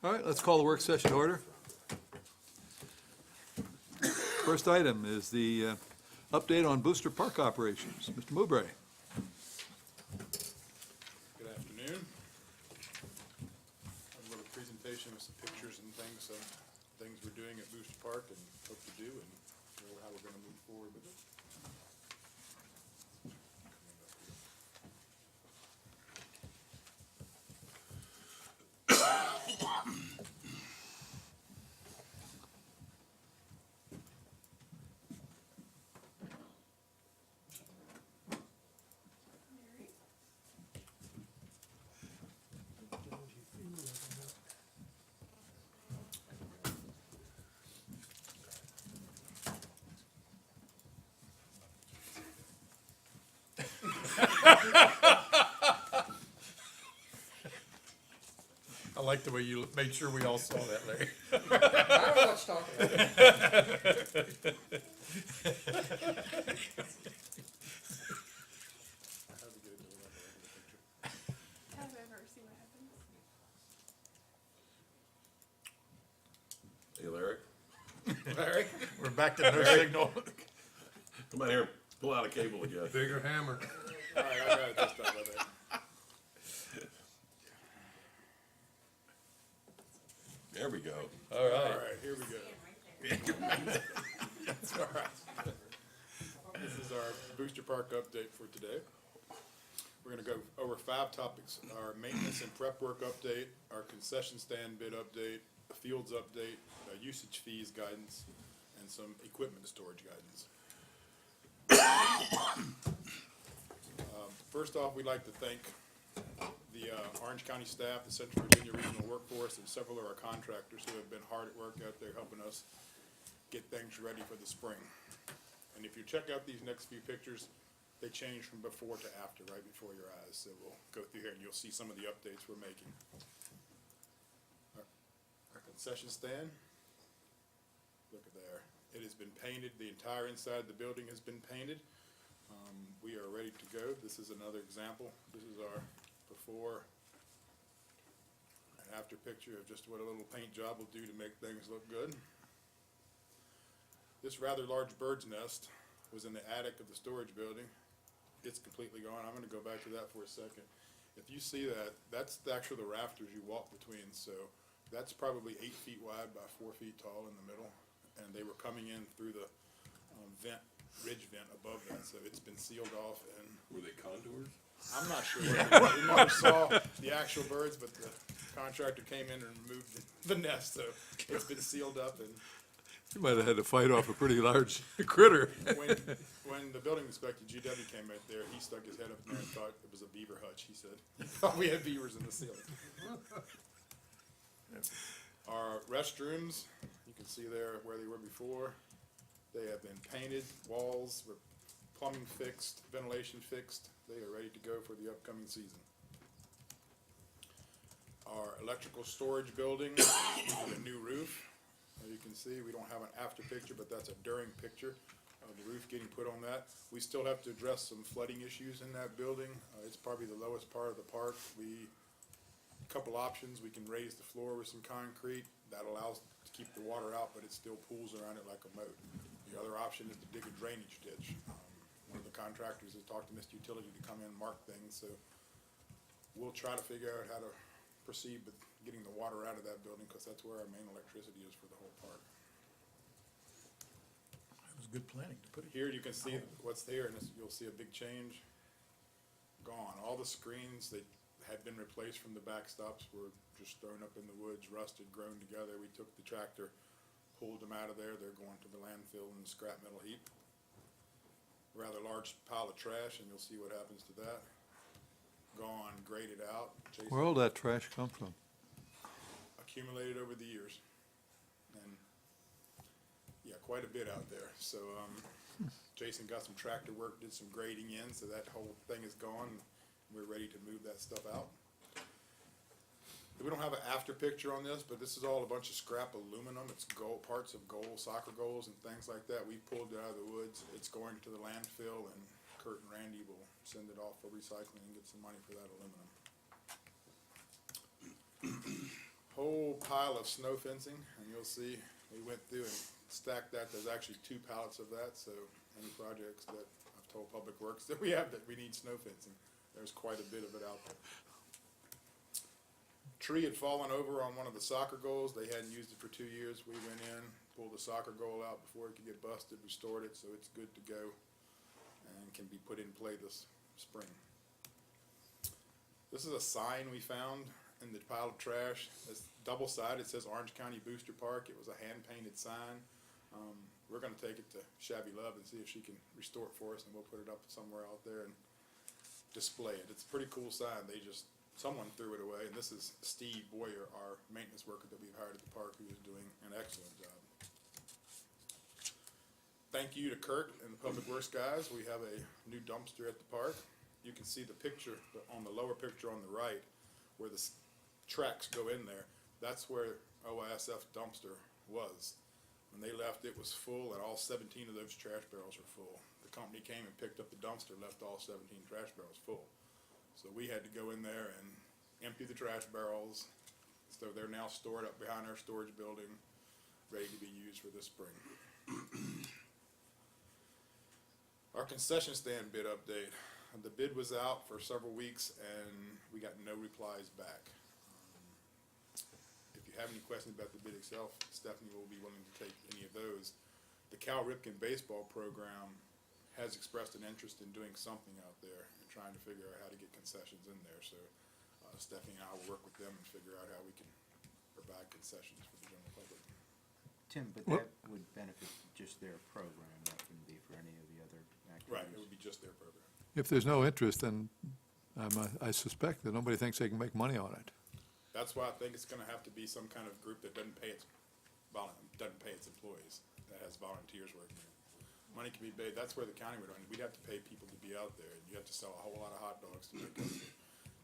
All right, let's call the work session to order. First item is the update on Booster Park operations. Mr. Mowbray. Good afternoon. A little presentation with some pictures and things of things we're doing at Booster Park and hope to do, and how we're going to move forward with it. I like the way you made sure we all saw that, Larry. I don't know what you're talking about. Have I ever seen what happens? Hey, Larry, Larry, we're back to no signal. come out here, pull out a cable again. Bigger hammer. All right, I got it this time, brother. There we go. All All right. right, here we go. That's all right. This is our Booster Park update for today. We're going to go over 5 topics: our maintenance and prep work update, our concession stand bid update, a fields update, a usage fees guidance, and some equipment storage guidance. First off, we'd like to thank the Orange County staff, the Central Virginia Regional Workforce, and several of our contractors who have been hard at work out there helping us get things ready for the spring. And if you check out these next few pictures, they change from before to after, right before your eyes. So we'll go through here and you'll see some of the updates we're making. Our concession stand, look at there. It has been painted. The entire inside of the building has been painted. We are ready to go. This is another example. This is our before and after picture of just what a little paint job will do to make things look good. This rather large bird's nest was in the attic of the storage building. It's completely gone. I'm going to go back to that for a second. If you see that, that's actually the rafters you walk between. So that's probably 8 feet wide by 4 feet tall in the middle. And they were coming in through the ridge vent above that. So it's been sealed off, and Were they contours? I'm not sure. We never saw the actual birds, but the contractor came in and removed the nest, so it's been sealed up. And You might have had to fight off a pretty large critter. when the building inspector, GW, came out there, he stuck his head up in there and thought it was a beaver hutch, he said. He thought we had beavers in the ceiling. Our restrooms, you can see there where they were before. They have been painted, walls were plumbing fixed, ventilation fixed. They are ready to go for the upcoming season. Our electrical storage building with a new roof. You can see we don't have an after picture, but that's a during picture of the roof getting put on that. We still have to address some flooding issues in that building. It's probably the lowest part of the park. Couple options: we can raise the floor with some concrete. That allows to keep the water out, but it still pools around it like a moat. The other option is to dig a drainage ditch. One of the contractors has talked to Mr. Utility to come in and mark things, so we'll try to figure out how to proceed with getting the water out of that building, because that's where our main electricity is for the whole park. That was good planning to put it. Here you can see what's there, and you'll see a big change. Gone. All the screens that had been replaced from the backstops were just thrown up in the woods, rusted, grown together. We took the tractor, pulled them out of there. They're going to the landfill in the scrap metal heap. Rather large pile of trash, and you'll see what happens to that. Gone, graded out. Jason, Where all that trash come from? accumulated over the years. And yeah, quite a bit out there. So Jason got some tractor work, did some grading in, so that whole thing is gone. We're ready to move that stuff out. We don't have an after picture on this, but this is all a bunch of scrap aluminum. It's gold, parts of gold, soccer goals and things like that. We pulled it out of the woods. It's going to the landfill, and Kurt and Randy will send it off for recycling and get some money for that aluminum. Whole pile of snow fencing, and you'll see, we went through and stacked that. There's actually 2 pallets of that, so any projects that I've told Public Works that we have that we need snow fencing, there's quite a bit of it out there. Tree had fallen over on one of the soccer goals. They hadn't used it for 2 years. We went in, pulled the soccer goal out before it could get busted, restored it, so it's good to go and can be put in play this spring. This is a sign we found in the pile of trash. It's double-sided. It says Orange County Booster Park. It was a hand-painted sign. We're gonna take it to Shabby Love and see if she can restore it for us, and we'll put it up somewhere out there and display it. It's a pretty cool sign. Someone threw it away, and this is Steve Boyer, our maintenance worker that we've hired at the park, who is doing an excellent job. Thank you to Kurt and the Public Works guys. We have a new dumpster at the park. You can see the picture, on the lower picture on the right, where the tracks go in there. That's where OISF dumpster was. When they left, it was full, and all 17 of those trash barrels were full. The company came and picked up the dumpster, left all 17 trash barrels full. So we had to go in there and empty the trash barrels. So they're now stored up behind our storage building, ready to be used for this spring. Our concession stand bid update. The bid was out for several weeks and we got no replies back. If you have any questions about the bid itself, Stephanie will be willing to take any of those. The Cal Ripken baseball program has expressed an interest in doing something out there and trying to figure out how to get concessions in there. So Stephanie and I will work with them and figure out how we can provide concessions for the general public. Tim, but Well- that would benefit just their program, that wouldn't be for any of the other activities. Right, it would be just their program. If there's no interest, then I suspect that nobody thinks they can make money on it. That's why I think it's gonna have to be some kind of group that doesn't pay its employees, that has volunteers working there. Money can be paid, that's where the county would run. We'd have to pay people to be out there, and you have to sell a whole lot of hot dogs to make it,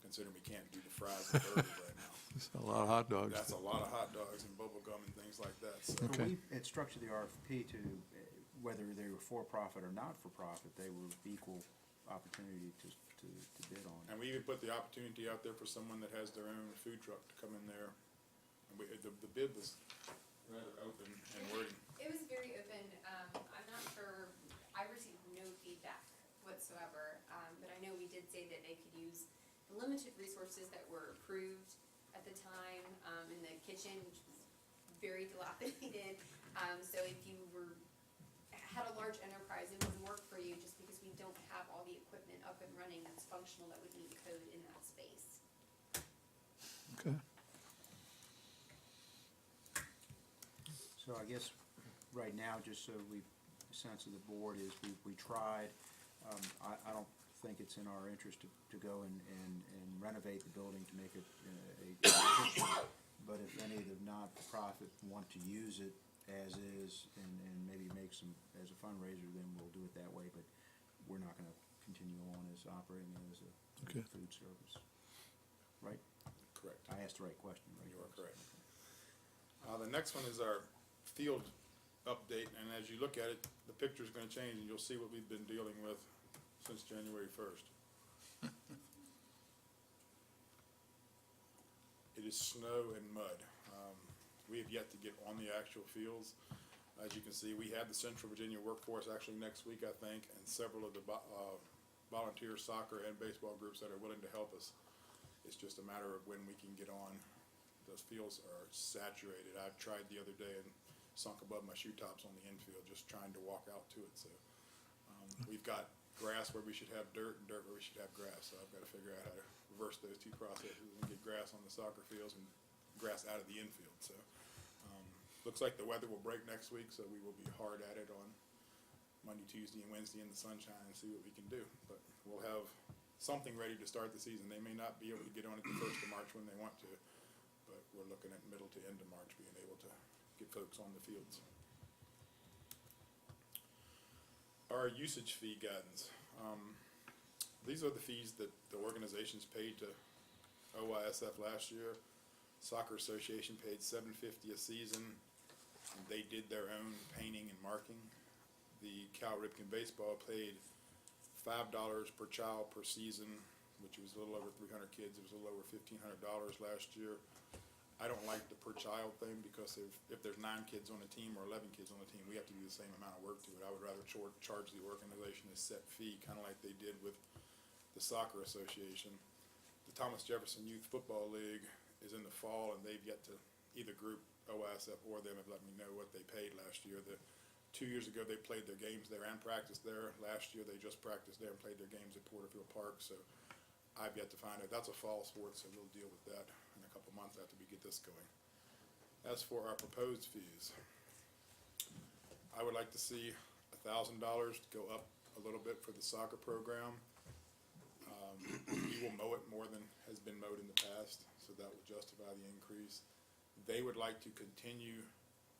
considering we can't do the fries and burgers right now. It's a lot of hot dogs. That's a lot of hot dogs and bubble gum and things like that, so. But Okay. we had structured the RFP to, whether they were for-profit or not-for-profit, they were equal opportunity to bid on. And we even put the opportunity out there for someone that has their own food truck to come in there. And the bid was rather open and wording. It was very open. I'm not sure, I received no feedback whatsoever, but I know we did say that they could use the limited resources that were approved at the time, in the kitchen, which was very dilapidated. So if you had a large enterprise, it wouldn't work for you just because we don't have all the equipment up and running that's functional that would meet code in that space. Okay. So I guess right now, just so the sense of the board is, we tried. I don't think it's in our interest to go and renovate the building to make it a kitchen. But if any of the not-for-profit want to use it as is and maybe make some, as a fundraiser, then we'll do it that way. But we're not gonna continue on as operating as a Okay. food service. Right? Correct. I asked the right question, right? You are correct. The next one is our field update, and as you look at it, the picture's gonna change, and you'll see what we've been dealing with since January 1st. It is snow and mud. We have yet to get on the actual fields. As you can see, we have the Central Virginia workforce actually next week, I think, and several of the volunteer soccer and baseball groups that are willing to help us. It's just a matter of when we can get on. Those fields are saturated. I tried the other day and sunk above my shoe tops on the infield, just trying to walk out to it, so. We've got grass where we should have dirt and dirt where we should have grass, so I've gotta figure out how to reverse those two processes and get grass on the soccer fields and grass out of the infield, so. Looks like the weather will break next week, so we will be hard at it on Monday, Tuesday, and Wednesday in the sunshine and see what we can do. But we'll have something ready to start the season. They may not be able to get on it the 1st of March when they want to, but we're looking at middle to end of March being able to get folks on the fields. Our usage fee guidance. These are the fees that the organizations paid to OISF last year. Soccer Association paid $750 a season. And they did their own painting and marking. The Cal Ripken Baseball paid $5 per child per season, which was a little over 300 kids. It was a little over $1,500 last year. I don't like like the per child thing, because if there's 9 kids on a team or 11 kids on a team, we have to do the same amount of work to it. I would rather charge the organization a set fee, kinda like they did with the soccer association. The Thomas Jefferson Youth Football League is in the fall, and they've yet to, either group OSF or them have let me know what they paid last year. 2 years ago, they played their games there and practiced there. Last year, they just practiced there and played their games at Porterfield Park, so I've yet to find out. That's a fall sport, so we'll deal with that in a couple months after we get this going. As for our proposed fees, I would like to see $1,000 go up a little bit for the soccer program. We will mow it more than has been mowed in the past, so that will justify the increase. They would like to continue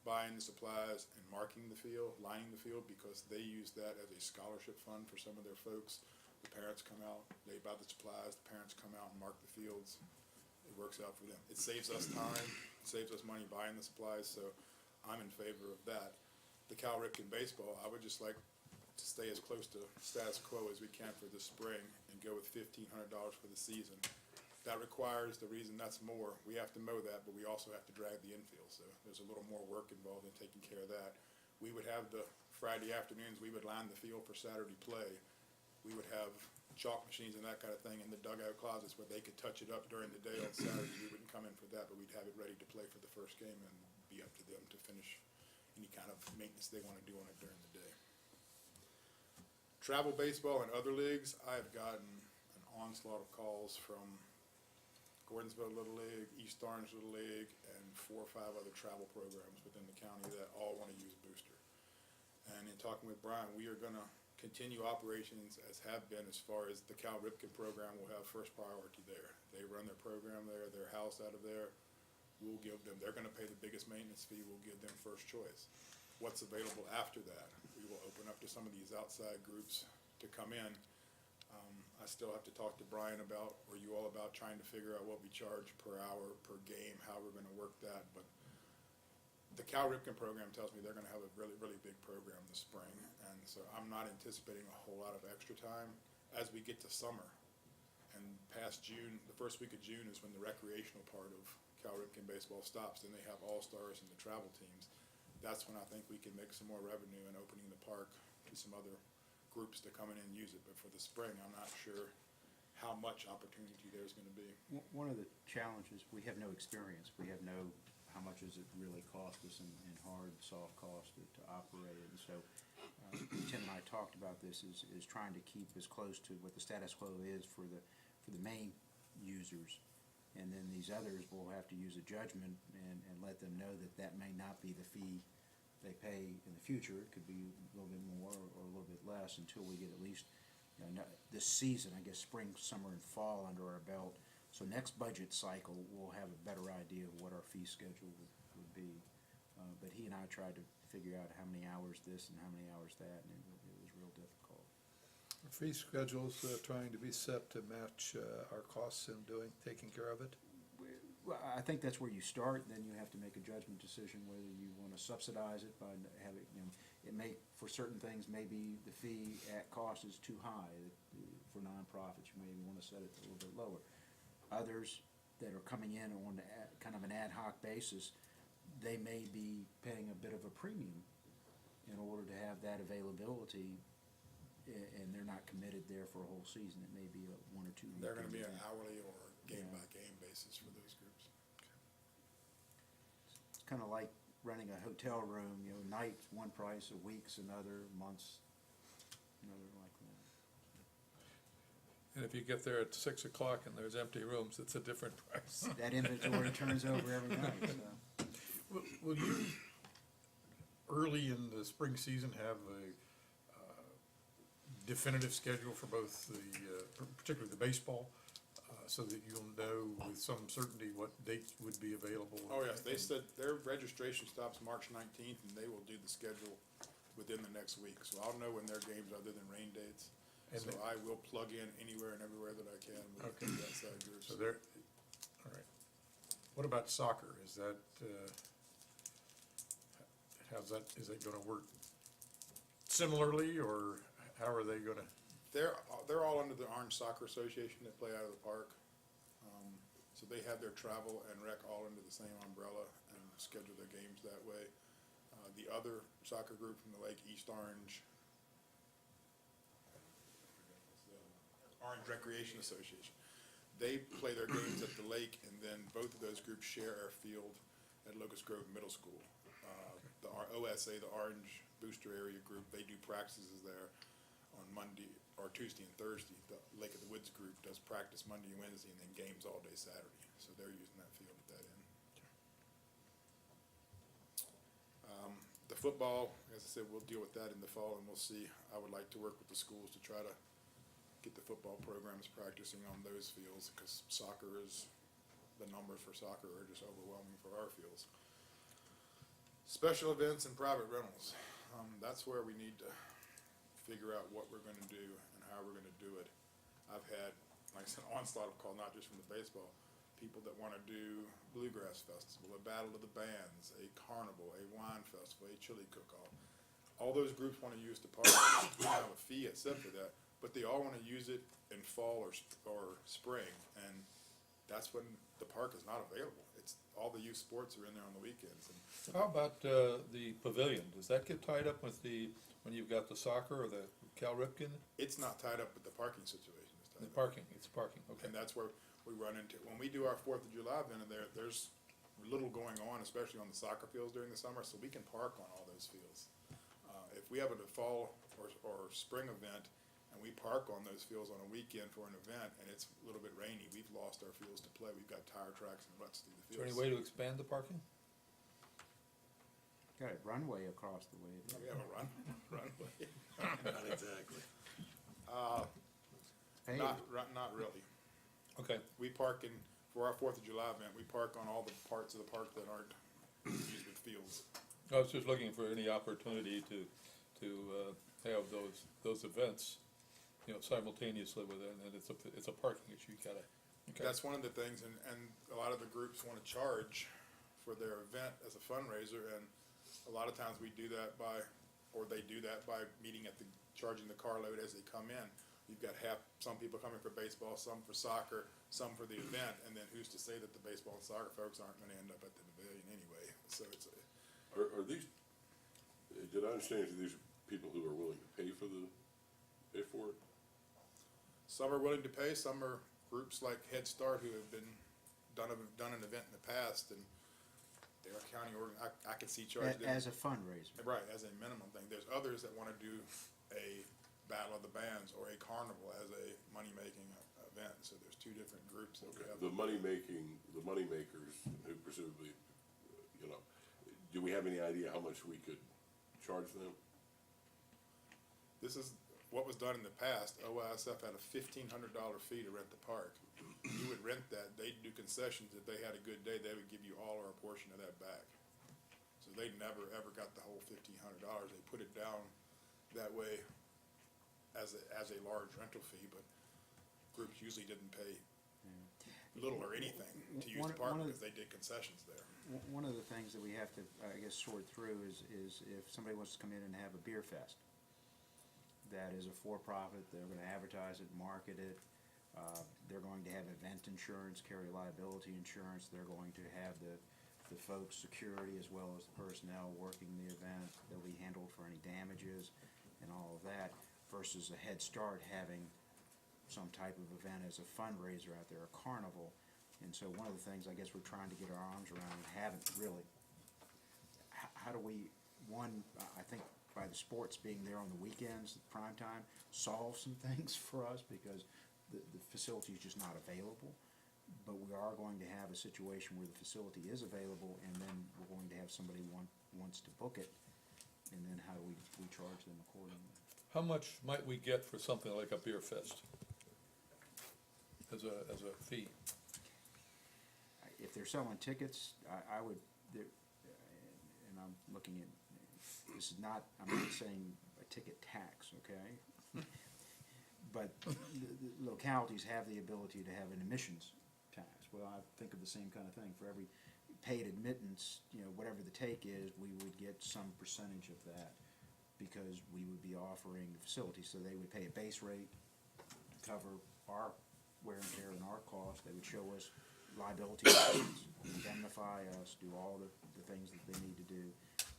buying the supplies and marking the field, lining the field, because they use that as a scholarship fund for some of their folks. The parents come out, they buy the supplies, the parents come out and mark the fields. It works out for them. It saves us time, saves us money buying the supplies, so I'm in favor of that. The Cal Ripken baseball, I would just like to stay as close to status quo as we can for the spring and go with $1,500 for the season. That requires, the reason that's more, we have to mow that, but we also have to drag the infield, so there's a little more work involved in taking care of that. We would have the Friday afternoons, we would line the field for Saturday play. We would have chalk machines and that kind of thing in the dugout closets where they could touch it up during the day on Saturday. We wouldn't come in for that, but we'd have it ready to play for the first game and be up to them to finish any kind of maintenance they want to do on it during the day. Travel baseball and other leagues, I have gotten an onslaught of calls from Gordonsville Little League, East Orange Little League, and 4 or 5 other travel programs within the county that all want to use Booster. And in talking with Brian, we are gonna continue operations as have been, as far as the Cal Ripken program will have first priority there. They run their program there, they're housed out of there. We'll give them, they're gonna pay the biggest maintenance fee, we'll give them first choice. What's available after that, we will open up to some of these outside groups to come in. I still have to talk to Brian about, or you all about, trying to figure out what we charge per hour, per game, how we're gonna work that, but the Cal Ripken program tells me they're gonna have a really, really big program this spring, and so I'm not anticipating a whole lot of extra time. As we get to summer, and past June, the first week of June is when the recreational part of Cal Ripken baseball stops, then they have all-stars and the travel teams. That's when I think we can make some more revenue in opening the park to some other groups to come in and use it, but for the spring, I'm not sure how much opportunity there's gonna be. One of the challenges, we have no experience, we have no, how much does it really cost us in hard, soft cost to operate it, and so, Tim and I talked about this, is trying to keep as close to what the status quo is for the main users, and then these others will have to use a judgment and let them know that that may not be the fee they pay in the future. It could be a little bit more or a little bit less until we get at least, this season, I guess, spring, summer, and fall under our belt. So next budget cycle, we'll have a better idea of what our fee schedule would be. But he and I tried to figure out how many hours this and how many hours that, and it was real difficult. Fee schedules trying to be set to match our costs in taking care of it. Well, I think that's where you start, then you have to make a judgment decision whether you want to subsidize it by having, it may, for certain things, maybe the fee at cost is too high. For nonprofits, you may want to set it a little bit lower. Others that are coming in on kind of an ad hoc basis, they may be paying a bit of a premium in order to have that availability, and they're not committed there for a whole season. It may be a 1 or 2 week. They're gonna be an hourly or game-by-game basis for those groups. It's kind of like renting a hotel room, nights one price, a week's another, months another, like that. And if you get there at 6 o'clock and there's empty rooms, it's a different price. That inventory turns over every night, so. Will you, early in the spring season, have a definitive schedule for both particularly the baseball, so that you'll know with some certainty what dates would be available? Oh, yes, they said their registration stops March 19th, and they will do the schedule within the next week, so I'll know when their games other than rain dates. And So I will plug in anywhere and everywhere that I can with Okay. the outside groups. So there, all right. What about soccer? Is that, is that gonna work similarly, or how are they gonna? They're all under the Orange Soccer Association that play out of the park. So they have their travel and rec all under the same umbrella and schedule their games that way. The other soccer group from the Lake, East Orange, Orange Recreation Association, they play their games at the lake, and then both of those groups share our field at Locust Grove Middle School. The OSA, the Orange Booster Area Group, they do practices there on Monday, or Tuesday and Thursday. The Lake of the Woods group does practice Monday and Wednesday, and then games all day Saturday. So they're using that field at that end. The football, as I said, we'll deal with that in the fall, and we'll see. I would like to work with the schools to try to get the football programs practicing on those fields, because the numbers for soccer are just overwhelming for our fields. Special events and private rentals, that's where we need to figure out what we're gonna do and how we're gonna do it. I've had, like I said, onslaught of call, not just from the baseball, people that wanna do bluegrass festival, a battle of the bands, a carnival, a wine festival, a chili cook-off. All those groups wanna use the park, we don't have a fee except for that, but they all wanna use it in fall or spring, and that's when the park is not available. It's, all the youth sports are in there on the weekends, and How about the pavilion? Does that get tied up with when you've got the soccer or the Cal Ripken? it's not tied up with the parking situation. It's tied The up. parking, it's parking, okay. And that's where we run into, when we do our 4th of July event in there, there's little going on, especially on the soccer fields during the summer, so we can park on all those fields. If we have a fall or spring event, and we park on those fields on a weekend for an event, and it's a little bit rainy, we've lost our fields to play. We've got tire tracks and ruts through the Is there fields. any way to expand the parking? Got a runway across the way We there. have a runway. Not exactly. Paved. Not really. Okay, We park for our 4th of July event, we park on all the parts of the park that aren't used with fields. I was just looking for any opportunity to have those events, simultaneously with it, and it's a parking issue, you gotta, okay. That's one of the things, and a lot of the groups wanna charge for their event as a fundraiser, and a lot of times we do that they do that by charging the carload as they come in. You've got some people coming for baseball, some for soccer, some for the event, and then who's to say that the baseball and soccer folks aren't gonna end up at the pavilion anyway? So it's, Are these, did I understand that these are people who are willing to pay for it? some are willing to pay, some are groups like Head Start who have done an event in the past, and they're a county I could see charging them. As a fundraiser. Right, as a minimum thing. There's others that wanna do a Battle of the Bands or a carnival as a money-making event, so there's two different groups that we Okay, have. the money makers who presumably, do we have any idea how much we could charge them? This is what was done in the past. OISF had a $1,500 fee to rent the park. You would rent that, they'd do concessions. If they had a good day, they would give you all or a portion of that back. So they never, ever got the whole $1,500. They put it down that way as a large rental fee, but groups usually didn't pay little or anything to use the park because they did concessions there. One of the things that we have to, I guess, sort through is if somebody wants to come in and have a beer fest, that is a for-profit, they're gonna advertise it, market it, they're going to have event insurance, carry liability insurance, they're going to have the folks' security as well as the personnel working the event, they'll be handled for any damages and all of that, versus a Head Start having some type of event as a fundraiser out there, a carnival. And so one of the things I guess we're trying to get our arms around and haven't really, how do we, I think by the sports being there on the weekends, prime time, solve some things for us because the facility is just not available. But we are going to have a situation where the facility is available and then we're going to have somebody wants to book it. And then how do we charge them accordingly? How much might we get for something like a beer fest? As a fee? If they're selling tickets, I would, and I'm looking at, this is not, I'm not saying a ticket tax, okay? But the localities have the ability to have an admissions tax. Well, I think of the same kind of thing. For every paid admittance, whatever the take is, we would get some percentage of that because we would be offering the facility. So they would pay a base rate to cover our wear and tear and our cost. They would show us liability insurance, indemnify us, do all the things that they need to do.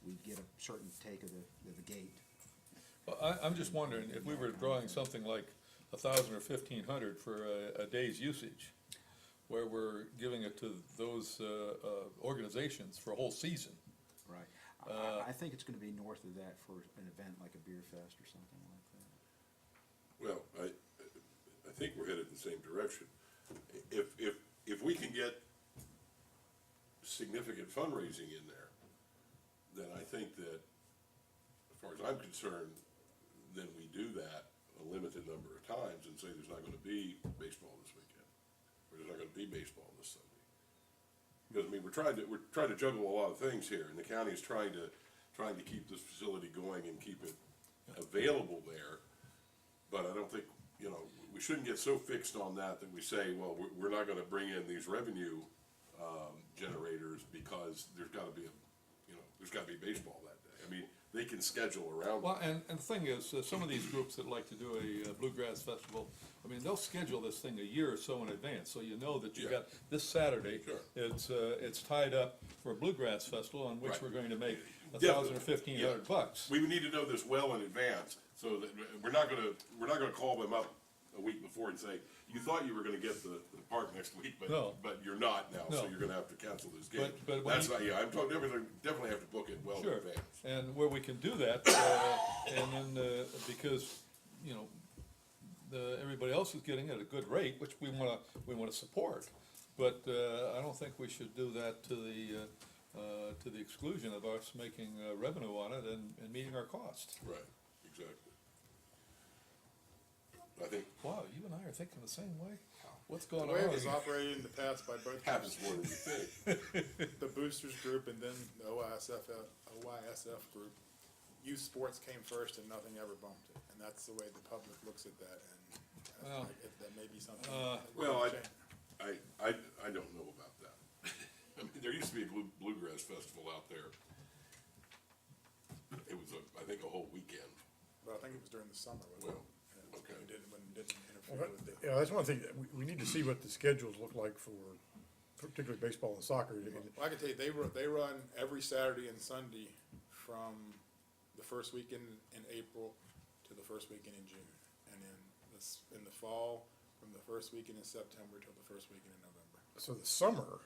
We get a certain take of the gate. Well, I'm just wondering, if we were drawing something like 1,000 or 1,500 for a day's usage, where we're giving it to those organizations for a whole season. Right. I think it's gonna be north of that for an event like a beer fest or something like that. Well, I think we're headed in the same direction. If we can get significant fundraising in there, then I think that, as far as I'm concerned, then we do that a limited number of times and say there's not gonna be baseball this weekend, or there's not gonna be baseball this Sunday. Because, I mean, we're trying to juggle a lot of things here, and the county is trying to keep this facility going and keep it available there. But I don't think, you know, we shouldn't get so fixed on that we say, well, we're not gonna bring in these revenue, generators because there's gotta be there's gotta be baseball that day. I mean, they can schedule around Well, it. and the thing is, some of these groups that like to do a bluegrass festival, I mean, they'll schedule this thing a year or so in advance, so you know that you Yeah. got this Saturday. Sure. It's tied up for a bluegrass festival on which Right. we're going to make Yeah, 1,000 or 1,500 bucks. We would need to know this well in advance, so that we're not gonna call them up a week before and say, you thought you were gonna get the park next week, No. but you're not now, so No. you're gonna have to cancel this game. But when That's you- not, yeah, I'm talking, definitely have to book it well in Sure, advance. and where we can do that, and then, because, you know, everybody else is getting it at a good rate, which we wanna support, but, I don't think we should do that to the exclusion of us making, revenue on it and meeting our costs. Right, exactly. I think Wow, you and I are thinking the same way? What's going The way it was on? operated in the past by both happens groups, more than you think. the boosters group and then the OYSF group, youth sports came first and nothing ever bumped it. And that's the way the public looks at that, and Well, that may be something. uh, that we Well, can change. I don't know about that. I mean, there used to be a bluegrass festival out there. It was, I think, a whole weekend. But I think it was during the summer, wasn't it? Well, And okay. it didn't interfere Well, with it. yeah, that's one thing, that we need to see what the schedules look like for particularly baseball and soccer. Well, I can tell you, they run every Saturday and Sunday from the first weekend in April to the first weekend in June. And then in the fall, from the first weekend in September till the first weekend in November. So the summer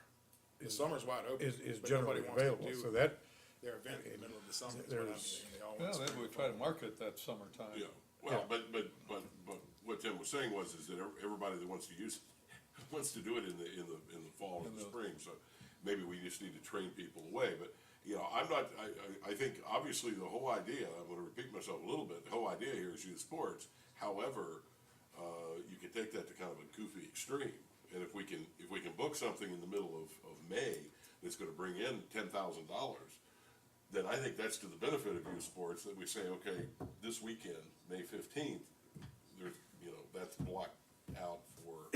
The summer's wide open. is but nobody generally wants to available, do so that, their event in the middle of the summer is what I There's- mean. They all Well, want maybe spring we and try to fall. market that summertime. Yeah, well, but what Tim was saying was, is that everybody that wants to use, wants to do it in the fall and the spring, so maybe we just need to train people away, but, you know, I think obviously the whole idea, I'm gonna repeat myself a little bit, the whole idea here is youth sports. However, you can take that to kind of a goofy extreme, and if we can book something in the middle of May that's gonna bring in $10,000, then I think that's to the benefit of youth sports, that we say, okay, this weekend, May 15th, there's, you know, that's blocked out for,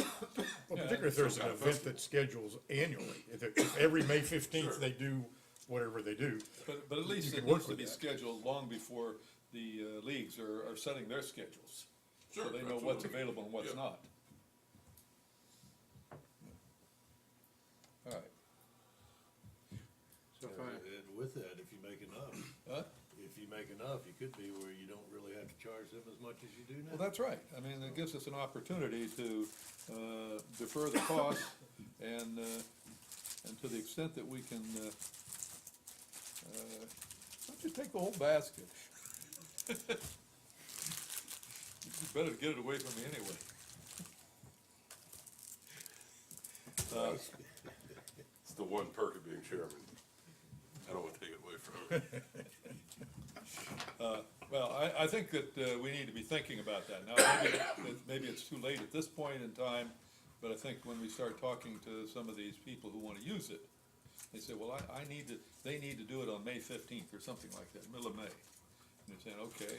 well, particularly if there's some an kind of event festival. that schedules annually. If every May Sure. 15th they do whatever they do, But at least You it can work needs to with be that. scheduled long before the leagues are setting their schedules. So Sure, they know what's absolutely. available and what's Yeah. not. All right, So if I, And with that, if you make enough, huh? if you make enough, you could be where you don't really have to charge them as much as you do now. Well, that's right. I mean, it gives us an opportunity to defer the cost and to the extent that we can, why don't you take the whole basket? It's better to get it away from me anyway. it's the one perk of being chairman. I don't wanna take it away from him. Well, I think that we need to be thinking about that. Now, maybe it's too late at this point in time, but I think when we start talking to some of these people who wanna use it, they say, well, they need to do it on May 15th or something like that, middle of May. And they're saying, okay,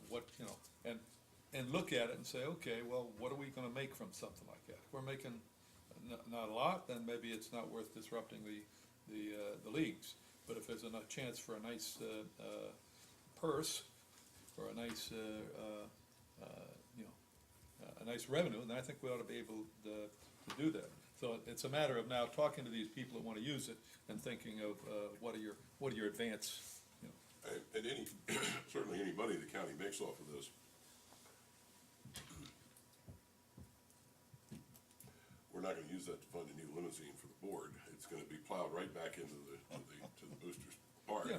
what, you know, and look at it and say, okay, well, what are we gonna make from something like that? If we're making not a lot, then maybe it's not worth disrupting the leagues. But if there's a chance for a nice purse, or a nice, you know, a nice revenue, then I think we ought to be able to do that. So it's a matter of now talking to these people that wanna use it and thinking of, what are your advance, you know. And any, certainly any money the county makes off of this, we're not gonna use that to fund a new limousine for the board. It's gonna be plowed right back into to the boosters park, Yeah.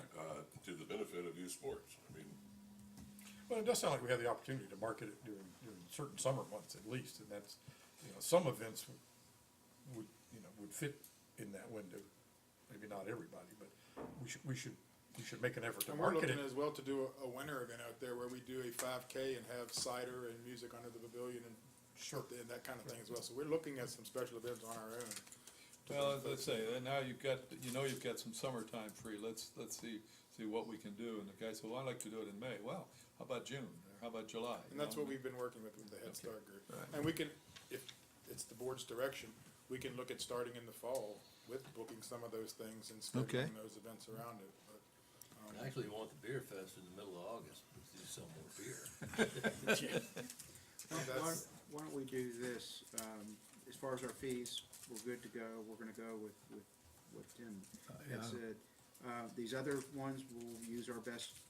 To the benefit of youth sports. I mean, Well, it does sound like we have the opportunity to market it during certain summer months at least, and that's, some events would, would fit in that window. Maybe not everybody, but we should make an effort to And we're market looking it. as well to do a winter event out there where we do a 5K and have cider and music under the pavilion and and that kind of thing as well. So we're looking at some special events on our own. Well, let's say, now you've got some summertime free, let's see what we can do, and the guy said, well, I'd like to do it in May, well, how about June, or how about July? And that's what we've been working with the Head Okay. Start group. Right. And we can, if it's the board's direction, we can look at starting in the fall with booking some of those things and Okay. scheduling those events around it. But, I actually want the beer fest in the middle of August, let's do some more beer. Why don't we do this, as far as our fees, we're good to go, we're gonna go with what Tim had said. These other ones, we'll use our best,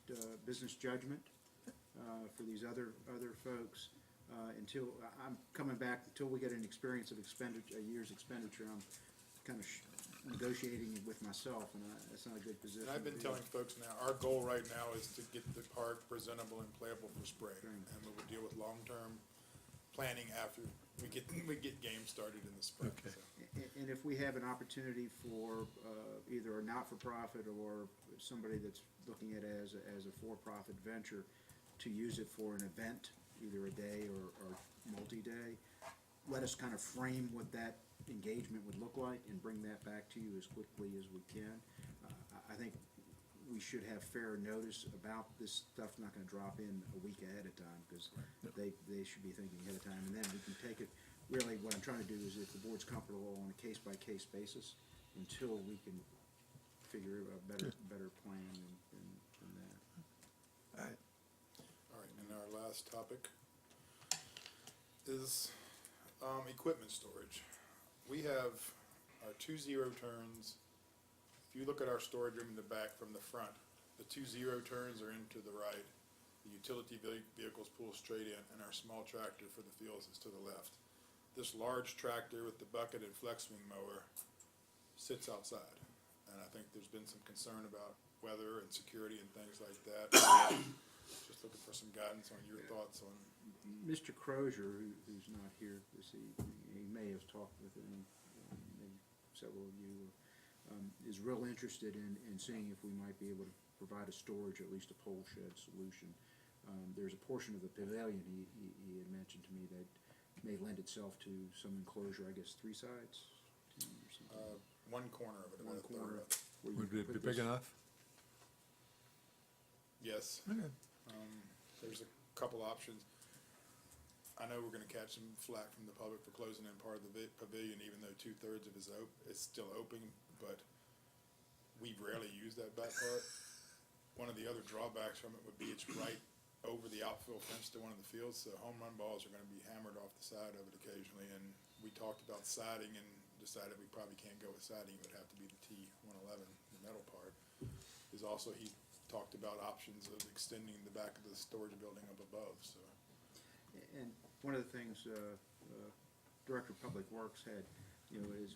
business judgment, for these other folks, until, I'm coming back, until we get an experience of a year's expenditure, I'm kind of negotiating with myself, and that's not a good position. And I've been to be in. telling folks now, our goal right now is to get the park presentable and playable for spring. Spring. And we will deal with long-term planning after we get games started in the spring. Okay. So. And if we have an opportunity for, either a not-for-profit or somebody that's looking at it as a for-profit venture, to use it for an event, either a day or multi-day, let us kind of frame what that engagement would look like and bring that back to you as quickly as we can. I think we should have fair notice about this stuff, not gonna drop in a week ahead of time, because they should be thinking ahead of time, and then we can take it. Really, what I'm trying to do is, if the board's comfortable, on a case-by-case basis, until we can figure a better plan than that. All right, and our last topic is equipment storage. We have our 2 zero turns. If you look at our storage room in the back from the front, the 2 zero turns are into the right. The utility vehicles pull straight in, and our small tractor for the fields is to the left. This large tractor with the bucket and flex wing mower sits outside. And I think there's been some concern about weather and security and things like that. Just looking for some guidance on your thoughts on. Mr. Crozier, who's not here this evening, he may have talked with him, maybe several of you, is real interested in seeing if we might be able to provide a storage, at least a pole shed solution. There's a portion of the pavilion he had mentioned to me that may lend itself to some enclosure, I guess 3 sides, Tim, or something. One corner of it, One about a third corner. of it. Where you Would could it be put big this- enough? Yes. Okay. There's a couple options. I know we're gonna catch some flack from the public for closing in part of the pavilion, even though 2/3 of it is still open, but we rarely use that back part. One of the other drawbacks from it would be it's right over the outfield fence to one of the fields, so home run balls are gonna be hammered off the side of it occasionally, and we talked about siding and decided we probably can't go with siding, it would have to be the T111, the metal part. Is also, he talked about options of extending the back of the storage building up above, so. And one of the things, Director of Public Works had, is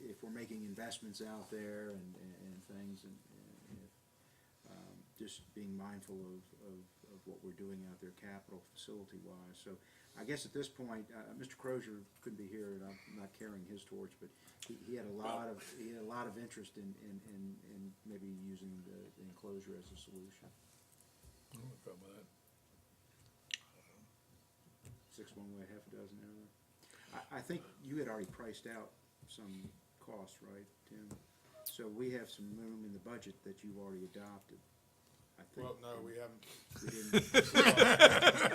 if we're making investments out there and things, and if, just being mindful of what we're doing out there, capital facility-wise. So I guess at this point, Mr. Crozier couldn't be here, and I'm not carrying his torch, but he had a lot of interest in maybe using the enclosure as a solution. I don't have a problem with that. 6 one way, half a dozen the other. I think you had already priced out some costs, right, Tim? So we have some room in the budget that you've already adopted, I think. Well, no, we haven't. We didn't.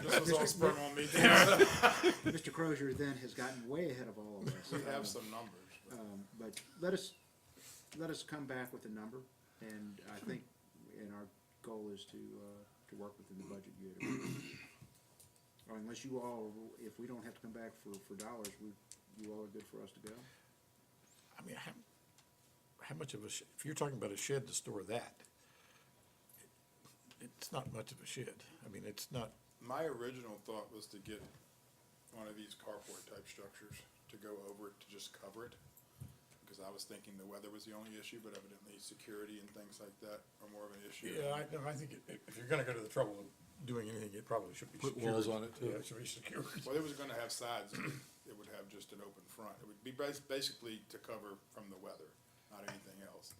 This was all sprung on me. Mr. Crozier then has gotten way ahead of all of us. We have some numbers, but But let us come back with a number, and I think, and our goal is to work within the budget you had approved. Or unless you all, if we don't have to come back for dollars, you all are good for us to go? I mean, how much of a, if you're talking about a shed to store that, it's not much of a shed. I mean, it's not, My original thought was to get one of these carport type structures to go over it, to just cover it. Because I was thinking the weather was the only issue, but evidently security and things like that are more of an issue. yeah, I think if you're gonna go to the trouble of doing anything, it probably should be Put secured. walls on it, too. Yeah, it should be secured. Well, it was gonna have sides, it would have just an open front. It would be basically to cover from the weather, not anything else.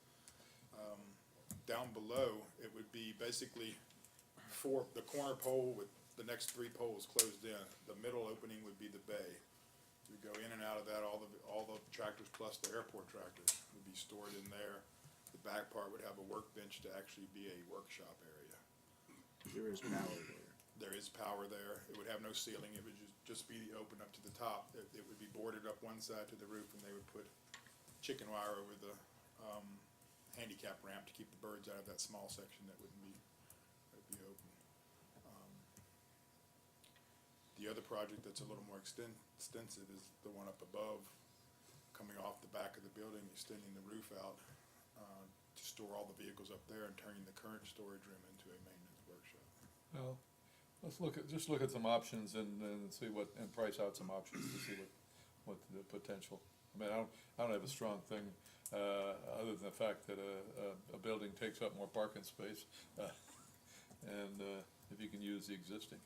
Down below, it would be basically the corner pole with the next 3 poles closed in. The middle opening would be the bay. You go in and out of that, all the tractors plus the airport tractors would be stored in there. The back part would have a workbench to actually be a workshop area. There is power there. There is power there. It would have no ceiling. It would just be the open up to the top. It would be boarded up one side to the roof, and they would put chicken wire over the handicap ramp to keep the birds out of that small section that would be open. The other project that's a little more extensive is the one up above, coming off the back of the building, extending the roof out to store all the vehicles up there and turning the current storage room into a maintenance workshop. Well, just look at some options and see and price out some options to see what the potential. I mean, I don't have a strong thing, other than the fact that a building takes up more parking space, and if you can use the existing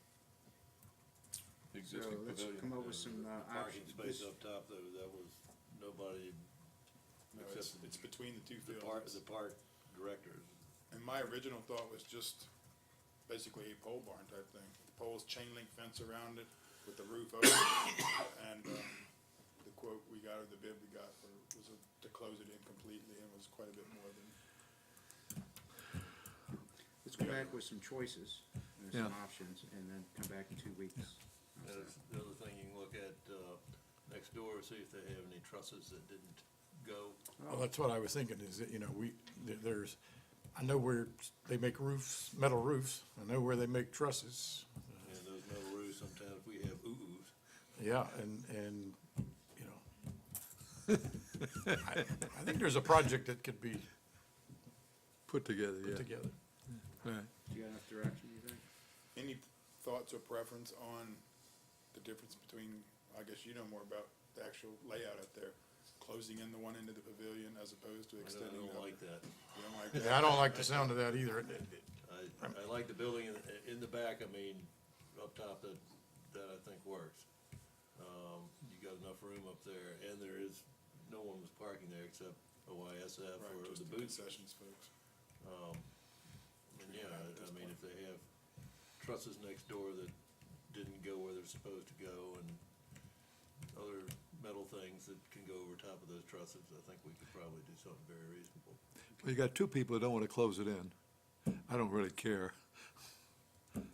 So pavilion. let's come up with some Parking options. space up top, though, that was nobody, No, except it's between the two the fields. park directors. And my original thought was just basically a pole barn type thing. The poles, chain link fence around it with the roof open. And the quote we got, or the bid we got was to close it in completely, and was quite a bit more than. Let's go back with some choices and some Yeah. options, and then come back in 2 weeks. And it's the other thing, you can look at, next door, see if they have any trusses that didn't go. Well, that's what I was thinking, is that, you know, there's, I know where they make roofs, metal roofs, I know where they make trusses. And those metal roofs, sometimes we have ooh-oohs. Yeah, and, you know, I think there's a project that could be Put together, put together. Right. Do you got enough direction, you think? Any thoughts or preference on the difference between, I guess you know more about the actual layout up there, closing in the one end of the pavilion as opposed to I extending don't the other? like that. You don't like that? Yeah, I don't like the sound of that either. I like the building in the back, I mean, up top, that I think works. You got enough room up there, and there is, no one was parking there except OYSF Right, or just the the boots. concessions folks. And yeah, I mean, if they have trusses next door that didn't go where they're supposed to go, and other metal things that can go over top of those trusses, I think we could probably do something very reasonable. Well, you got 2 people that don't wanna close it in. I don't really care.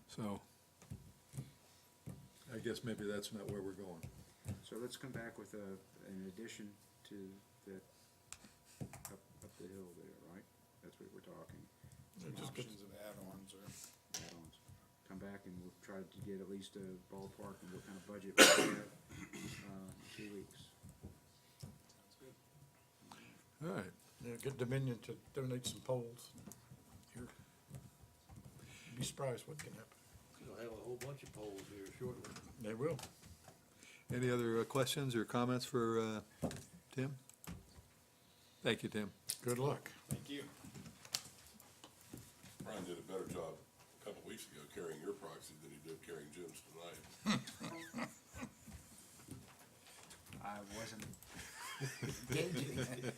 So, I guess maybe that's not where we're going. So let's come back with an addition to the, up the hill there, right? That's what we're talking, Options of add-ons or. add-ons. Come back and we'll try to get at least a ballpark and what kind of budget we have, in 2 weeks. Sounds good. All right. Yeah, get Dominion to donate some poles. Here. Be surprised what can happen. We'll have a whole bunch of poles here shortly. They will. Any other questions or comments for Tim? Thank you, Tim. Good luck. Thank you. Brian did a better job a couple weeks ago carrying your proxy than he did carrying Jim's tonight. I wasn't gauging it.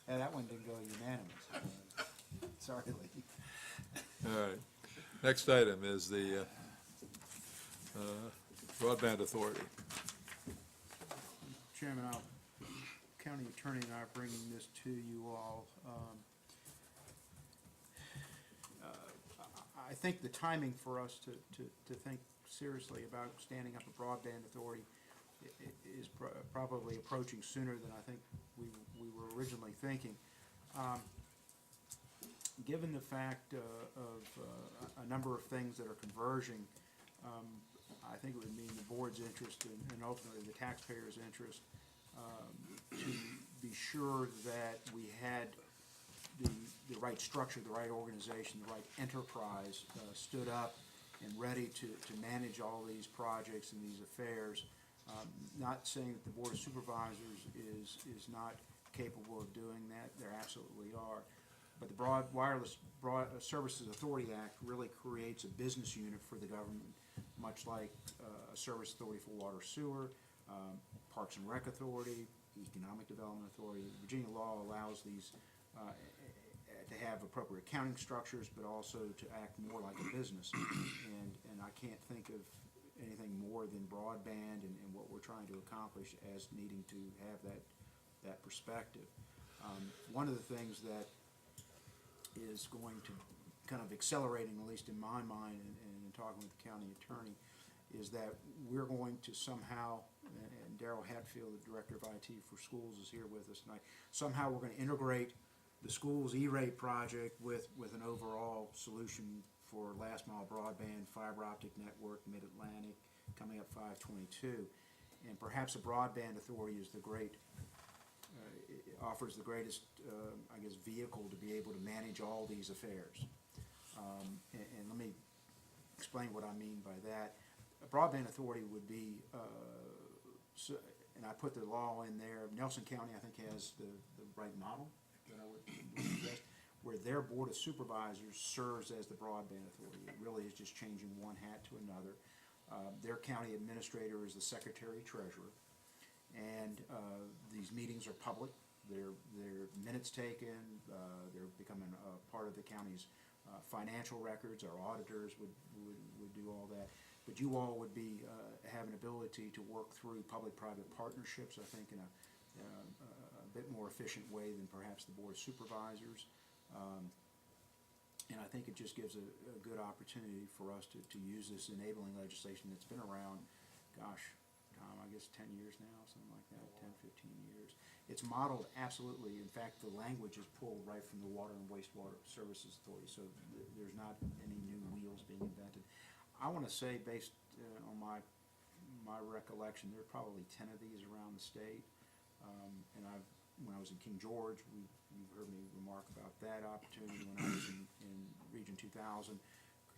Yeah, that one didn't go unanimous. Sorry, Lee. All right. Next item is the Broadband Authority. Chairman, County Attorney and I are bringing this to you all. I think the timing for us to think seriously about standing up a broadband authority is probably approaching sooner than I think we were originally thinking. Given the fact of a number of things that are converging, I think it would mean the board's interest and ultimately the taxpayers' interest, to be sure that we had the right structure, the right organization, the right enterprise stood up and ready to manage all these projects and these affairs. Not saying that the Board of Supervisors is not capable of doing that, there absolutely are. But the Wireless Services Authority Act really creates a business unit for the government, much like a Service Authority for Water Sewer, Parks and Rec Authority, Economic Development Authority. Virginia law allows these to have appropriate accounting structures, but also to act more like a business. And I can't think of anything more than broadband and what we're trying to accomplish as needing to have that perspective. One of the things that is going to kind of accelerating, at least in my mind, and in talking with the county attorney, is that we're going to somehow, and Darrell Hatfield, the Director of IT for Schools, is here with us tonight, somehow we're going to integrate the school's E-rate project with an overall solution for last mile broadband, fiber optic network, mid-Atlantic, coming up 522. And perhaps the broadband authority is the great, it offers the greatest, I guess, vehicle to be able to manage all these affairs. And let me explain what I mean by that. A broadband authority would be, and I put the law in there, Nelson County, I think, has the right model, that I would suggest, where their Board of Supervisors serves as the broadband authority. It really is just changing one hat to another. Their county administrator is the secretary treasurer, and these meetings are public. They're minutes taken. They're becoming a part of the county's financial records. Our auditors would do all that. But you all would be have an ability to work through public-private partnerships, I think, in a bit more efficient way than perhaps the Board of Supervisors. And I think it just gives a good opportunity for us to use this enabling legislation that's been around, gosh, Tom, I guess 10 years now, something like that, 10, 15 years. It's modeled absolutely, in fact, the language is pulled right from the Water and Wastewater Services Authority, so there's not any new wheels being invented. I want to say, based on my recollection, there are probably 10 of these around the state. And when I was in King George, you've heard me remark about that opportunity. When I was in Region 2000,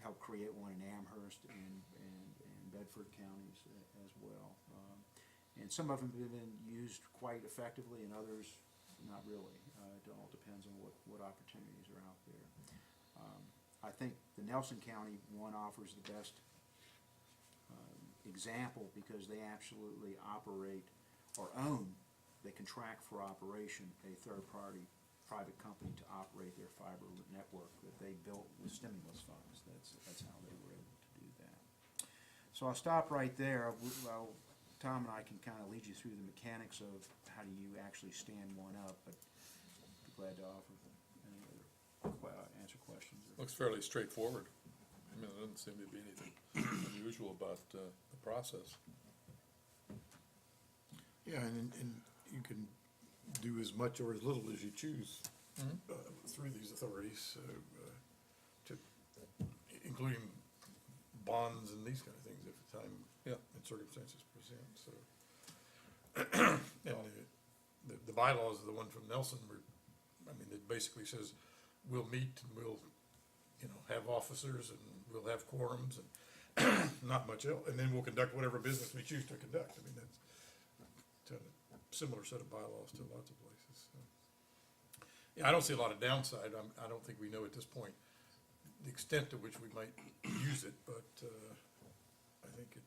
helped create one in Amherst and Bedford counties as well. And some of them have been used quite effectively, and others not really. It all depends on what opportunities are out there. I think the Nelson County one offers the best example because they absolutely operate or own, they contract for operation a third-party private company to operate their fiber network that they built with stimulus funds. That's how they were able to do that. So I'll stop right there. Well, Tom and I can kind of lead you through the mechanics of how do you actually stand one up, but I'd be glad to offer any other answer questions. Looks fairly straightforward. I mean, there doesn't seem to be anything unusual about the process. Yeah, and you can do as much or as little as you choose through these authorities, including bonds and these kind of things if the time and circumstances present. So, and the bylaws of the one from Nelson were, I mean, it basically says we'll meet and we'll, have officers and we'll have quorums and not much else, and then we'll conduct whatever business we choose to conduct. I mean, that's a similar set of bylaws to lots of places. So. Yeah, I don't see a lot of downside. I don't think we know at this point the extent to which we might use it, but I think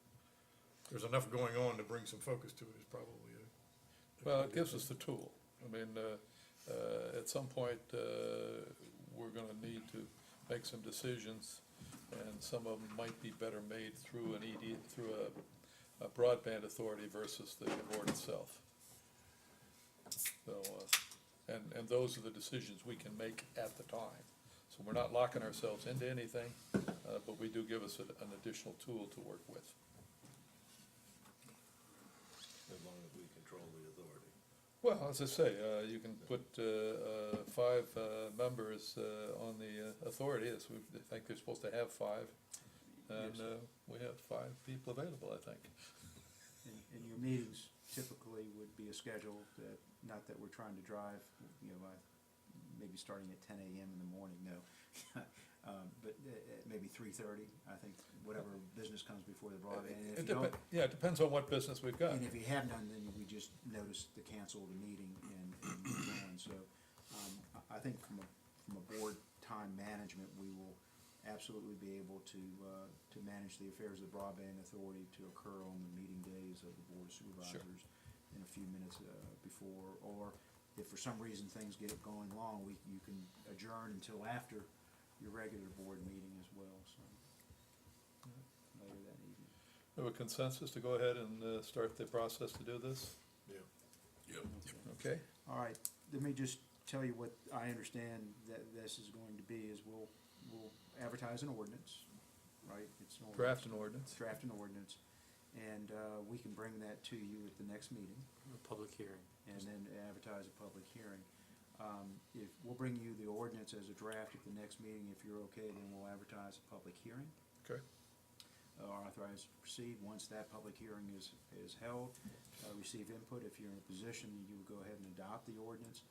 there's enough going on to bring some focus to it is probably Well, it gives us the tool. I mean, at some point, we're going to need to make some decisions, and some of them might be better made through through a broadband authority versus the board itself. So, and those are the decisions we can make at the time. So we're not locking ourselves into anything, but we do give us an additional tool to work with. As long as we control the authority. Well, as I say, you can put 5 members on the authority. I think they're supposed to have 5. and, Yes. we have 5 people available, I think. And your meetings typically would be a schedule that, not that we're trying to drive, maybe starting at 10 a.m. in the morning, no. But maybe 3:30, I think, whatever business comes before the broadband. And if you don't, Yeah, it depends on what business we've got. and if you have none, then we just notice to cancel the meeting and move on. So, I think from a board time management, we will absolutely be able to manage the affairs of the broadband authority to occur on the meeting days of the board of supervisors in a few minutes before, or if for some reason things get going long, you can adjourn until after your regular board meeting as well, so, later that evening. Have a consensus to go ahead and start the process to do this? Yep. Okay? All right, let me just tell you what I understand that this is going to be, is we'll advertise an ordinance, right? It's an ordinance. Draft an ordinance. Draft an ordinance, and we can bring that to you at the next meeting, Public hearing. and then advertise a public hearing. If, we'll bring you the ordinance as a draft at the next meeting. If you're okay, then we'll advertise a public hearing. Okay. Authorize to proceed. Once that public hearing is held, receive input. If you're in a position, you would go ahead and adopt the ordinance.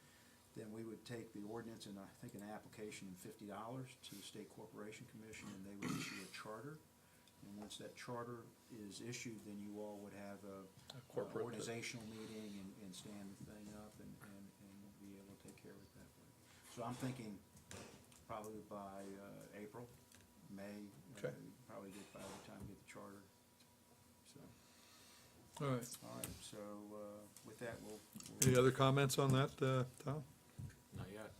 Then we would take the ordinance and I think an application and $50 to the State Corporation Commission, and they would issue a charter. And once that charter is issued, then you all would have a corporate- organizational meeting and stand the thing up and be able to take care of it that way. So I'm thinking probably by April, May. Okay. Probably get by the time we get the charter, so. All right. All right, so, with that, we'll. Any other comments on that, Tom? Not yet.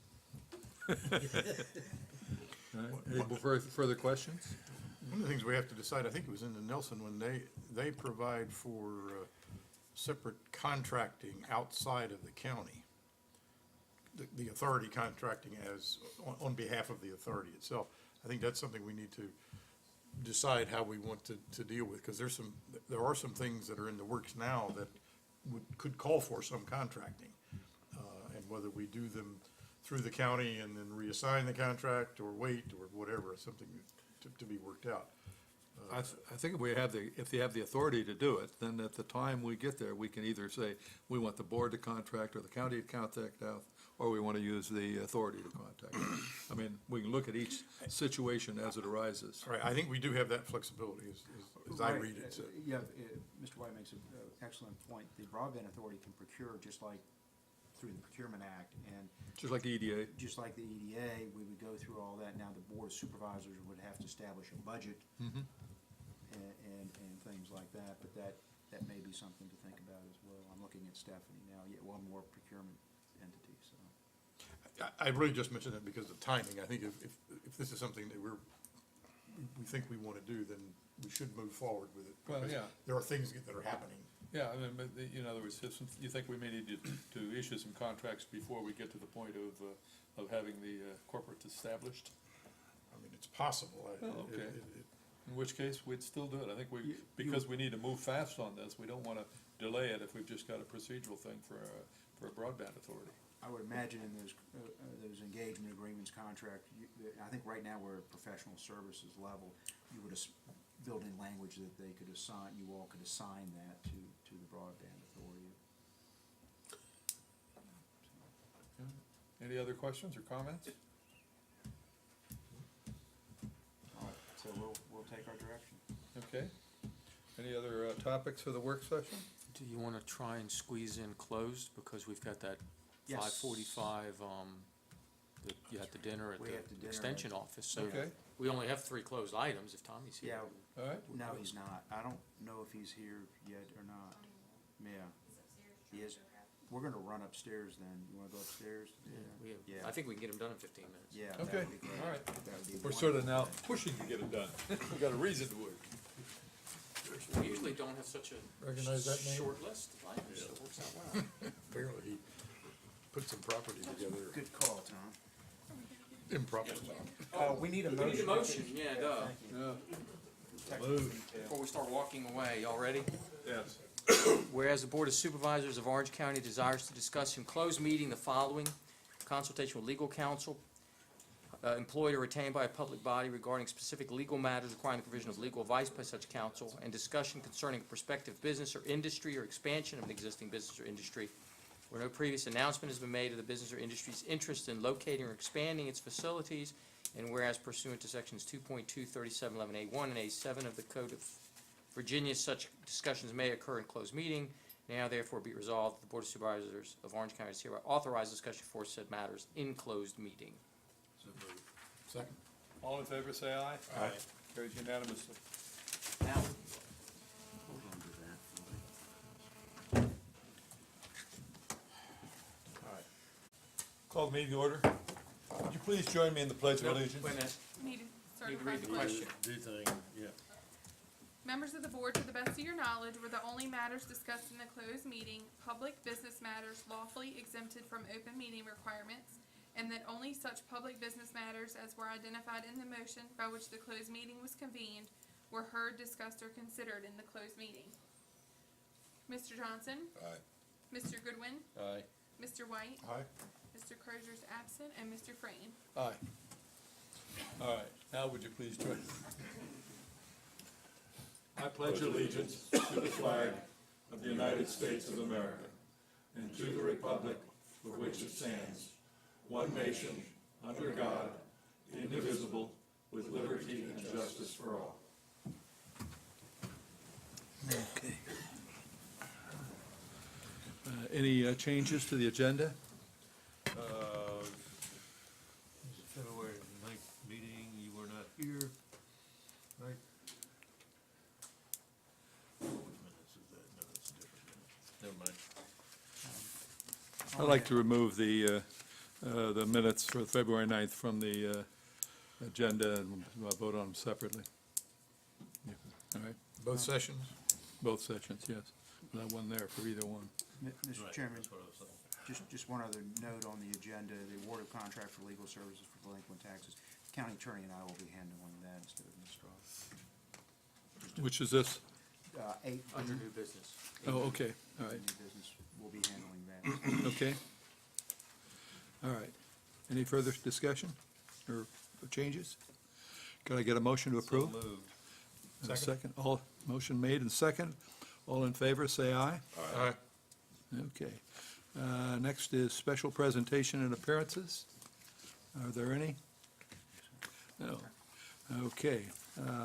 All right. Any further questions? One of the things we have to decide, I think it was in the Nelson one, they provide for separate contracting outside of the county. The authority contracting as, on behalf of the authority itself. I think that's something we need to decide how we want to deal with, because there are some things that are in the works now that could call for some contracting. And whether we do them through the county and then reassign the contract, or wait, or whatever, something to be worked out. I think if they have the authority to do it, then at the time we get there, we can either say, we want the board to contract or the county to contact out, or we want to use the authority to contact. I mean, we can look at each situation as it arises. Right, I think we do have that flexibility, as I Right, read it, so. Yeah, Mr. White makes an excellent point. The broadband authority can procure just like through the Procurement Act, and Just like EDA. just like the EDA, we would go through all that. Now, the Board of Supervisors would have to establish a budget and things like that, but that may be something to think about as well. I'm looking at Stephanie now, yet one more procurement entity, so. I really just mentioned that because of timing. I think if this is something that we think we want to do, then we should move forward with it. Well, because yeah. There are things that are happening. Yeah, I mean, but, in other words, you think we may need to issue some contracts before we get to the point of having the corporate established? I mean, it's possible. Oh, okay. In which case, we'd still do it. I think because we need to move fast on this, we don't want to delay it if we've just got a procedural thing for a broadband authority. I would imagine in those engagement agreements contract, I think right now we're at professional services level, you would build in language that they could assign, you all could assign that to the broadband authority. Any other questions or comments? All right, so we'll take our direction. Okay. Any other topics for the work session? Do you wanna try and squeeze in closed, because we've got that Yes. 5:45, you had the dinner at We have the the dinner extension office, so Okay. we only have 3 closed items if Tommy's here. Yeah, All right. no, he's not. I don't know if he's here yet or not. Yeah, He's upstairs he trying is. to grab. We're gonna run upstairs then. You wanna go upstairs? Yeah. I think we can get them done in 15 minutes. Yeah. that Okay, would be great. all right. That would be We're sort of now wonderful. pushing to get it done. We've got a reason to work. We usually don't have such a Recognize that name? short list of items, so it works out well. Apparently, he put some property together Good call, Tom. improperly. We need a We need a motion, yeah, duh. Yeah. Before we start walking away, y'all ready? Yes. Whereas the Board of Supervisors of Orange County desires to discuss in closed meeting the following: consultation with legal counsel, employed or retained by a public body regarding specific legal matters requiring the provision of legal advice by such counsel, and discussion concerning a prospective business or industry or expansion of an existing business or industry where no previous announcement has been made of the business or industry's interest in locating or expanding its facilities, and whereas pursuant to sections 2.2, 3711A1 and A7 of the Code of Virginia, such discussions may occur in closed meeting. Now therefore be resolved that the Board of Supervisors of Orange County is hereby authorized discussion for said matters in closed meeting. So moved. Second. All in favor, say aye. Aye. Carries unanimously. Now, hold on to that. All right. Call the meeting to order. Would you please join me in the Pledge of Allegiance? Wait a minute. Need to Need to certify read the the question. question. Do thing, yeah. Members of the board, to the best of your knowledge, were the only matters discussed in the closed meeting public business matters lawfully exempted from open meeting requirements, and that only such public business matters as were identified in the motion by which the closed meeting was convened were heard, discussed, or considered in the closed meeting. Mr. Johnson? Aye. Mr. Goodwin? Aye. Mr. White? Aye. Mr. Crozier's absent, and Mr. Frame. Aye. All right, now would you please join? I pledge allegiance to the flag of the United States of America and to the republic for which it stands, one nation, under God, indivisible, with liberty and justice for all. Okay. Any changes to the agenda? February 9th meeting, you were not here, right? Which minutes is that? No, that's a different minute. Never mind. I'd like to remove the minutes for February 9th from the agenda and we'll vote on them separately. Yeah. All right, Both sessions? both sessions, yes. Not one there for either one. Mr. Right, Chairman, that's what I was saying. just one other note on the agenda, the award of contract for legal services for delinquent taxes. County attorney and I will be handling that instead of Ms. Strauss. Which is this? Eight. Under new business. Oh, okay, all right, New business, we'll be handling that. okay. All right. Any further discussion or changes? Could I get a motion to approve? So moved. And a second, all, motion made and second. All in favor, say aye. Aye. Okay. Next is special presentation and appearances. Are there any? No. Okay.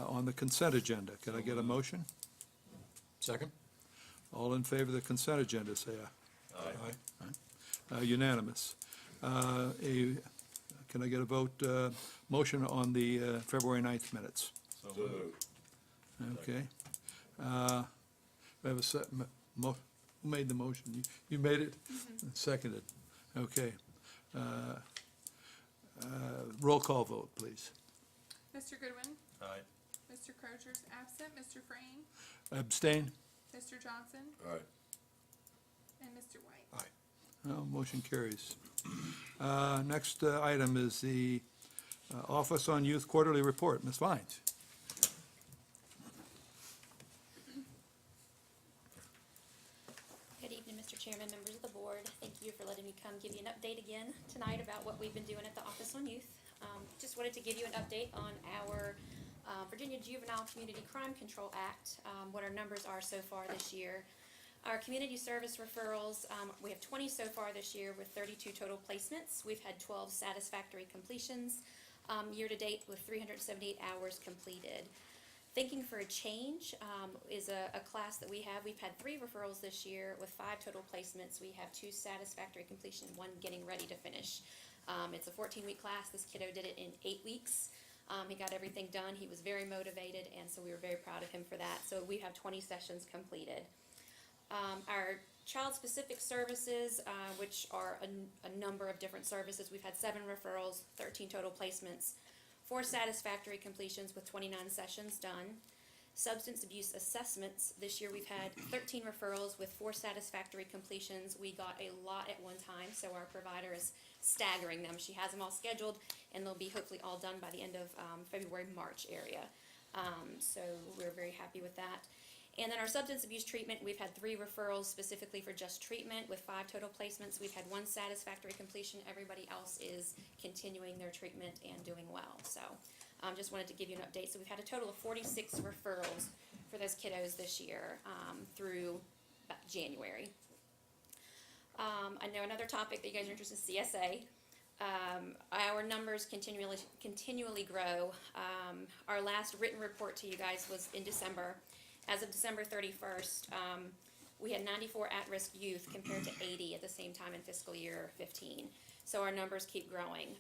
On the consent agenda, could I get a motion? Second? All in favor of the consent agenda, say aye. Aye. Unanimous. Can I get a vote, motion on the February 9th minutes? So moved. Okay. We have a who made the motion? You made it? Seconded. Okay. Roll call vote, please. Mr. Goodwin? Aye. Mr. Crozier's absent, Mr. Frame? Abstain? Mr. Johnson? Aye. And Mr. White? Aye. Motion carries. Next item is the Office on Youth Quarterly Report. Ms. Vines? Good evening, Mr. Chairman, members of the board. Thank you for letting me come give you an update again tonight about what we've been doing at the Office on Youth. Just wanted to give you an update on our Virginia Juvenile Community Crime Control Act, what our numbers are so far this year. Our community service referrals, we have 20 so far this year with 32 total placements. We've had 12 satisfactory completions year-to-date with 378 hours completed. Thinking for a Change is a class that we have. We've had 3 referrals this year with 5 total placements. We have 2 satisfactory completions, 1 getting ready to finish. It's a 14-week class. This kiddo did it in 8 weeks. He got everything done. He was very motivated, and so we were very proud of him for that. So we have 20 sessions completed. Our child-specific services, which are a number of different services, we've had 7 referrals, 13 total placements, 4 satisfactory completions with 29 sessions done. Substance abuse assessments, this year we've had 13 referrals with 4 satisfactory completions. We got a lot at one time, so our provider is staggering them. She has them all scheduled, and they'll be hopefully all done by the end of February, March area. So we're very happy with that. And then our substance abuse treatment, we've had 3 referrals specifically for just treatment with 5 total placements. We've had 1 satisfactory completion. Everybody else is continuing their treatment and doing well. So just wanted to give you an update. So we've had a total of 46 referrals for those kiddos this year through about January. I know another topic that you guys are interested in, CSA. Our numbers continually grow. Our last written report to you guys was in December. As of December 31st, we had 94 at-risk youth compared to 80 at the same time in fiscal year 15. So our numbers keep growing.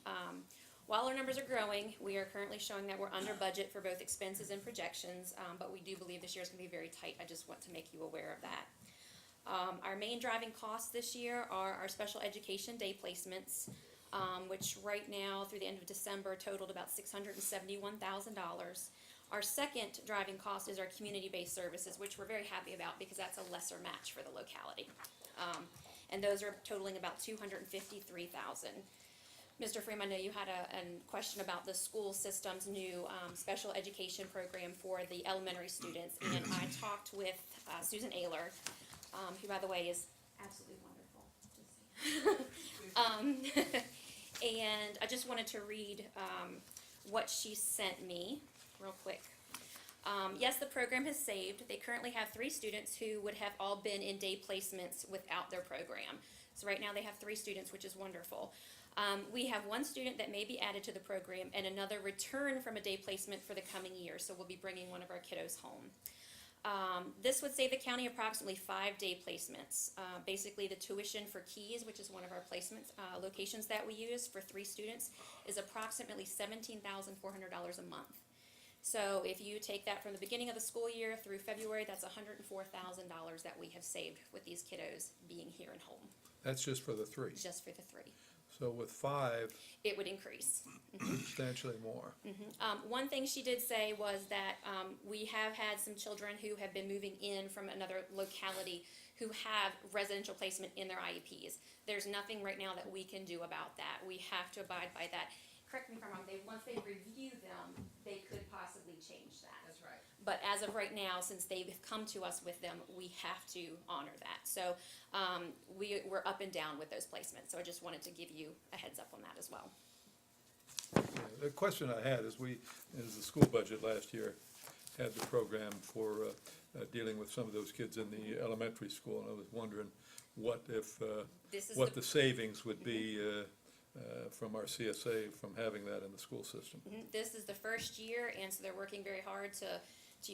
While our numbers are growing, we are currently showing that we're under budget for both expenses and projections, but we do believe this year is going to be very tight. I just want to make you aware of that. Our main driving costs this year are our special education day placements, which right now through the end of December totaled about $671,000. Our second driving cost is our community-based services, which we're very happy about because that's a lesser match for the locality. And those are totaling about $253,000. Mr. Freeman, I know you had a question about the school system's new special education program for the elementary students, and I talked with Susan Ayler, who, by the way, is absolutely wonderful. And I just wanted to read what she sent me real quick. Yes, the program has saved. They currently have 3 students who would have all been in day placements without their program. So right now they have 3 students, which is wonderful. We have 1 student that may be added to the program and another return from a day placement for the coming year. So we'll be bringing one of our kiddos home. This would save the county approximately 5 day placements. Basically, the tuition for Keys, which is one of our placement locations that we use for 3 students, is approximately $17,400 a month. So if you take that from the beginning of the school year through February, that's $104,000 that we have saved with these kiddos being here and home, That's just for the 3. just for the 3. So with 5, It would increase. substantially more. One thing she did say was that we have had some children who have been moving in from another locality who have residential placement in their IEPs. There's nothing right now that we can do about that. We have to abide by that. Correct me if I'm wrong, once they review them, they could possibly change that. That's right. But as of right now, since they've come to us with them, we have to honor that. So we're up and down with those placements. So I just wanted to give you a heads up on that as well. The question I had is the school budget last year had the program for dealing with some of those kids in the elementary school, and I was wondering what the savings would be from our CSA from having that in the school system. This is the first year, and so they're working very hard to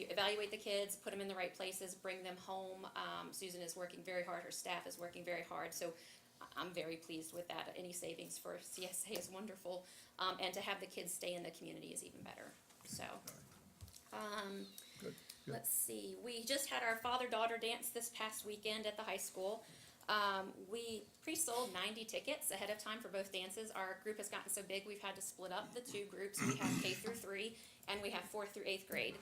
evaluate the kids, put them in the right places, bring them home. Susan is working very hard. Her staff is working very hard. So I'm very pleased with that. Any savings for CSA is wonderful. And to have the kids stay in the community is even better. So, Good. let's see. We just had our father-daughter dance this past weekend at the high school. We pre-sold 90 tickets ahead of time for both dances. Our group has gotten so big we've had to split up the 2 groups. We have K through 3 and we have 4th through 8th grade.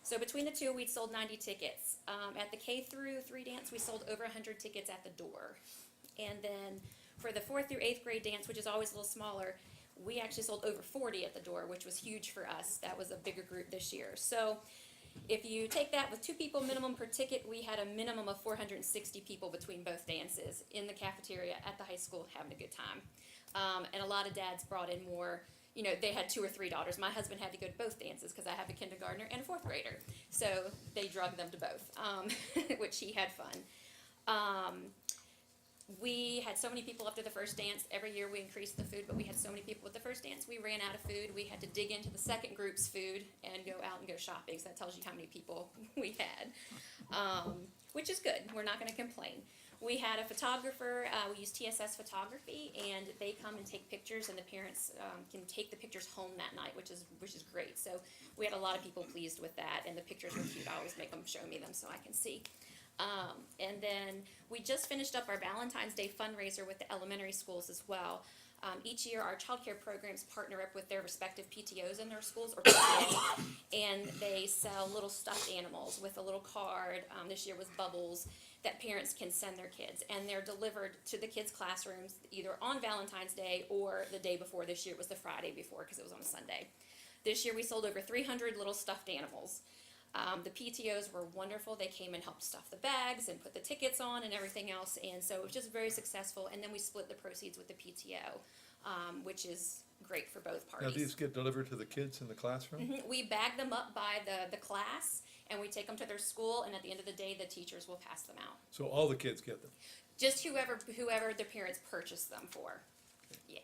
So between the 2, we'd sold 90 tickets. At the K through 3 dance, we sold over 100 tickets at the door. And then for the 4th through 8th grade dance, which is always a little smaller, we actually sold over 40 at the door, which was huge for us. That was a bigger group this year. So if you take that with 2 people minimum per ticket, we had a minimum of 460 people between both dances in the cafeteria at the high school having a good time. And a lot of dads brought in more. You know, they had 2 or 3 daughters. My husband had to go to both dances because I have a kindergartner and a 4th grader. So they drugged them to both, which he had fun. We had so many people after the first dance. Every year we increased the food, but we had so many people with the first dance, we ran out of food. We had to dig into the second group's food and go out and go shopping. So that tells you how many people we had, which is good. We're not going to complain. We had a photographer. We use TSS Photography, and they come and take pictures, and the parents can take the pictures home that night, which is great. So we had a lot of people pleased with that, and the pictures were cute. I always make them show me them so I can see. And then we just finished up our Valentine's Day fundraiser with the elementary schools as well. Each year our child care programs partner up with their respective PTOs in their schools, or PTA, and they sell little stuffed animals with a little card. This year was Bubbles, that parents can send their kids, and they're delivered to the kids' classrooms either on Valentine's Day or the day before. This year it was the Friday before because it was on a Sunday. This year we sold over 300 little stuffed animals. The PTOs were wonderful. They came and helped stuff the bags and put the tickets on and everything else, and so it was just very successful. And then we split the proceeds with the PTO, which is great for both Now, parties. these get delivered to the kids in the classroom? We bag them up by the class, and we take them to their school, and at the end of the day, the teachers will pass them out. So all the kids get them? Just whoever the parents purchase them for. Yeah.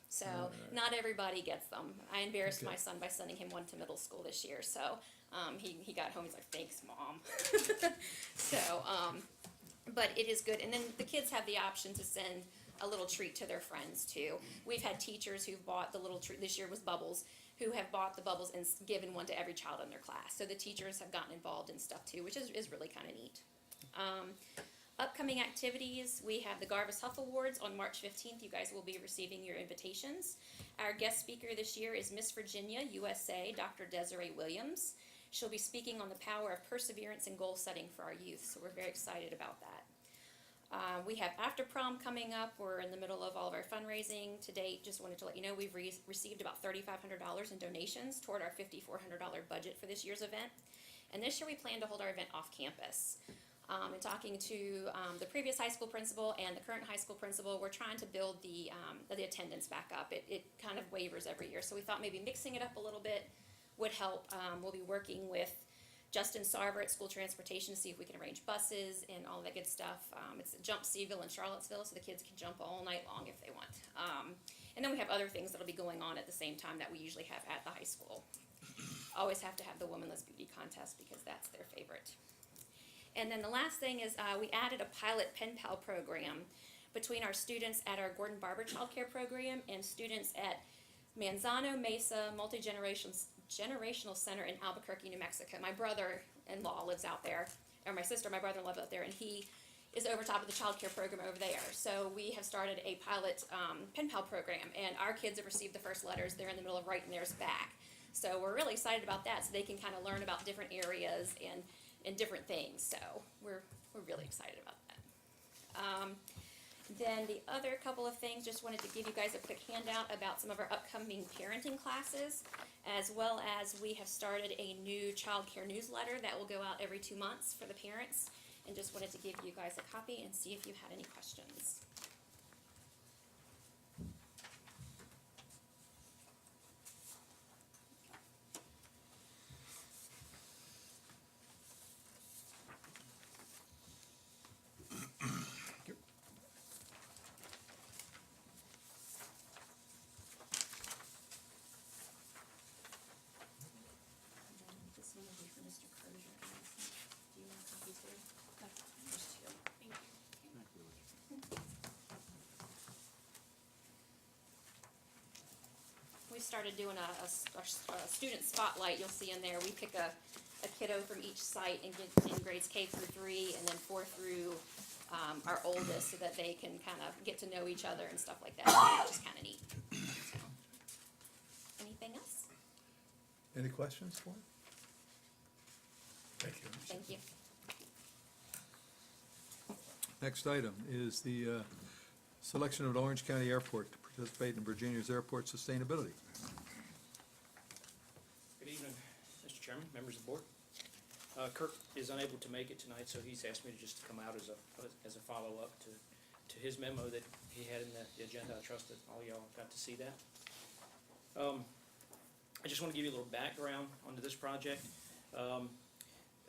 So not everybody gets them. I embarrassed Okay. my son by sending him one to middle school this year. So he got home. He's like, "Thanks, Mom." So, but it is good. And then the kids have the option to send a little treat to their friends too. We've had teachers who've bought the little treat. This year was Bubbles, who have bought the Bubbles and given one to every child in their class. So the teachers have gotten involved in stuff too, which is really kind of neat. Upcoming activities, we have the Garvis Huff Awards on March 15th. You guys will be receiving your invitations. Our guest speaker this year is Miss Virginia, USA, Dr. Desiree Williams. She'll be speaking on the power of perseverance and goal setting for our youth, so we're very excited about that. We have After Prom coming up. We're in the middle of all of our fundraising to date. Just wanted to let you know we've received about $3,500 in donations toward our $5,400 budget for this year's event. And this year we plan to hold our event off campus. And talking to the previous high school principal and the current high school principal, we're trying to build the attendance back up. It kind of wavers every year, so we thought maybe mixing it up a little bit would help. We'll be working with Justin Sarver at School Transportation to see if we can arrange buses and all that good stuff. It's at Jump Seaville in Charlottesville, so the kids can jump all night long if they want. And then we have other things that'll be going on at the same time that we usually have at the high school. Always have to have the Womanless Beauty Contest because that's their favorite. And then the last thing is we added a pilot pen pal program between our students at our Gordon Barber Child Care Program and students at Manzano Mesa Multi-Generational Center in Albuquerque, New Mexico. My brother-in-law lives out there, or my sister, my brother-in-law lives out there, and he is over top of the child care program over there. So we have started a pilot pen pal program, and our kids have received the first letters. They're in the middle of writing theirs back. So we're really excited about that, so they can kind of learn about different areas and different things. So we're really excited about that. Then the other couple of things, just wanted to give you guys a quick handout about some of our upcoming parenting classes, as well as we have started a new child care newsletter that will go out every 2 months for the parents, and just wanted to give you guys a copy and see if you had any questions. This one will be for Mr. Crozier. Do you want copies too? Okay, there's two. Thank you. We started doing a student spotlight. You'll see in there, we pick a kiddo from each site and get in grades K through 3 and then 4 through our oldest, so that they can kind of get to know each other and stuff like that, which is kind of neat. So, anything else? Any questions for him? Thank you. Thank you. Next item is the selection of an Orange County Airport to participate in Virginia's airport sustainability. Good evening, Mr. Chairman, members of the board. Kirk is unable to make it tonight, so he's asked me to just come out as a follow-up to his memo that he had in the agenda. I trust that all y'all got to see that. I just want to give you a little background onto this project.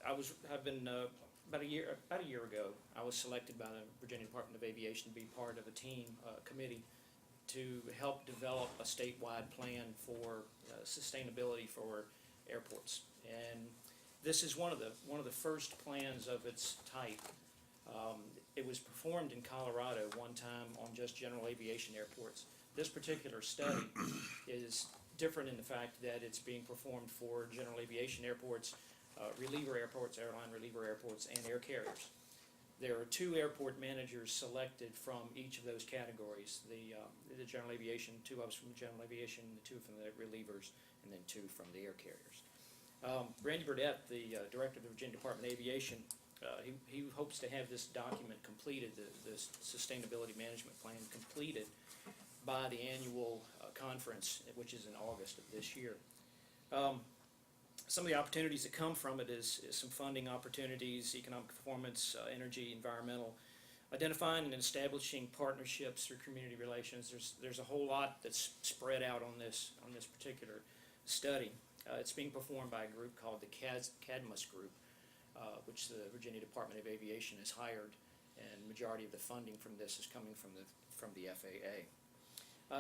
I've been about a year ago, I was selected by the Virginia Department of Aviation to be part of a team committee to help develop a statewide plan for sustainability for airports. And this is one of the first plans of its type. It was performed in Colorado one time on just general aviation airports. This particular study is different in the fact that it's being performed for general aviation airports, reliever airports, airline reliever airports, and air carriers. There are 2 airport managers selected from each of those categories. The general aviation, 2 of us from the general aviation, the 2 from the relievers, and then 2 from the air carriers. Randy Burdett, the director of the Virginia Department of Aviation, he hopes to have this document completed, the sustainability management plan completed by the annual conference, which is in August of this year. some of the opportunities that come from it is some funding opportunities, economic performance, energy, environmental, identifying and establishing partnerships through community relations. There's a whole lot that's spread out on this particular study. It's being performed by a group called the CADMUS Group, which the Virginia Department of Aviation has hired, and majority of the funding from this is coming from the FAA.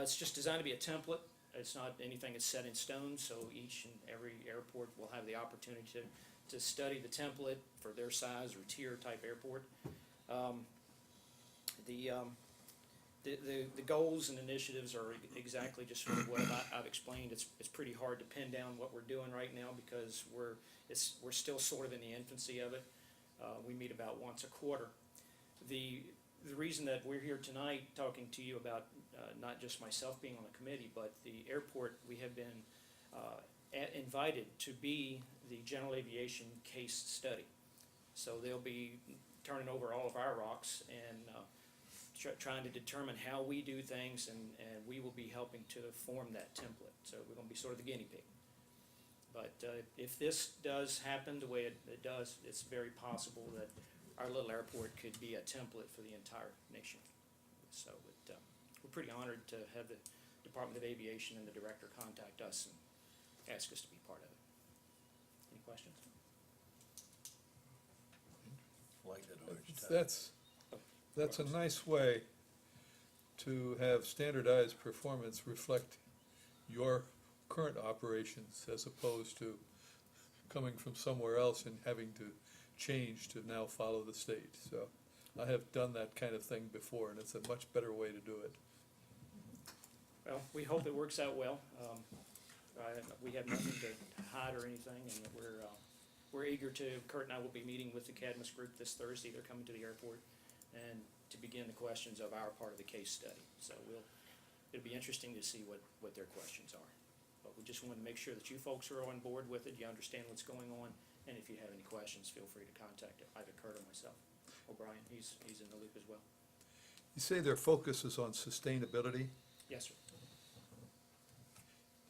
It's just designed to be a template. It's not anything that's set in stone, so each and every airport will have the opportunity to study the template for their size or tier type airport. The goals and initiatives are exactly just sort of what I've explained. It's pretty hard to pin down what we're doing right now because we're still sort of in the infancy of it. We meet about once a quarter. The reason that we're here tonight talking to you about not just myself being on the committee, but the airport, we have been invited to be the general aviation case study. So they'll be turning over all of our rocks and trying to determine how we do things, and we will be helping to form that template. So we're going to be sort of the guinea pig. But if this does happen the way it does, it's very possible that our little airport could be a template for the entire nation. So we're pretty honored to have the Department of Aviation and the director contact us and ask us to be part of it. Any questions? Like that orange tag. That's a nice way to have standardized performance reflect your current operations as opposed to coming from somewhere else and having to change to now follow the state. So I have done that kind of thing before, and it's a much better way to do it. Well, we hope it works out well. We have nothing to hide or anything, and we're eager to. Kurt and I will be meeting with the CADMUS group this Thursday. They're coming to the airport, and to begin the questions of our part of the case study. So it'll be interesting to see what their questions are. But we just wanted to make sure that you folks are on board with it. You understand what's going on, and if you have any questions, feel free to contact either Kurt or myself. O'Brien, he's in the loop as well. You say their focus is on sustainability. Yes, sir.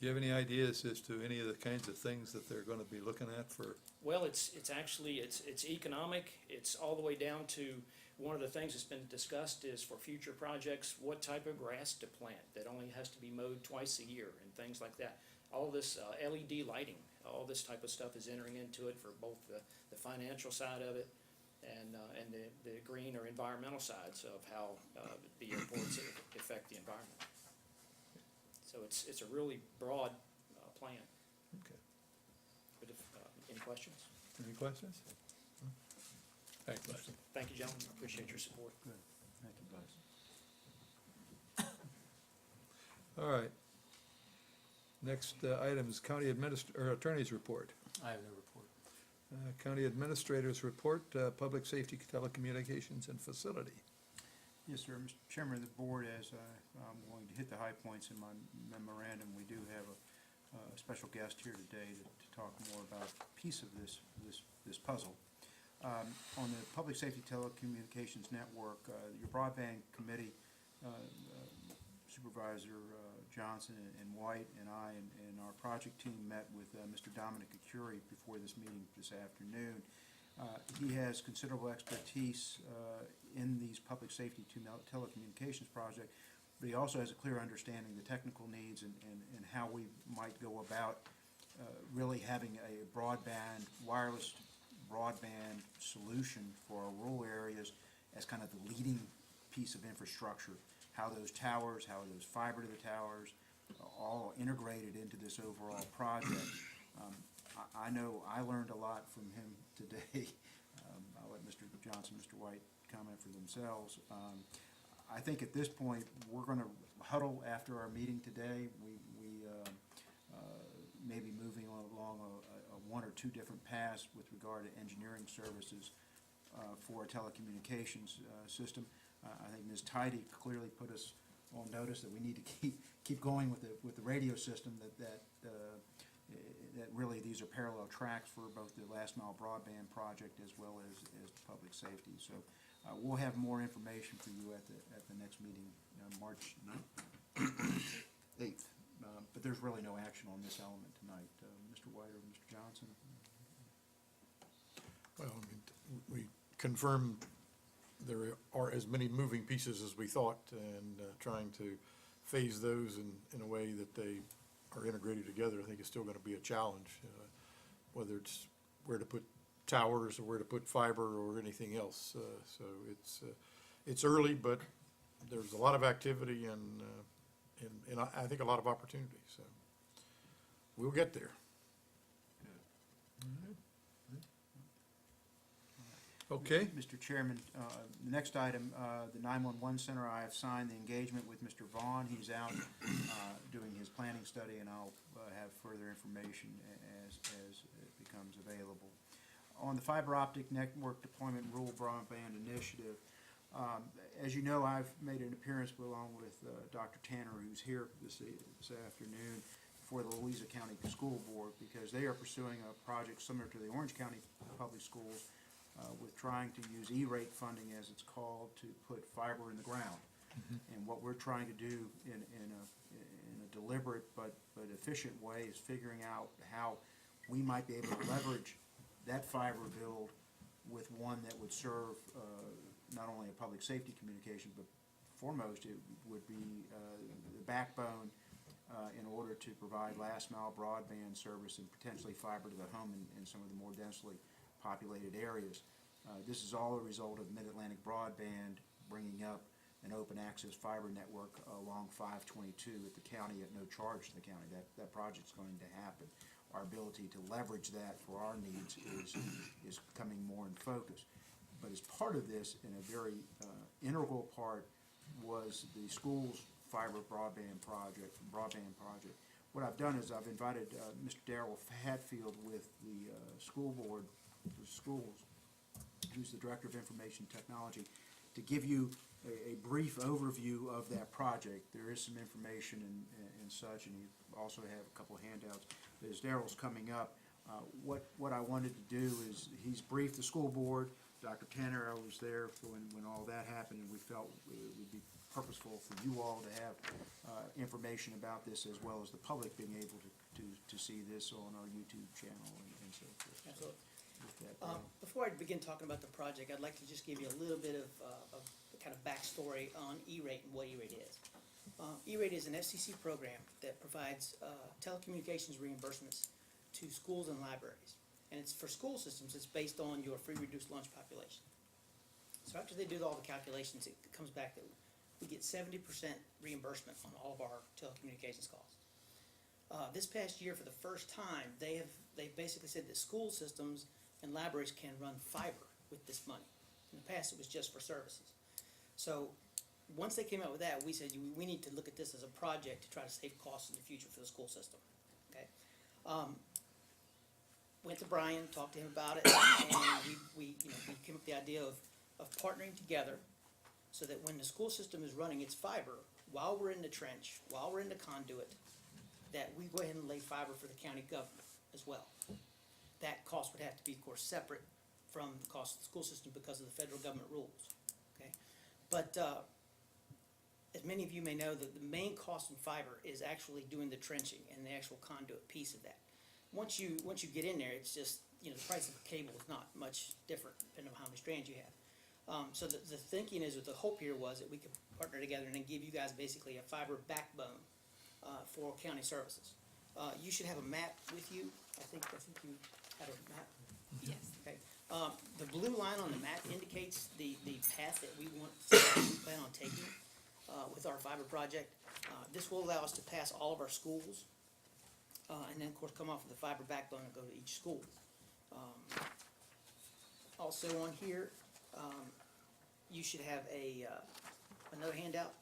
Do you have any ideas as to any of the kinds of things that they're going to be looking at for? Well, it's actually economic. It's all the way down to one of the things that's been discussed is for future projects, what type of grass to plant that only has to be mowed twice a year and things like that. All this LED lighting, all this type of stuff is entering into it for both the financial side of it and the green or environmental sides of how the airports affect the environment. So it's a really broad plan. Okay. But if, any questions? Any questions? Thanks, Les. Thank you, gentlemen. I appreciate your support. Good, thank you, Buzz. All right. Next item is County Attorney's Report. I have no report. County Administrator's Report, Public Safety, Telecommunications, and Facility. Yes, sir. Mr. Chairman of the Board, as I'm going to hit the high points in my memorandum, we do have a special guest here today to talk more about a piece of this puzzle. On the Public Safety Telecommunications Network, your Broadband Committee, Supervisor Johnson and White and I and our project team met with Mr. Dominic Acuri before this meeting this afternoon. He has considerable expertise in these public safety telecommunications project, but he also has a clear understanding of the technical needs and how we might go about really having a wireless broadband solution for our rural areas as kind of the leading piece of infrastructure. How those towers, how those fiber to the towers, all integrated into this overall project. I know I learned a lot from him today. I'll let Mr. Johnson, Mr. White comment for themselves. I think at this point, we're going to huddle after our meeting today. We may be moving along a one or two different paths with regard to engineering services for a telecommunications system. I think Ms. Tidy clearly put us on notice that we need to keep going with the radio system, that really these are parallel tracks for both the last mile broadband project as well as public safety. So we'll have more information for you at the next meeting, March 8th. But there's really no action on this element tonight. Mr. White or Mr. Johnson? Well, I mean, we confirmed there are as many moving pieces as we thought, and trying to phase those in a way that they are integrated together, I think is still gonna be a challenge. Whether it's where to put towers or where to put fiber or anything else. So it's early, but there's a lot of activity and I think a lot of opportunity, so we'll get there. Okay, Mr. Chairman, the next item, the 911 Center, I have signed the engagement with Mr. Vaughn. He's out doing his planning study, and I'll have further information as it becomes available. On the fiber optic network deployment rural broadband initiative, as you know, I've made an appearance along with Dr. Tanner, who's here this afternoon, for the Louisa County School Board, because they are pursuing a project similar to the Orange County Public Schools, with trying to use E-rate funding, as it's called, to put fiber in the ground. And what we're trying to do in a deliberate but efficient way is figuring out how we might be able to leverage that fiber build with one that would serve not only a public safety communication, but foremost, it would be the backbone in order to provide last mile broadband service and potentially fiber to the home in some of the more densely populated areas. This is all a result of Mid-Atlantic Broadband bringing up an open access fiber network along 522 at the county at no charge to the county. That project's going to happen. Our ability to leverage that for our needs is becoming more in focus. But as part of this, and a very integral part, was the school's fiber broadband project. What I've done is I've invited Mr. Darrell Hatfield with the school board, the schools, who's the Director of Information Technology, to give you a brief overview of that project. There is some information and such, and you also have a couple of handouts. But as Darrell's coming up, what I wanted to do is, he's briefed the school board. Dr. Tanner, I was there when all that happened, and we felt it would be purposeful for you all to have information about this, as well as the public being able to see this on our YouTube channel and so forth. Absolutely. With that, Before I begin talking about the project, I'd like to just give you a little bit of kind of backstory on E-rate and what E-rate is. E-rate is an FCC program that provides telecommunications reimbursements to schools and libraries. And it's for school systems, it's based on your free reduced lunch population. So after they do all the calculations, it comes back that we get 70% reimbursement on all of our telecommunications costs. This past year, for the first time, they basically said that school systems and libraries can run fiber with this money. In the past, it was just for services. So once they came out with that, we said we need to look at this as a project to try to save costs in the future for the school system. Okay. Went to Brian, talked to him about it, and we came up with the idea of partnering together so that when the school system is running its fiber, while we're in the trench, while we're in the conduit, that we go ahead and lay fiber for the county government as well. That cost would have to be, of course, separate from the cost of the school system because of the federal government rules. Okay, but as many of you may know, the main cost in fiber is actually doing the trenching and the actual conduit piece of that. Once you get in there, it's just, the price of a cable is not much different depending on how many strands you have. So the thinking is, the hope here was that we could partner together and then give you guys basically a fiber backbone for county services. You should have a map with you. I think you have a map. Yes. Okay. The blue line on the map indicates the path that we plan on taking with our fiber project. This will allow us to pass all of our schools, and then of course come off with the fiber backbone and go to each school. Also on here, you should have another handout,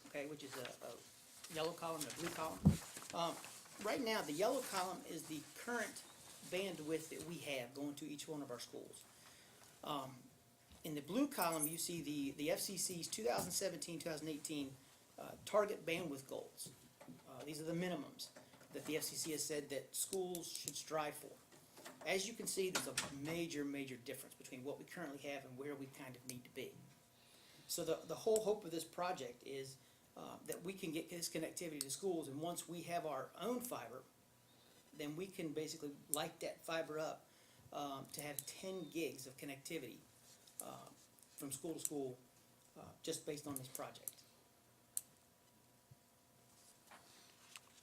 okay, which is a yellow column and a blue column. Right now, the yellow column is the current bandwidth that we have going to each one of our schools. In the blue column, you see the FCC's 2017-2018 target bandwidth goals. These are the minimums that the FCC has said that schools should strive for. As you can see, there's a major, major difference between what we currently have and where we kind of need to be. So the whole hope of this project is that we can get this connectivity to schools, and once we have our own fiber, then we can basically light that fiber up, to have 10 gigs of connectivity, from school to school, just based on this project.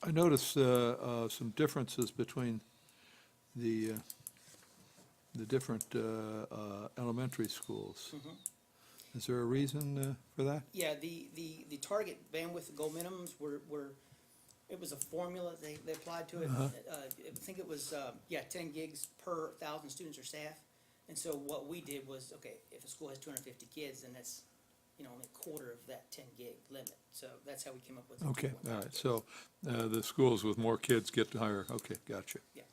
I noticed some differences between the different elementary schools. Is there a reason for that? Yeah, the target bandwidth, the goal minimums were, it was a formula they applied to it. I think it was, 10 gigs per 1,000 students or staff. And so what we did was, okay, if a school has 250 kids, then that's, only a quarter of that 10 gig limit. So that's how we came up with the Okay, 2.5. all right, so the schools with more kids get higher, okay, gotcha. Yeah.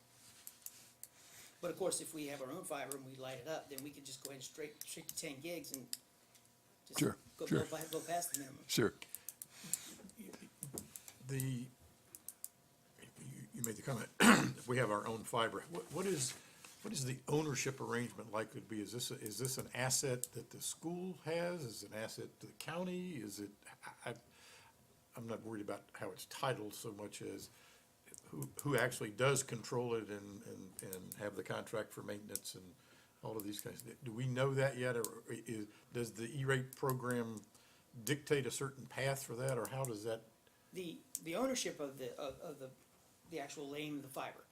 But of course, if we have our own fiber and we light it up, then we could just go ahead and straight to 10 gigs and just Sure, go sure. go past the minimum. Sure. You made the comment, we have our own fiber. What is the ownership arrangement likely to be? Is this an asset that the school has? Is it an asset to the county? Is it, I'm not worried about how it's titled so much as who actually does control it and have the contract for maintenance and all of these kinds of things. Do we know that yet, or does the E-rate program dictate a certain path for that, or how does that? The ownership of the actual laying of the fiber.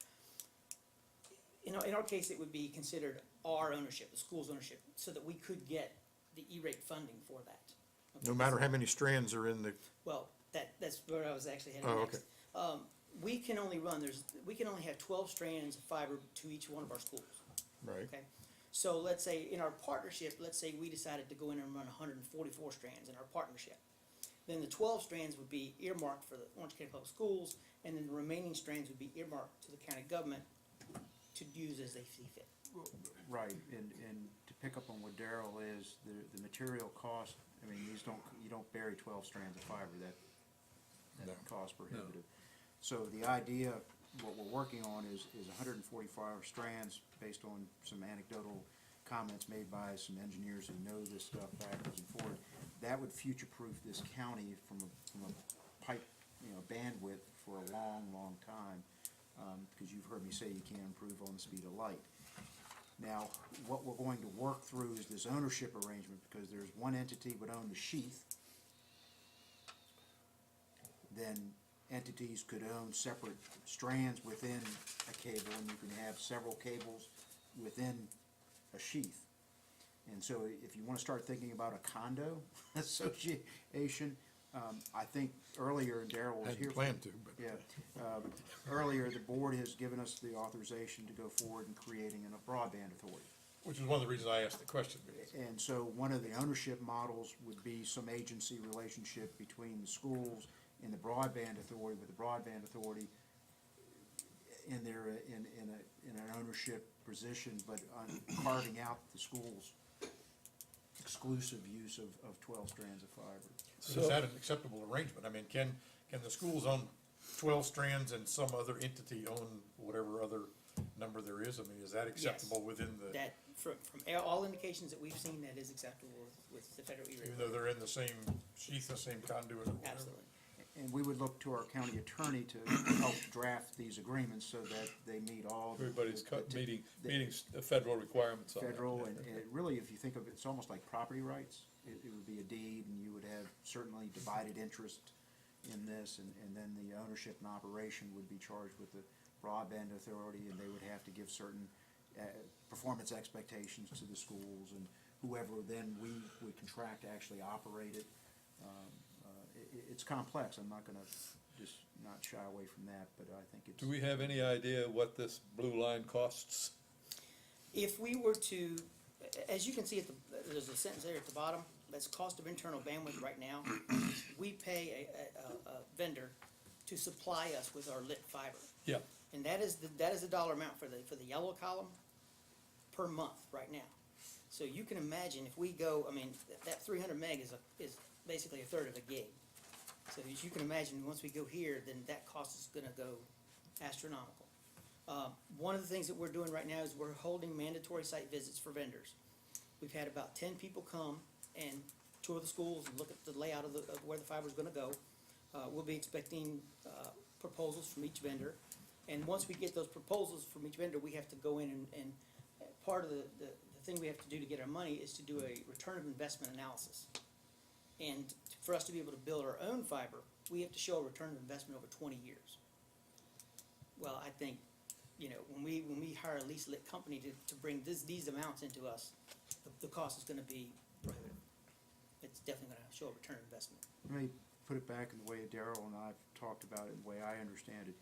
In our case, it would be considered our ownership, the school's ownership, so that we could get the E-rate funding for that. Okay, No matter how many strands are in the, Well, that's where I was actually headed Oh, next. We can only have 12 strands of fiber to each one of our schools. right? Okay, so let's say in our partnership, let's say we decided to go in and run 144 strands in our partnership. Then the 12 strands would be earmarked for the Orange County Public Schools, and then the remaining strands would be earmarked to the county government to use as they see fit. Right, and to pick up on what Darrell is, the material cost, I mean, you don't bury 12 strands of fiber, that cost prohibitive. So the idea, what we're working on is 145 strands based on some anecdotal comments made by some engineers who know this stuff backwards and forward. That would future-proof this county from a pipe, bandwidth for a long, long time, because you've heard me say you can't improve on the speed of light. Now, what we're going to work through is this ownership arrangement, because there's one entity would own the sheath, then entities could own separate strands within a cable, and you can have several cables within a sheath. And so if you want to start thinking about a condo association, I think earlier, and Darrell was here. Hadn't planned to, but. Yeah, earlier, the board has given us the authorization to go forward in creating a broadband authority. Which is one of the reasons I asked the question. And so one of the ownership models would be some agency relationship between the schools and the broadband authority, with the broadband authority in an ownership position, but on carving out the schools' exclusive use of 12 strands of fiber. So is that an acceptable arrangement? I mean, can the schools own 12 strands and some other entity own whatever other number there is? I mean, is that acceptable within the, That, from all indications that we've seen, that is acceptable with the federal E-rate. even though they're in the same sheath, the same conduit or whatever? Absolutely. And we would look to our county attorney to help draft these agreements so that they meet all. Everybody's meeting federal requirements on that. Federal, and it really, if you think of it, it's almost like property rights. It would be a deed, and you would have certainly divided interest in this, and then the ownership and operation would be charged with the broadband authority, and they would have to give certain performance expectations to the schools, and whoever then we would contract to actually operate it. It's complex. I'm not gonna just not shy away from that, but I think it's. Do we have any idea what this blue line costs? If we were to, as you can see there's a sentence there at the bottom, that's cost of internal bandwidth right now. We pay a vendor to supply us with our lit fiber. Yeah. And that is the dollar amount for the yellow column per month right now. So you can imagine if we go, I mean, that 300 meg is basically a third of a gig. So as you can imagine, once we go here, then that cost is gonna go astronomical. One of the things that we're doing right now is we're holding mandatory site visits for vendors. We've had about 10 people come and tour the schools and look at the layout of where the fiber's gonna go. We'll be expecting proposals from each vendor. And once we get those proposals from each vendor, we have to go in and part of the thing we have to do to get our money is to do a return of investment analysis. And for us to be able to build our own fiber, we have to show a return of investment over 20 years. Well, I think, you know, when we hire a lease lit company to bring these amounts into us, the cost is gonna be prohibitive. It's definitely gonna show a return of investment. Let me put it back in the way Darrell and I have talked about it, the way I understand it.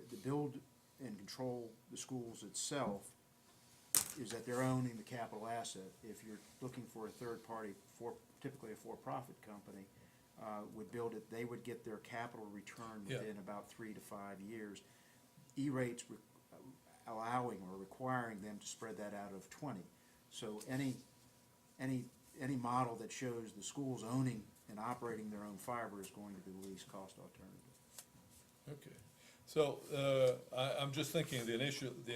The build and control the schools itself is that they're owning the capital asset. If you're looking for a third party, typically a for-profit company, would build it, they would get their capital return Yeah. within about 3 to 5 years. E-rates allowing or requiring them to spread that out of 20. So any model that shows the schools owning and operating their own fiber is going to be the least cost alternative. Okay, so, I'm just thinking the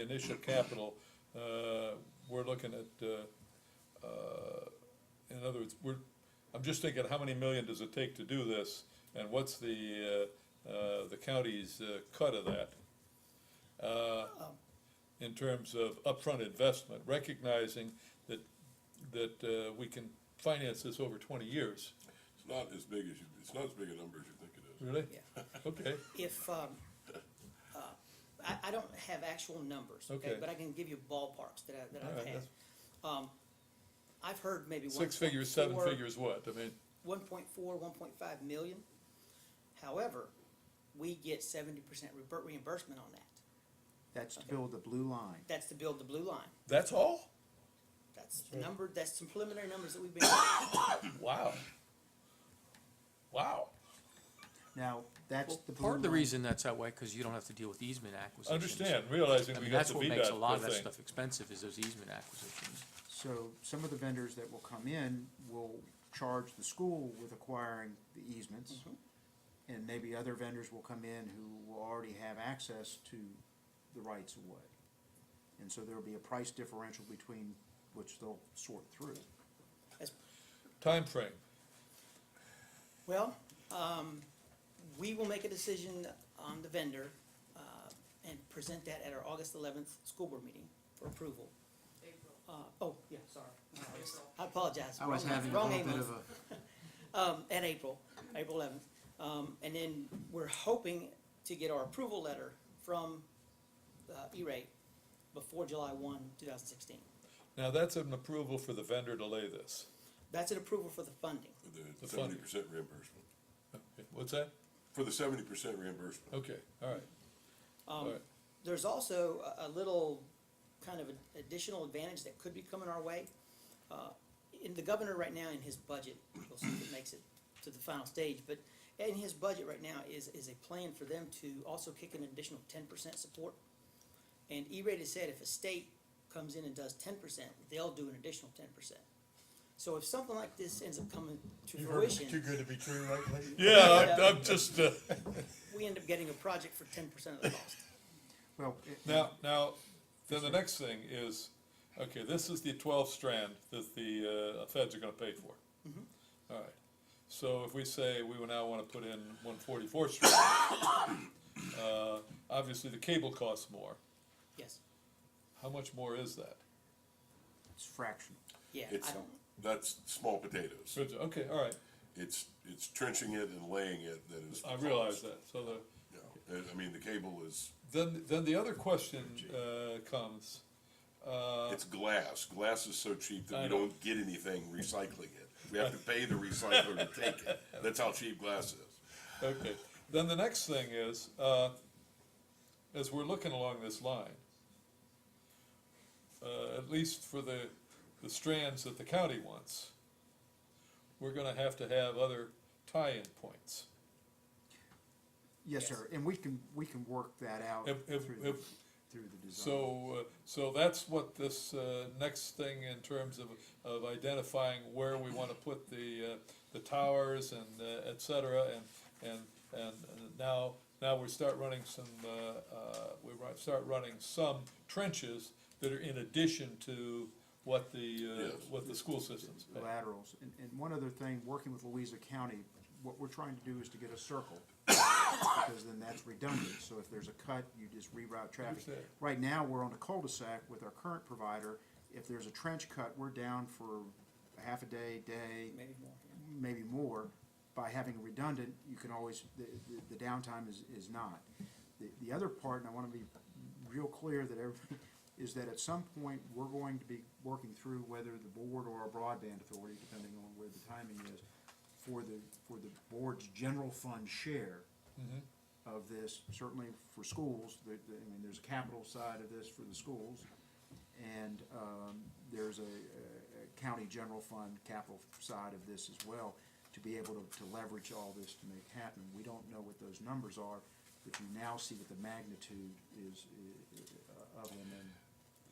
initial capital, we're looking at, in other words, I'm just thinking, how many million does it take to do this, and what's the county's cut of that? In terms of upfront investment, recognizing that we can finance this over 20 years. It's not as big a number as you think it is. Really? Yeah. Okay, If, I don't have actual numbers, okay, Okay. but I can give you ballparks that All I've right, had. I've heard maybe 6 figures, 7 figures, what, I mean, 1.4, 1.5 million. However, we get 70% reimbursement on that. That's to build the blue line. That's to build the blue line. that's all? That's some preliminary numbers that we've been. Wow. Wow, Now, that's the blue Part of the line. reason that's that way, because you don't have to deal with easement acquisitions. understand, realizing I we mean, got that's the what makes a lot of VDOT that thing. stuff expensive, is those easement acquisitions. So some of the vendors that will come in will charge the school with acquiring the easements. And maybe other vendors will come in who will already have access to the rights of way. And so there'll be a price differential between which they'll sort through. Time frame. Well, we will make a decision on the vendor, and present that at our August 11th school board meeting for approval. Oh, yeah, sorry. I apologize. I was Wrong- having a wrong little bit month. of a, At April 11th. And then we're hoping to get our approval letter from E-rate before July 1, 2016. Now, that's an approval for the vendor to lay this. That's an approval for the funding. For The the funding. 70% reimbursement. Okay, what's that? For the 70% reimbursement. Okay, all right, all right. There's also a little kind of additional advantage that could be coming our way. In the governor right now in his budget, we'll see if it makes it to the final stage, but in his budget right now is a plan for them to also kick an additional 10% support. And E-rate has said if a state comes in and does 10%, they'll do an additional 10%. So if something like this ends up coming to You've heard fruition, too good to be true lately? Yeah, I'm just, we end up getting a project for 10% of the cost. well, now, then the next thing is, okay, this is the 12th strand that the feds are gonna pay for. All right, so if we say we will now wanna put in 144th strand, obviously the cable costs more. Yes, How much more is that? it's fractional. yeah, It's, I don't, that's small potatoes. Okay, all right, It's trenching it and laying it that is the I realize cost. that, so the, Yeah, I mean, the cable is, then the other question, comes, it's glass. Glass is so cheap that I we know. don't get anything recycling it. We have to pay the recycler to take it. That's how cheap glass is. okay, then the next thing is, as we're looking along this line, at least for the strands that the county wants, we're gonna have to have other tie-in points. Yes, sir, and we can work that out If- through the design. So that's what this next thing in terms of identifying where we wanna put the towers and et cetera, and now we start running some trenches that are in addition to what the school systems pay. Laterals, and one other thing, working with Louisa County, what we're trying to do is to get a circle because then that's redundant. So if there's a cut, you just reroute traffic. Understand. Right now, we're on a cul-de-sac with our current provider. If there's a trench cut, we're down for a half a day, Maybe more, yeah. maybe more. By having redundant, you can always, the downtime is not. The other part, and I wanna be real clear that everybody, is that at some point, we're going to be working through whether the board or our broadband authority, depending on where the timing is, for the board's general fund share of this, certainly for schools, I mean, there's a capital side of this for the schools, and, there's a county general fund capital side of this as well, to be able to leverage all this to make happen. We don't know what those numbers are, but you now see what the magnitude is of them, and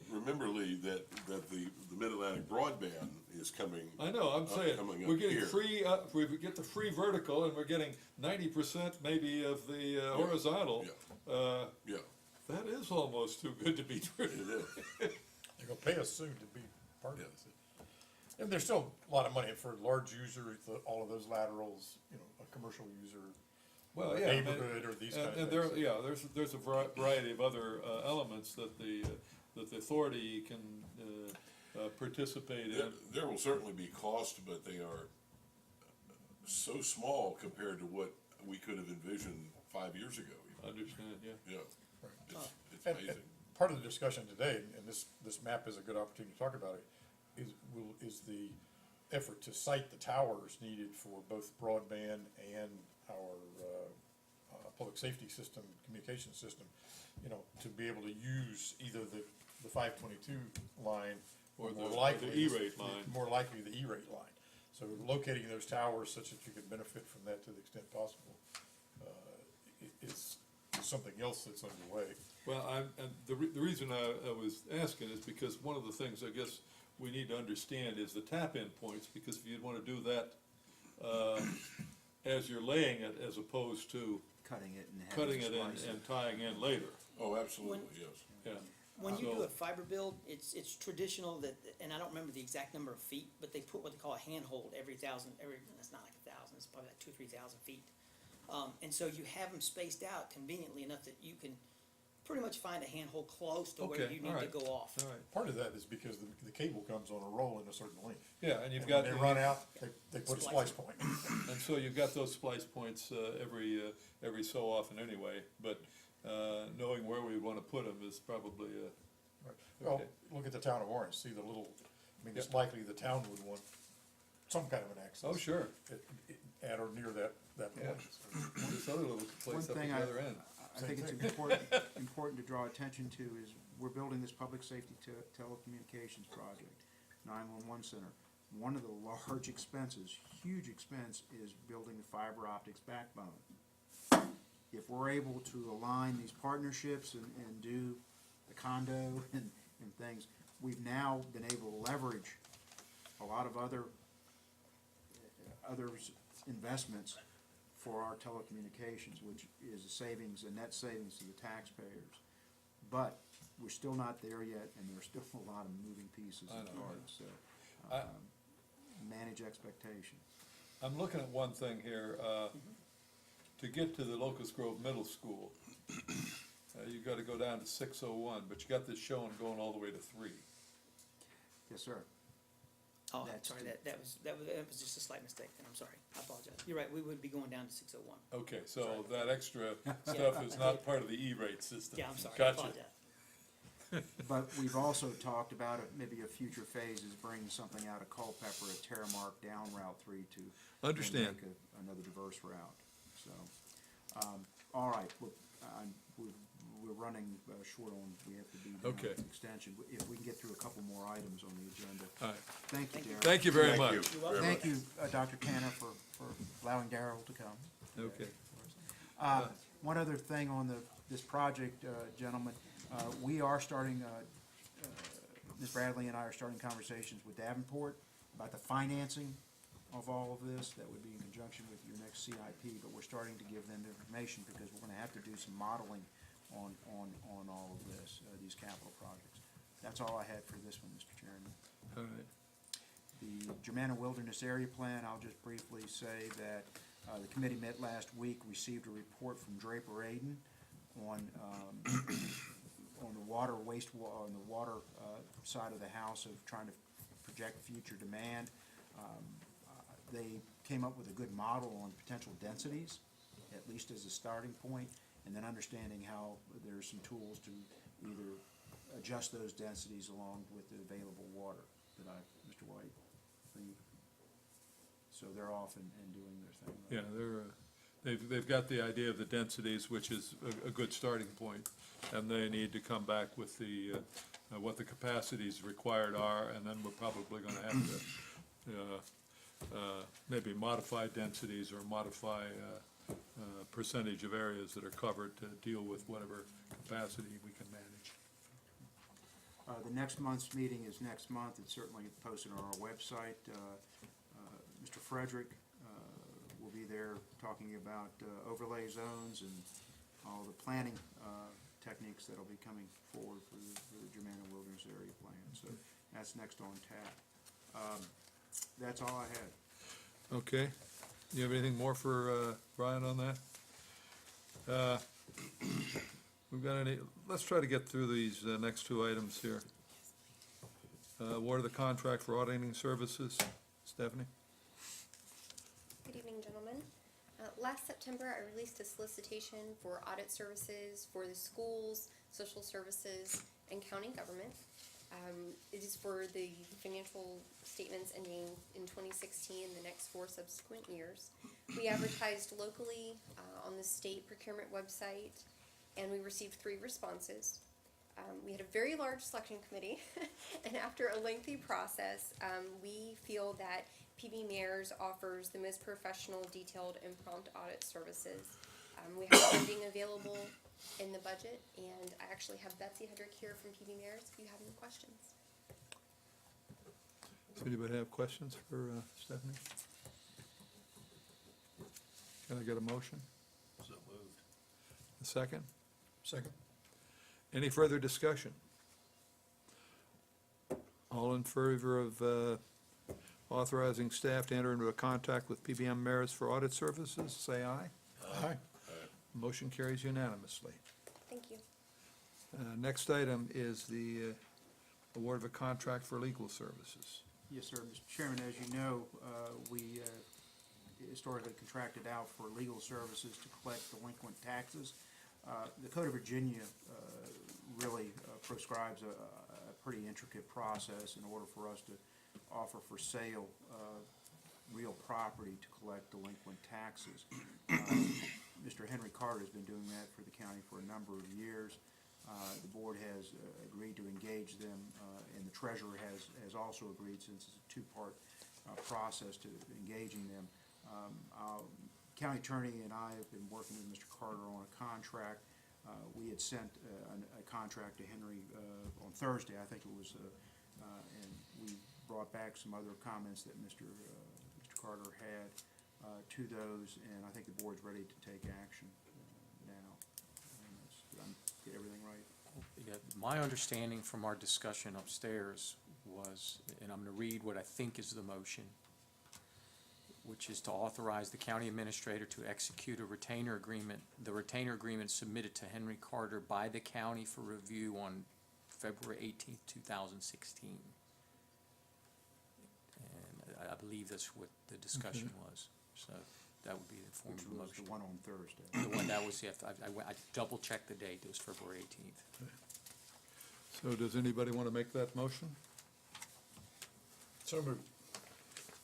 Remember, Lee, that the Mid-Atlantic broadband is coming. I know, I'm saying, coming we're up getting here. free, we get the free vertical, and we're getting 90% maybe of the horizontal. Yeah, That is almost too good to be true. it is. They're gonna pay us soon to be part of this. And there's still a lot of money for large users, all of those laterals, you know, a commercial user, Well, yeah, neighborhood, or these kind of and things. there, yeah, there's a variety of other elements that the authority can participate in. There will certainly be cost, but they are so small compared to what we could have envisioned 5 years ago. even. Understand, yeah. Yeah, Right. it's And amazing. part of the discussion today, and this map is a good opportunity to talk about it, is the effort to site the towers needed for both broadband and our, public safety system, communication system, you know, to be able to use either the 522 line or Or more the likely. E-rate line. More likely the E-rate line. So locating those towers such that you can benefit from that to the extent possible, is something else that's underway. Well, and the reason I was asking is because one of the things I guess we need to understand is the tap-in points, because if you'd wanna do that, as you're laying it, as opposed to cutting it and having cutting to it in splice and tying in later, Oh, absolutely, When- yes. yeah. When you do So- a fiber build, it's traditional that, and I don't remember the exact number of feet, but they put what they call a handhold every thousand, that's not like 1,000, it's probably like 2,000 or 3,000 feet. And so you have them spaced out conveniently enough that you can pretty much find a handhold close to where Okay, you need all to right. go off. All right, Part of that is because the cable comes on a roll in a certain length. yeah, and you've And got. when they run out, they put a Splice. splice point. And so you've got those splice points every so often anyway, but knowing where we want to put them is probably Right. Well, Okay. look at the town of Orange, see the little, I mean, it's likely the town would want some kind of an access. oh, sure. At or near that Yeah. point. So, This other little One place up at thing the other end. I think it's important to draw attention to is, we're building this public safety telecommunications project, 911 center. One of the large expenses, huge expense, is building the fiber optics backbone. If we're able to align these partnerships and do the condo and things, we've now been able to leverage a lot of others' investments for our telecommunications, which is a net savings to the taxpayers. But we're still not there yet, and there's still a lot of moving pieces I and know. parts, so, I- manage expectations. I'm looking at one thing here, to get to the Locust Grove Middle School, you gotta go down to 601, but you got this showing going all the way to 3. Yes, sir. Oh, I'm That's sorry, the- that was just a slight mistake, then, I'm sorry, I apologize. You're right, we would be going down to 601. Okay, so that extra stuff is not part of the E-rate system. Yeah, I'm sorry, I Gotcha. apologize. But we've also talked about it, maybe a future phase is bringing something out of Culpeper at Terramark down Route 3 to then Understand. make another diverse route, so. All right, we're running short on, we have to be down Okay. extension. If we can get through a couple more items on the agenda. All right, Thank you, Darryl. thank you very Thank much. you very Thank much. you, Dr. Tanner, for allowing Darryl to come. Okay. One other thing on this project, gentlemen, we are starting, Ms. Bradley and I are starting conversations with Davenport about the financing of all of this. That would be in conjunction with your next CIP, but we're starting to give them information because we're gonna have to do some modeling on all of this, these capital projects. That's all I had for this one, Mr. Chairman. All right. The Germanna Wilderness Area Plan, I'll just briefly say that The committee met last week, received a report from Draper Aden on the water, on the water side of the house of trying to project future demand. They came up with a good model on potential densities, at least as a starting point, and then understanding how there's some tools to either adjust those densities along with the available water that Mr. White, so they're off and doing their thing. Yeah, they've got the idea of the densities, which is a good starting point, and they need to come back with the, what the capacities required are, and then we're probably gonna have to, maybe modify densities or modify, percentage of areas that are covered to deal with whatever capacity we can manage. The next month's meeting is next month. It's certainly posted on our website. Mr. Frederick will be there talking about overlay zones and all the planning techniques that'll be coming forward for the Germanna Wilderness Area Plan. So that's next on tap. That's all I had. Okay, you have anything more for Brian on that? We've got any, let's try to get through these next two items here. Award of the contract for auditing services, Stephanie? Good evening, gentlemen. Last September, I released a solicitation for audit services for the schools, social services, and county government. It is for the financial statements ending in 2016 and the next 4 subsequent years. We advertised locally on the state procurement website, and we received 3 responses. We had a very large selection committee, and after a lengthy process, we feel that PB Mayors offers the most professional, detailed, and prompt audit services. We have funding available in the budget, and I actually have Betsy Hedrick here from PB Mayors if you have any questions. Does anybody have questions for Stephanie? Can I get a motion? So moved. A second? Second. Any further discussion? All in favor of authorizing staff to enter into a contract with PBM Maris for audit services, say aye. Aye. Motion carries unanimously. Thank you. Next item is the award of a contract for legal services. Yes, sir. Mr. Chairman, as you know, we historically contracted out for legal services to collect delinquent taxes. The Code of Virginia really prescribes a pretty intricate process in order for us to offer for sale real property to collect delinquent taxes. Mr. Henry Carter has been doing that for the county for a number of years. The board has agreed to engage them, and the treasurer has also agreed, since it's a 2-part process, to engaging them. County attorney and I have been working with Mr. Carter on a contract. We had sent a contract to Henry on Thursday, I think it was, and we brought back some other comments that Mr. Carter had to those, and I think the board's ready to take action now. Did I get everything right? Yeah, my understanding from our discussion upstairs was, and I'm gonna read what I think is the motion, which is to authorize the county administrator to execute a retainer agreement, the retainer agreement submitted to Henry Carter by the county for review on February 18th, 2016. And I believe that's what the discussion was, so that would be the form Which of the was motion. the one on Thursday. The one that was, I double-checked the date, it was February 18th. So does anybody want to make that motion? So moved.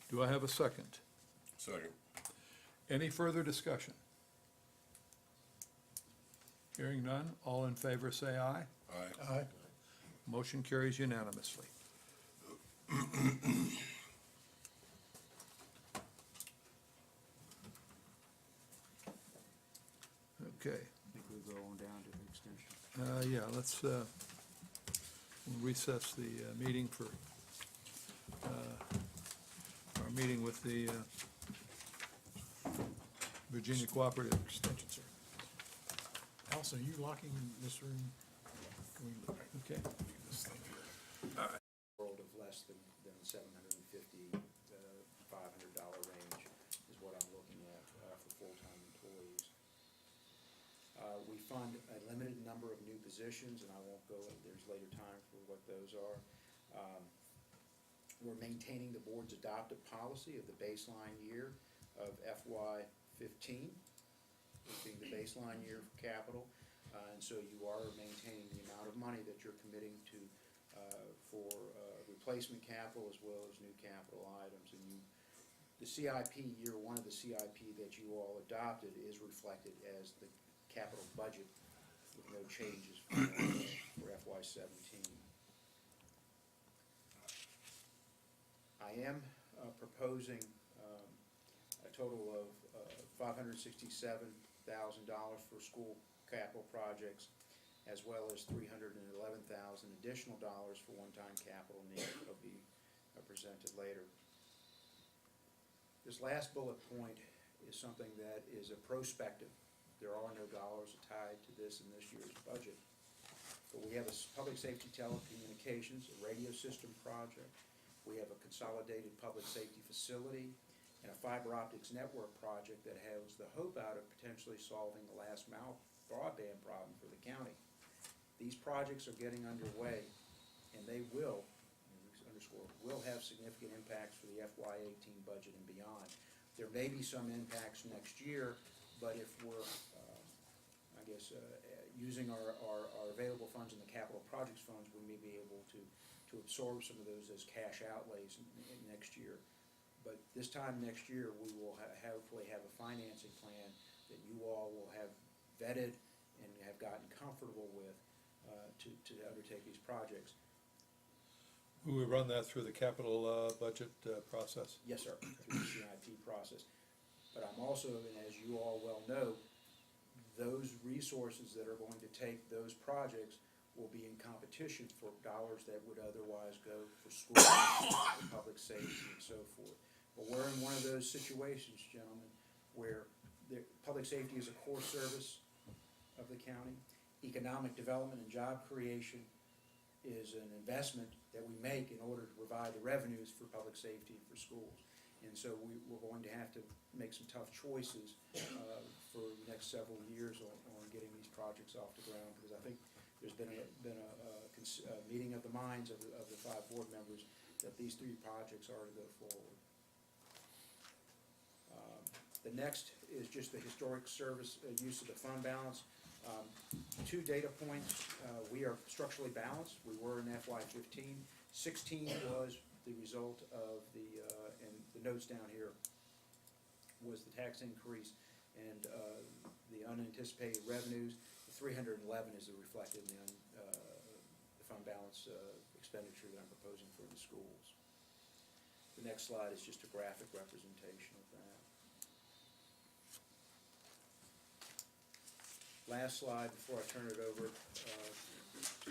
Do I have a second? Second. Any further discussion? Hearing none, all in favor say aye. Aye. Aye. Motion carries unanimously. Okay, I think we'll go on down to the extension. yeah, let's recess the meeting for our meeting with the Virginia Cooperative. Extension, sir. Allison, are you locking this room? Can we look at Okay. this thing here? World of less than $750, $500 range is what I'm looking at. fund a limited number of new positions, and I won't go, there's later time for what those are. We're maintaining the board's adopted policy of the baseline year of FY 15, being the baseline year for capital. And so you are maintaining the amount of money that you're committing to, for replacement capital as well as new capital items. And you, the CIP, year one of the CIP that you all adopted is reflected as the capital budget with no changes for FY 17. I am proposing a total of $567,000 for school capital projects, as well as $311,000 additional dollars for one-time capital needs that will be presented later. This last bullet point is something that is a prospective. There are no dollars tied to this in this year's budget. But we have a public safety telecommunications, a radio system project. We have a consolidated public safety facility and a fiber optics network project that has the hope out of potentially solving the last mile broadband problem for the county. These projects are getting underway, and they will, underscore, will have significant impacts for the FY 18 budget and beyond. There may be some impacts next year, but if we're, using our available funds in the capital projects funds, we may be able to absorb some of those as cash outlays in next year. But this time next year, we will hopefully have a financing plan that you all will have vetted and have gotten comfortable with to undertake these projects. Will we run that through the capital budget process? Yes, sir, through the CIP process. But I'm also, and as you all well know, those resources that are going to take those projects will be in competition for dollars that would otherwise go for schools, for public safety, and so forth. But we're in one of those situations, gentlemen, where the public safety is a core service of the county. Economic development and job creation is an investment that we make in order to provide the revenues for public safety and for schools. And so we're going to have to make some tough choices for the next several years on getting these projects off the ground, because I think there's been a meeting of the minds of the 5 board members that these 3 projects are to go forward. The next is just the historic service use of the fund balance. 2 data points. We are structurally balanced. We were in FY 15. 16 was the result of and the notes down here was the tax increase and the unanticipated revenues. The 311 is reflected in the fund balance expenditure that I'm proposing for the schools. The next slide is just a graphic representation of that. Last slide before I turn it over to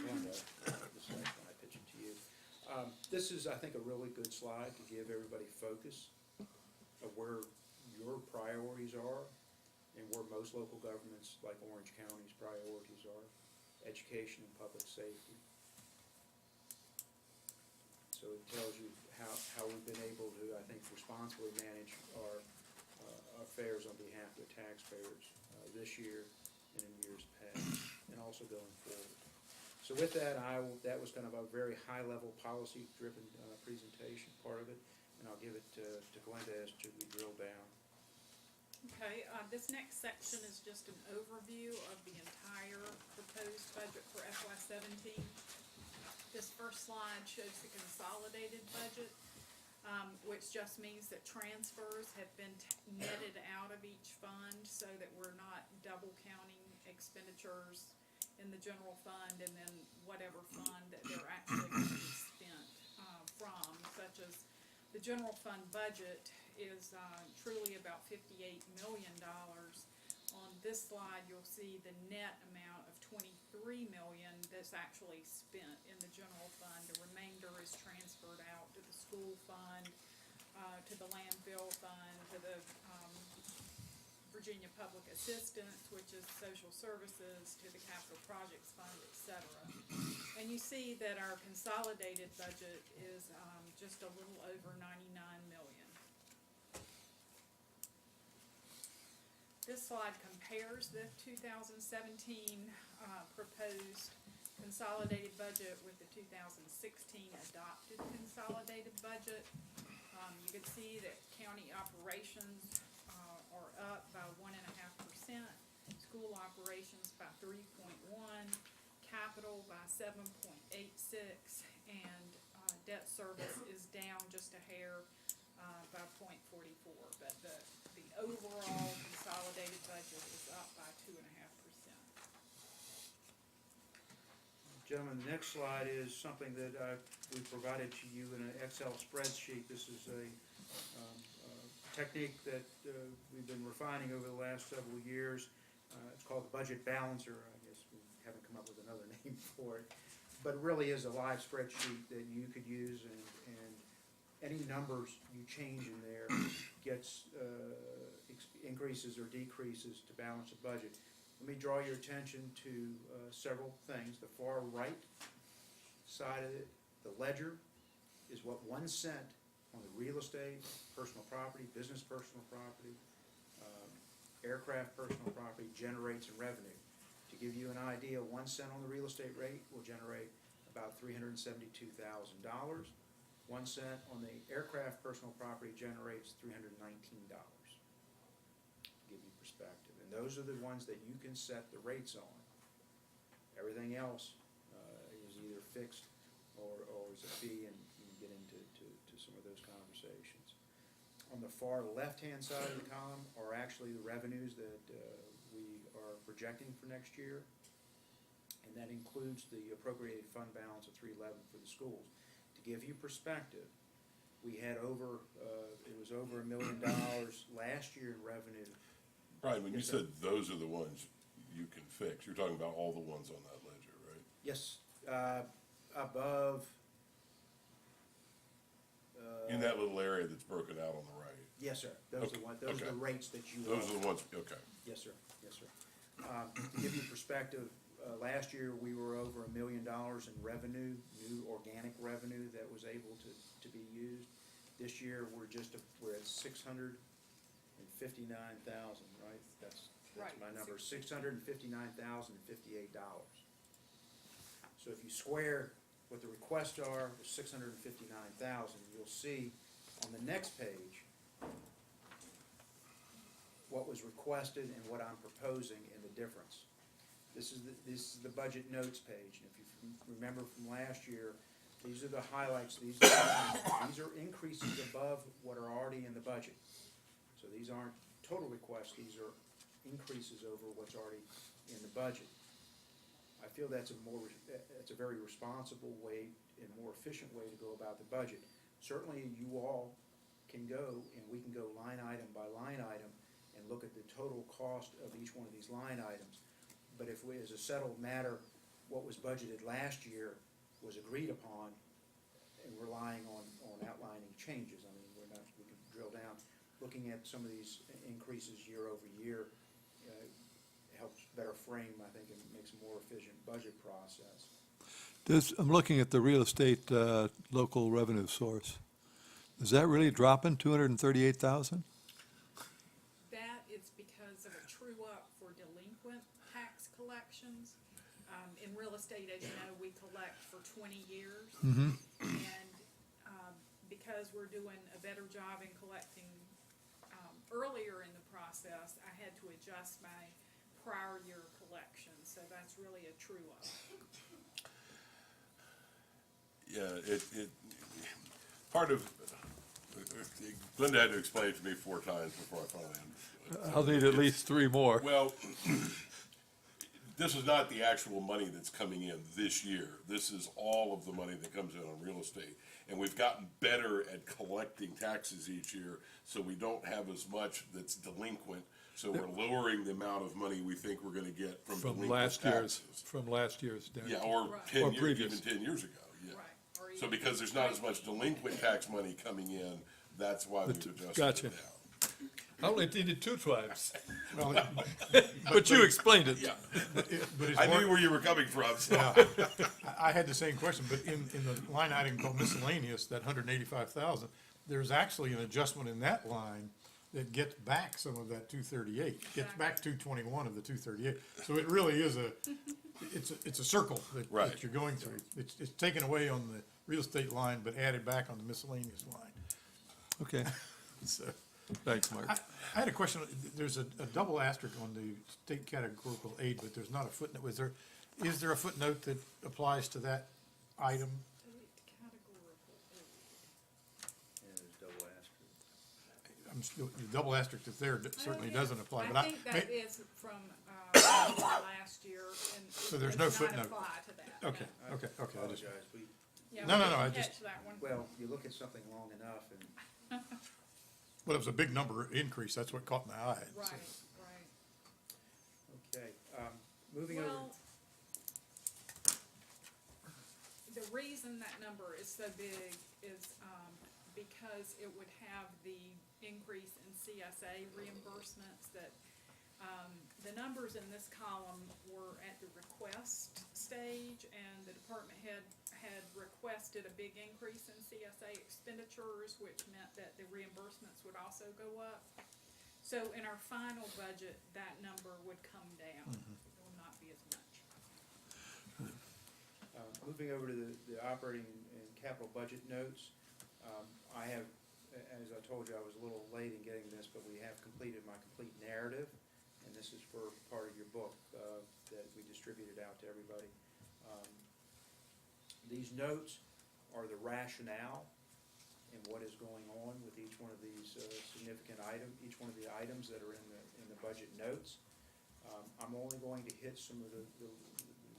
Glenda, this next one I pitch it to you. This is, I think, a really good slide to give everybody focus of where your priorities are and where most local governments, like Orange County's priorities are, education and public safety. So it tells you how we've been able to, I think, responsibly manage our affairs on behalf of the taxpayers this year and in years past, and also going forward. So with that, that was kind of a very high-level policy-driven presentation, part of it, and I'll give it to Glenda as to we drill down. Okay, this next section is just an overview of the entire proposed budget for FY 17. This first slide shows the consolidated budget, which just means that transfers have been netted out of each fund so that we're not double counting expenditures in the general fund and then whatever fund that they're actually going to be spent from, such as the general fund budget is truly about $58 million. On this slide, you'll see the net amount of $23 million that's actually spent in the general fund. The remainder is transferred out to the school fund, to the landfill fund, to the Virginia Public Assistance, which is social services, to the capital projects fund, etc. And you see that our consolidated budget is just a little over $99 million. This slide compares the 2017 proposed consolidated budget with the 2016 adopted consolidated budget. You can see that county operations are up by 1.5%, school operations by 3.1, capital by 7.86, and debt service is down just a hair by 0.44. But the overall consolidated budget is up by 2.5%. Gentlemen, the next slide is something that we provided to you in an Excel spreadsheet. This is a technique that we've been refining over the last several years. It's called the budget balancer. I guess we haven't come up with another name for it. But it really is a live spreadsheet that you could use, and any numbers you change in there gets increases or decreases to balance the budget. Let me draw your attention to several things. The far right side of it, the ledger, is what 1 cent on the real estate, personal property, business personal property, aircraft personal property generates in revenue. To give you an idea, 1 cent on the real estate rate will generate about $372,000. 1 cent on the aircraft personal property generates $319. To give you perspective. And those are the ones that you can set the rates on. Everything else is either fixed or is a fee, and you can get into some of those conversations. On the far left-hand side of the column are actually the revenues that we are projecting for next year, and that includes the appropriated fund balance of $311 for the schools. To give you perspective, we had it was over $1 million last year in revenue. Brian, when you said those are the ones you can fix, you're talking about all the ones on that ledger, right? Yes, above. In that little area that's broken out on the right? Yes, sir. Those are the ones. Those are the rates that you. Those are the ones, okay. Yes, sir. Yes, sir. To give you perspective, last year we were over $1 million in revenue, new organic revenue that was able to be used. This year we're at 659,000, right? That's Right. my number. $659,058. So if you square what the requests are with 659,000, you'll see on the next page what was requested and what I'm proposing and the difference. This is the budget notes page, and if you remember from last year, these are the highlights. These are increases above what are already in the budget. So these aren't total requests; these are increases over what's already in the budget. I feel that's a very responsible way and more efficient way to go about the budget. Certainly, you all can go, and we can go line item by line item and look at the total cost of each one of these line items. But if we, as a settled matter, what was budgeted last year was agreed upon, and relying on outlining changes. I mean, we can drill down. Looking at some of these increases year over year helps better frame, I think, and makes a more efficient budget process. I'm looking at the real estate local revenue source. Is that really dropping 238,000? That is because of a true-up for delinquent tax collections. In real estate, as you know, we collect for 20 years. Mm-hmm. And because we're doing a better job in collecting earlier in the process, I had to adjust my prior year collection, so that's really a true-up. Yeah, part of, Glenda had to explain it to me 4 times before I finally. I'll need at least 3 more. Well, this is not the actual money that's coming in this year. This is all of the money that comes in on real estate. And we've gotten better at collecting taxes each year, so we don't have as much that's delinquent. So we're lowering the amount of money we think we're gonna get from delinquent taxes. From last year's. Yeah, or Right. 10 Or years, previous. even 10 years ago, yeah. Right. Or So even- because there's not as much delinquent tax money coming in, that's why we've adjusted Gotcha. it down. I only did it 2 times, Well, but you explained it. Yeah, but it's I more- knew where you were coming from, so. Yeah. I had the same question, but in the line item called miscellaneous, that 185,000, there's actually an adjustment in that line that gets back some of that 238, gets back 221 of the 238. So it really is it's a circle that Right. you're going through. It's taken away on the real estate line, but added back on the miscellaneous line. Okay, So, thanks, Mark. I had a question. There's a double asterisk on the state categorical aid, but there's not a footnote. Is there a footnote that applies to that item? Categorical aid. And there's double asterisk. I'm still, the double asterisk that's there certainly doesn't apply, but I think that is from, last year, and So there's it no does not footnote. apply to that. Okay, okay, I just, Apologize, Yeah, No, we no, no, I didn't just- catch that one. well, you look at something long enough and well, it was a big number increase, that's what caught my eye. So- Right, right. okay, moving over. Well, the reason that number is so big is, because it would have the increase in CSA reimbursements that, the numbers in this column were at the request stage, and the department had requested a big increase in CSA expenditures, which meant that the reimbursements would also go up. So in our final budget, that number would come down. It will not be as much. Moving over to the operating and capital budget notes, I have, as I told you, I was a little late in getting this, but we have completed my complete narrative, and this is for part of your book that we distributed out to everybody. These notes are the rationale and what is going on with each one of these significant items, each one of the items that are in the budget notes. I'm only going to hit some of the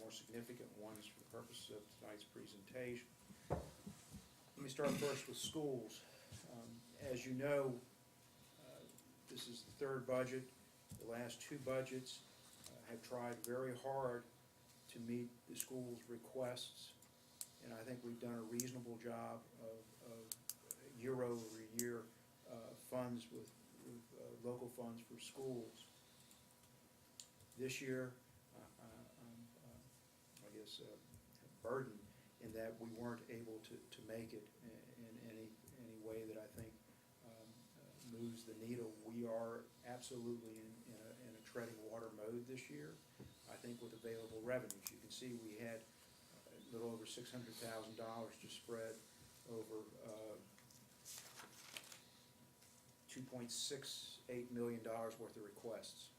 more significant ones for the purposes of tonight's presentation. Let me start first with schools. As you know, this is the third budget. The last two budgets have tried very hard to meet the school's requests, and I think we've done a reasonable job of year-over-year funds with local funds for schools. This year, I guess, burdened in that we weren't able to make it in any way that I think moves the needle. We are absolutely in a treading water mode this year, I think, with available revenues. You can see we had a little over $600,000 to spread over $2.68 million worth of requests.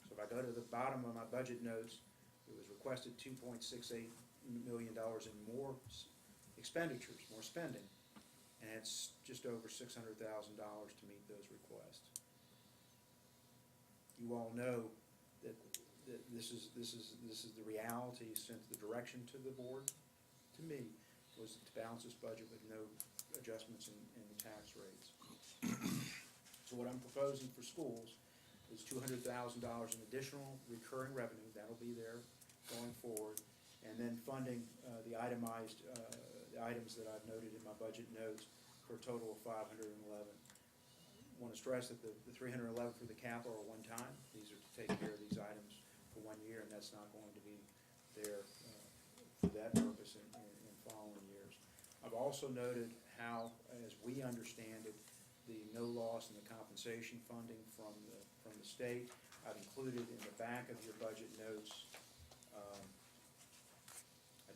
So if I go to the bottom of my budget notes, it was requested $2.68 million in more expenditures, more spending, and it's just over $600,000 to meet those requests. You all know that this is the reality, since the direction to the board, to me, was to balance this budget with no adjustments in the tax rates. So what I'm proposing for schools is $200,000 in additional recurring revenue, that'll be there going forward, and then funding the itemized, the items that I've noted in my budget notes for a total of $511. Want to stress that the $311 for the capital are one time. These are to take care of these items for 1 year, and that's not going to be there for that purpose in following years. I've also noted how, as we understand it, the no loss in the compensation funding from the state. I've included in the back of your budget notes.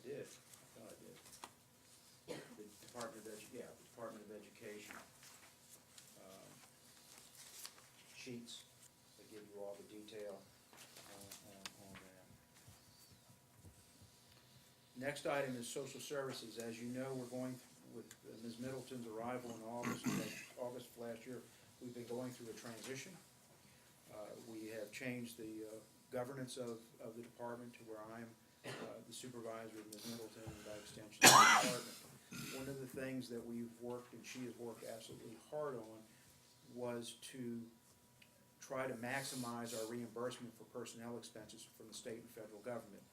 I thought I did. The Department of Education sheets that give you all the detail on that. Next item is social services. As you know, we're going with Ms. Middleton's arrival in August of last year. We've been going through a transition. We have changed the governance of the department to where I'm the supervisor of Ms. Middleton, and by extension the department. One of the things that we've worked, and she has worked absolutely hard on, was to try to maximize our reimbursement for personnel expenses from the state and federal government.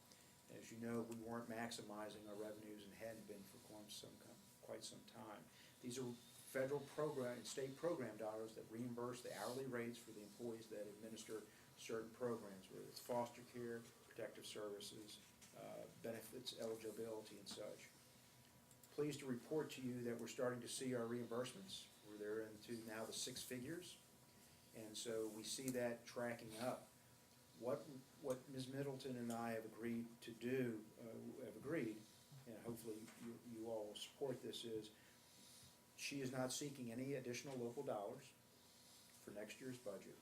As you know, we weren't maximizing our revenues and hadn't been for quite some time. These are federal program and state program dollars that reimburse the hourly rates for the employees that administer certain programs, whether it's foster care, protective services, benefits, eligibility, and such. Pleased to report to you that we're starting to see our reimbursements. They're into now the 6 figures. And so we see that tracking up. What Ms. Middleton and I have agreed to do, and hopefully you all will support this, is she is not seeking any additional local dollars for next year's budget,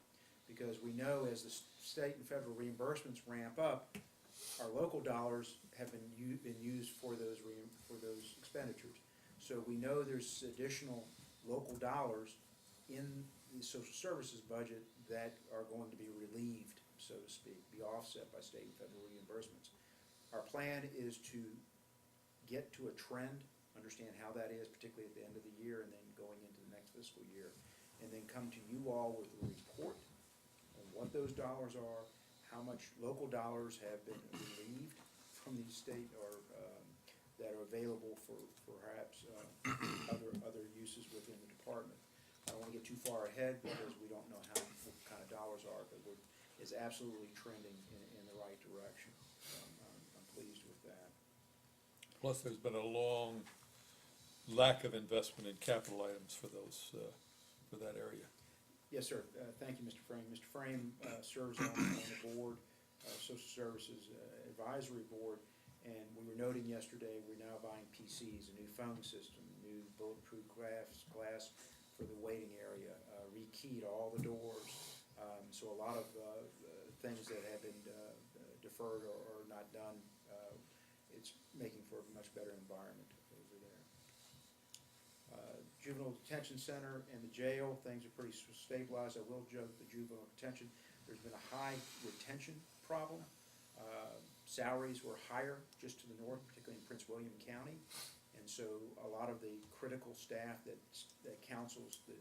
because we know as the state and federal reimbursements ramp up, our local dollars have been used for those expenditures. So we know there's additional local dollars in the social services budget that are going to be relieved, so to speak, be offset by state and federal reimbursements. Our plan is to get to a trend, understand how that is, particularly at the end of the year and then going into the next fiscal year, and then come to you all with a report on what those dollars are, how much local dollars have been relieved from the state or that are available for perhaps other uses within the department. I don't want to get too far ahead because we don't know what kind of dollars are, but it's absolutely trending in the right direction. So I'm pleased with that. Plus, there's been a long lack of investment in capital items for those, for that area. Yes, sir. Thank you, Mr. Frame. Mr. Frame serves on the board, Social Services Advisory Board, and we were noting yesterday, we're now buying PCs, a new phone system, new bulletproof glass for the waiting area, rekeyed all the doors. So a lot of things that have been deferred or not done, it's making for a much better environment over there. Juvenile Detention Center and the jail, things are pretty stabilized. I will joke the juvenile detention, there's been a high retention problem. Salaries were higher just to the north, particularly in Prince William County. And so a lot of the critical staff that counsels the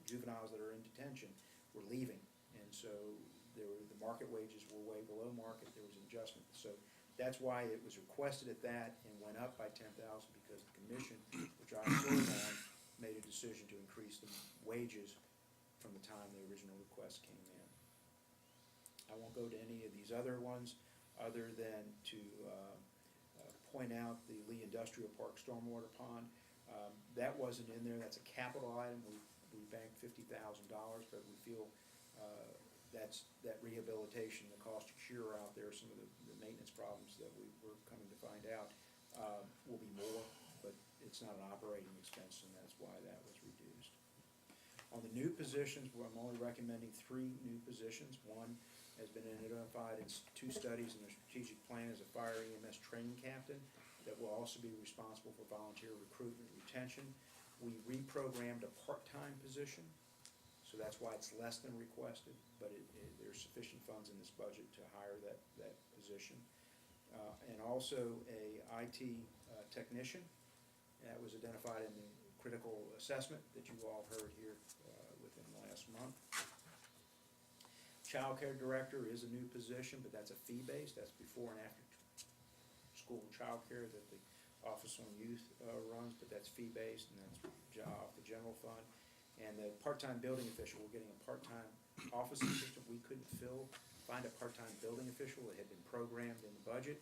juveniles that are in detention were leaving. And so the market wages were way below market. There was an adjustment. So that's why it was requested at that and went up by 10,000, because the commission, which I serve on, made a decision to increase the wages from the time the original request came in. I won't go to any of these other ones other than to point out the Lee Industrial Park stormwater pond. That wasn't in there. That's a capital item. We banked $50,000, but we feel that rehabilitation, the cost to cure out there, some of the maintenance problems that we're coming to find out will be more, but it's not an operating expense, and that's why that was reduced. On the new positions, I'm only recommending 3 new positions. One has been identified in 2 studies in the strategic plan as a fire EMS training captain that will also be responsible for volunteer recruitment and retention. We reprogrammed a part-time position, so that's why it's less than requested, but there's sufficient funds in this budget to hire that position. And also a IT technician that was identified in the critical assessment that you all heard here within the last month. Child care director is a new position, but that's a fee-based. That's before and after school child care that the Office on Youth runs, but that's fee-based, and that's off the general fund. And the part-time building official, we're getting a part-time office assistant. We couldn't find a part-time building official that had been programmed in the budget,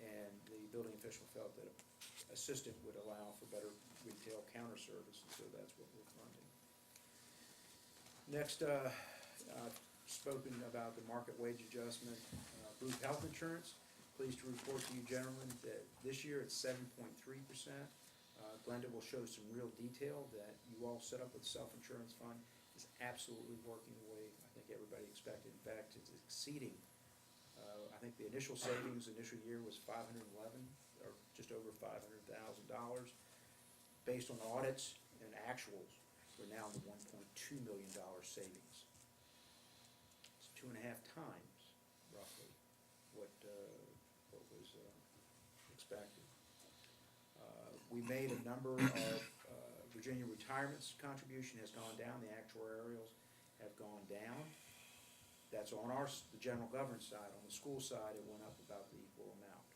and the building official felt that an assistant would allow for better retail counter service, and so that's what we're funding. Next, I've spoken about the market wage adjustment, group health insurance. Pleased to report to you gentlemen that this year it's 7.3%. Glenda will show some real detail that you all set up with the self-insurance fund is absolutely working the way I think everybody expected. In fact, it's exceeding. I think the initial savings, initial year was 511, or just over $500,000. Based on audits and actuals, we're now in the $1.2 million savings. It's 2.5 times, roughly, what was expected. We made a number of, Virginia Retirement's contribution has gone down, the actuarials have gone down. That's on the general government side. On the school side, it went up about the equal amount.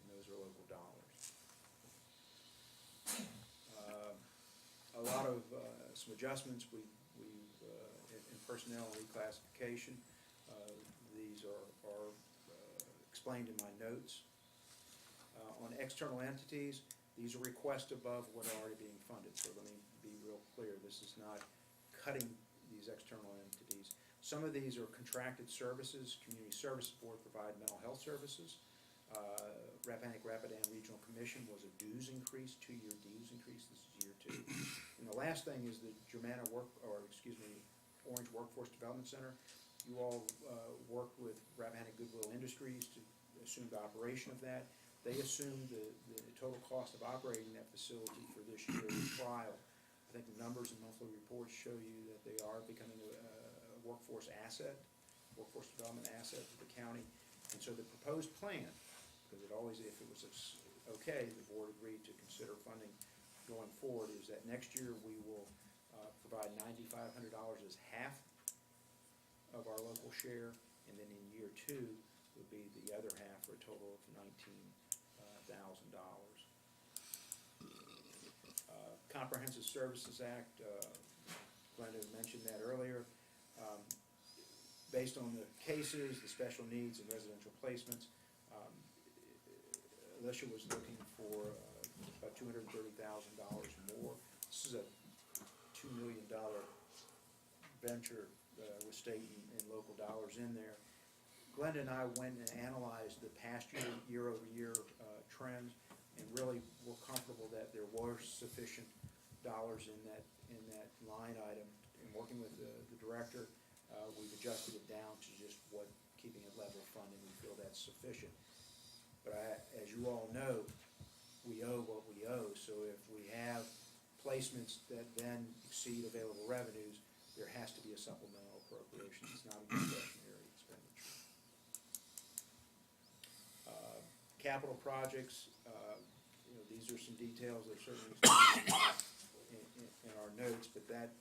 And those are local dollars. A lot of, some adjustments in personnel reclassification. These are explained in my notes. On external entities, these are requests above what are already being funded. So let me be real clear. This is not cutting these these external entities. Some of these are contracted services. Community Service Board provide mental health services. Rappahannock Rapidan Regional Commission was a dues increase, 2-year dues increase. This is year 2. And the last thing is the Orange Workforce Development Center. You all worked with Rappahannock Goodwill Industries to assume the operation of that. They assumed the total cost of operating that facility for this year's trial. I think the numbers and monthly reports show you that they are becoming a workforce development asset for the county. And so the proposed plan, because if it was okay, the board agreed to consider funding going forward, is that next year we will provide $9,500 as half of our local share, and then in year 2 would be the other half for a total of $19,000. Comprehensive Services Act, Glenda mentioned that earlier. Based on the cases, the special needs and residential placements, Alicia was looking for about $230,000 more. This is a $2 million venture with state and local dollars in there. Glenda and I went and analyzed the past year-over-year trends, and really were comfortable that there were sufficient dollars in that line item. In working with the director, we've adjusted it down to just keeping it level funding. We feel that's sufficient. But as you all know, we owe what we owe, so if we have placements that then exceed available revenues, there has to be a supplemental appropriation. It's not a discretionary expenditure. Capital projects, these are some details that are certainly in our notes, but that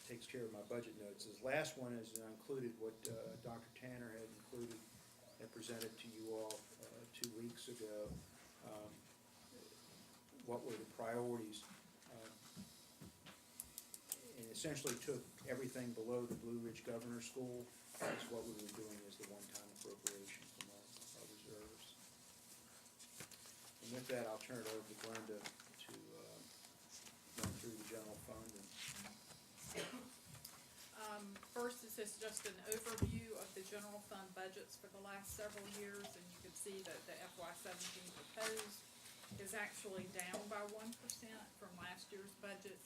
takes care of my budget notes. This last one is included what Dr. Tanner had presented to you all 2 weeks ago. What were the priorities? And essentially took everything below the Blue Ridge Governor School. That's what we were doing as the one-time appropriation from our reserves. And with that, I'll turn it over to Glenda to run through the general fund. First, this is just an overview of the general fund budgets for the last several years, and you can see that the FY17 proposed is actually down by 1% from last year's budget,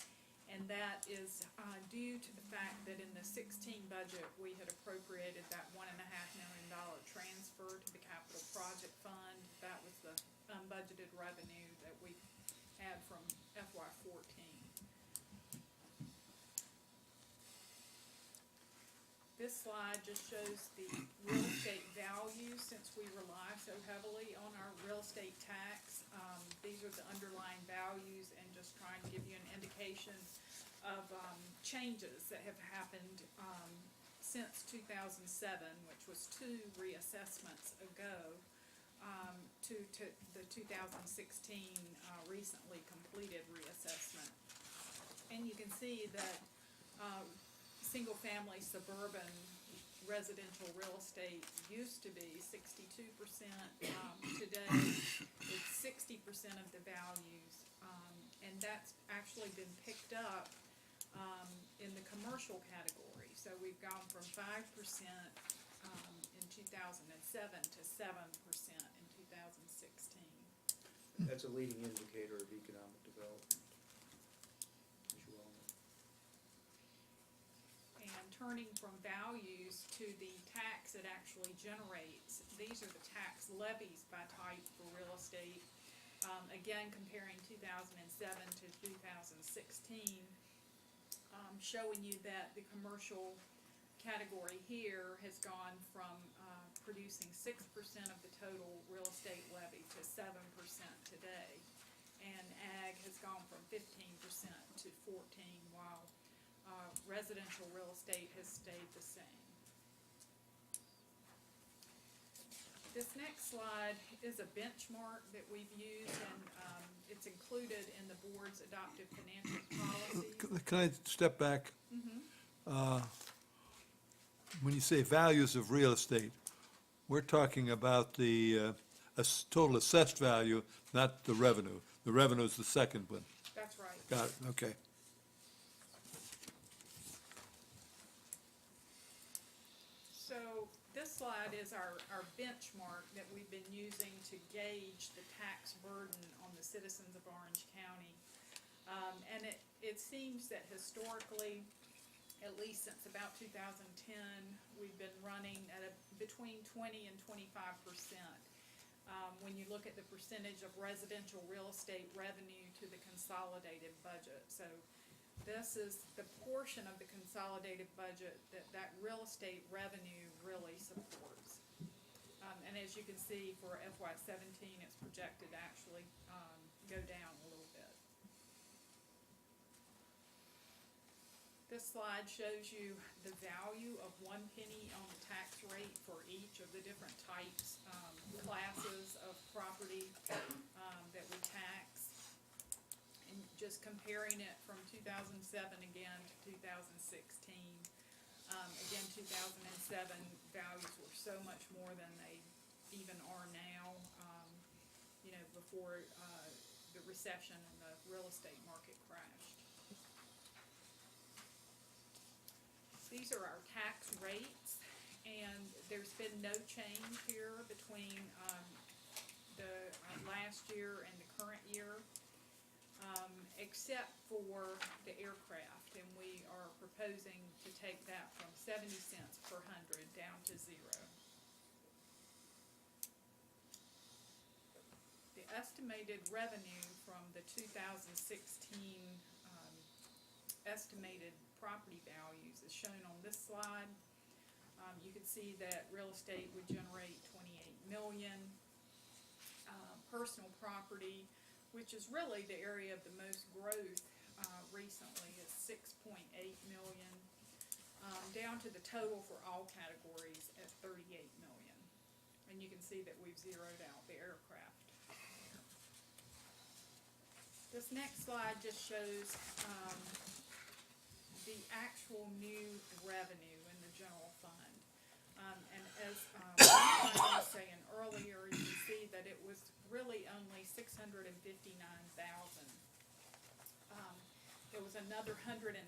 and that is due to the fact that in the 16 budget, we had appropriated that $1.5 million transfer to the capital project fund. That was the unbudgeted revenue that we had from FY14. This slide just shows the real estate value since we rely so heavily on our real estate tax. These are the underlying values, and just trying to give you an indication of changes that have happened since 2007, which was 2 reassessments ago, to the 2016 recently completed reassessment. And you can see that single-family suburban residential real estate used to be 62%. Today, it's 60% of the values, and that's actually been picked up in the commercial category. So we've gone from 5% in 2007 to 7% in 2016. That's a leading indicator of economic development, as you all know. And turning from values to the tax it actually generates, these are the tax levies by type for real estate. Again, comparing 2007 to 2016, showing you that the commercial category here has gone from producing 6% of the total real estate levy to 7% today. And ag has gone from 15% to 14%, while residential real estate has stayed the same. This next slide is a benchmark that we've used, and it's included in the board's adopted financial policies. Can I step back? When you say values of real estate, we're talking about the total assessed value, not the revenue. The revenue is the second one. That's right. Got it, okay. So this slide is our benchmark that we've been using to gauge the tax burden on the citizens of Orange County. And it seems that historically, at least since about 2010, we've been running at between 20 and 25%. When you look at the percentage of residential real estate revenue to the consolidated budget. So this is the portion of the consolidated budget that real estate revenue really supports. And as you can see, for FY17, it's projected to actually go down a little bit. This slide shows you the value of 1 penny on the tax rate for each of the different types, classes of property that we tax. And just comparing it from 2007 again to 2016. Again, 2007 values were so much more than they even are now, before the recession and the real estate market crashed. These are our tax rates, and there's been no change here between the last year and the current year, except for the aircraft, and we are proposing to take that from 70 cents per hundred down to 0. The estimated revenue from the 2016 estimated property values is shown on this slide. You can see that real estate would generate 28 million. Personal property, which is really the area of the most growth recently, is 6.8 million. Down to the total for all categories at 38 million. And you can see that we've zeroed out the aircraft. This next slide just shows the actual new revenue in the general fund. And as I was saying earlier, you can see that it was really only $659,000. There was another 160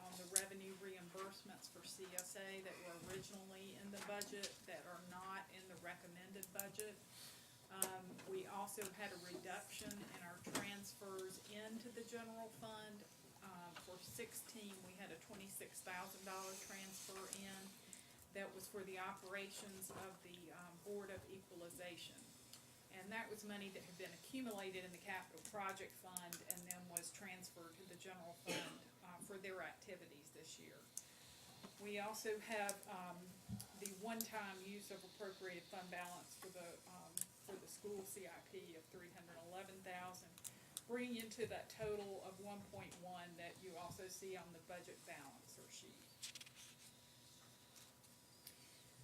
on the revenue reimbursements for CSA that were originally in the budget that are not in the recommended budget. We also had a reduction in our transfers into the general fund. For 16, we had a $26,000 transfer in. That was for the operations of the Board of Equalization. And that was money that had been accumulated in the Capital Project Fund and then was transferred to the general fund for their activities this year. We also have the one-time use of appropriated fund balance for the school CIP of $311,000, bringing you to that total of 1.1 that you also see on the budget balancer sheet.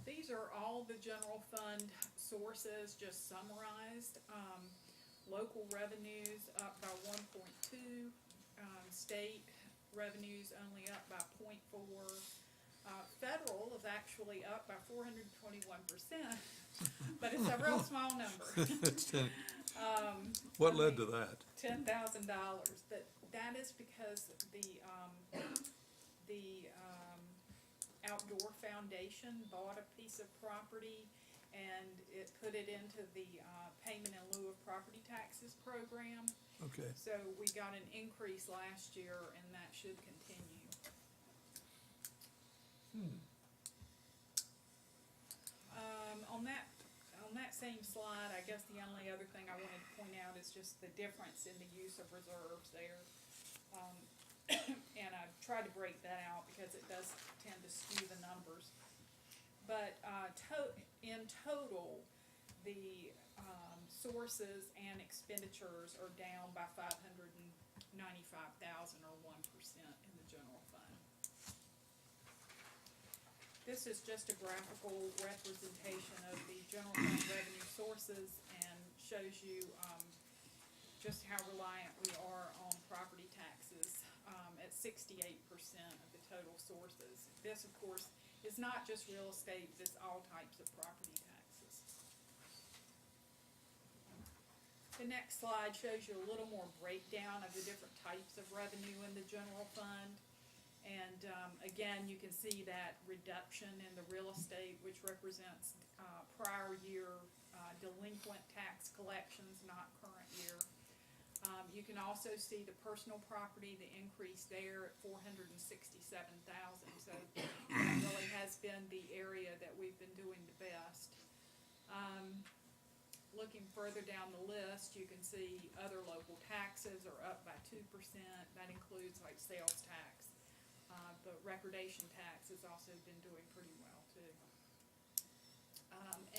These are all the general fund sources just summarized. Local revenues up by 1.2, state revenues only up by 0.4. Federal is actually up by 421%, but it's a real small number. What led to that? $10,000, but that is because the Outdoor Foundation bought a piece of property and it put it into the payment in lieu of property taxes program. Okay. So we got an increase last year and that should continue. On that same slide, I guess the only other thing I wanted to point out is just the difference in the use of reserves there. And I've tried to break that out because it does tend to skew the numbers. But in total, the sources and expenditures are down by $595,000 or 1% in the general fund. This is just a graphical representation of the general fund revenue sources and shows you just how reliant we are on property taxes at 68% of the total sources. This, of course, is not just real estate, it's all types of property taxes. The next slide shows you a little more breakdown of the different types of revenue in the general fund. And, again, you can see that reduction in the real estate, which represents, prior year, delinquent tax collections, not current year. You can also see the personal property, the increase there at 467,000, so that really has been the area that we've been doing the best. Looking further down the list, you can see other local taxes are up by 2%, that includes like sales tax. But recordation tax has also been doing pretty well too.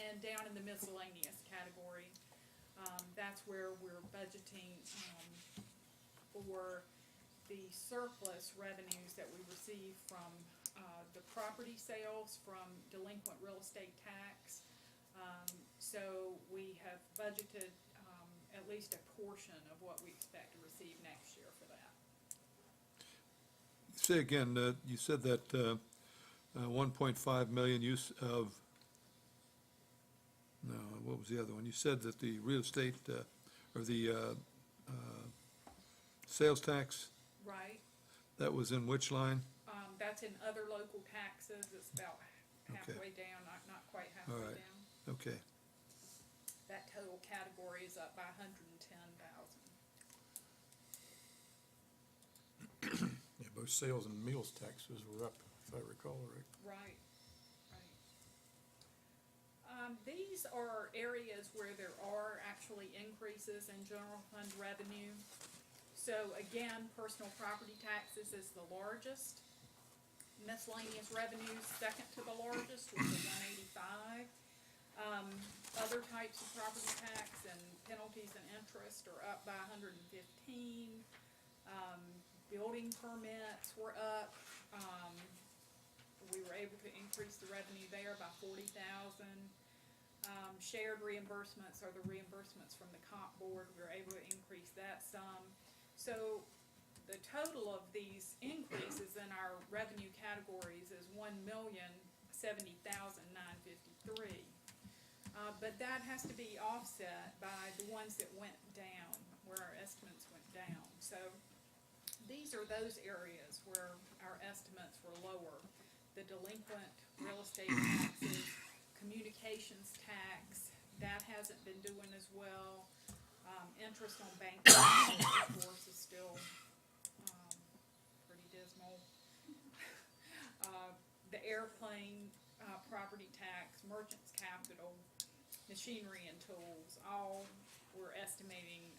And down in the miscellaneous category, that's where we're budgeting, for the surplus revenues that we receive from, the property sales, from delinquent real estate tax. So we have budgeted, at least a portion of what we expect to receive next year for that. Say again, you said that 1.5 million use of, no, what was the other one? You said that the real estate, or the sales tax, Right, that was in which line? that's in other local taxes, it's about Okay. halfway down, not quite All halfway right. down. Okay. That total category is up by 110,000. Yeah, both sales and meals taxes were up, if I recall, right? Right, right. These are areas where there are actually increases in general fund revenue. So again, personal property taxes is the largest. Miscellaneous revenue second to the largest, with the 185. Other types of property tax and penalties and interest are up by 115. Building permits were up. We were able to increase the revenue there by 40,000. Shared reimbursements are the reimbursements from the comp board. We were able to increase that some. So the total of these increases in our revenue categories is $1,070,953. But that has to be offset by the ones that went down, where our estimates went down. So these are those areas where our estimates were lower. The delinquent real estate taxes, communications tax, that hasn't been doing as well. Interest on bank loans, of course, is still, pretty dismal. The airplane, property tax, merchant's capital, machinery and tools, all we're estimating,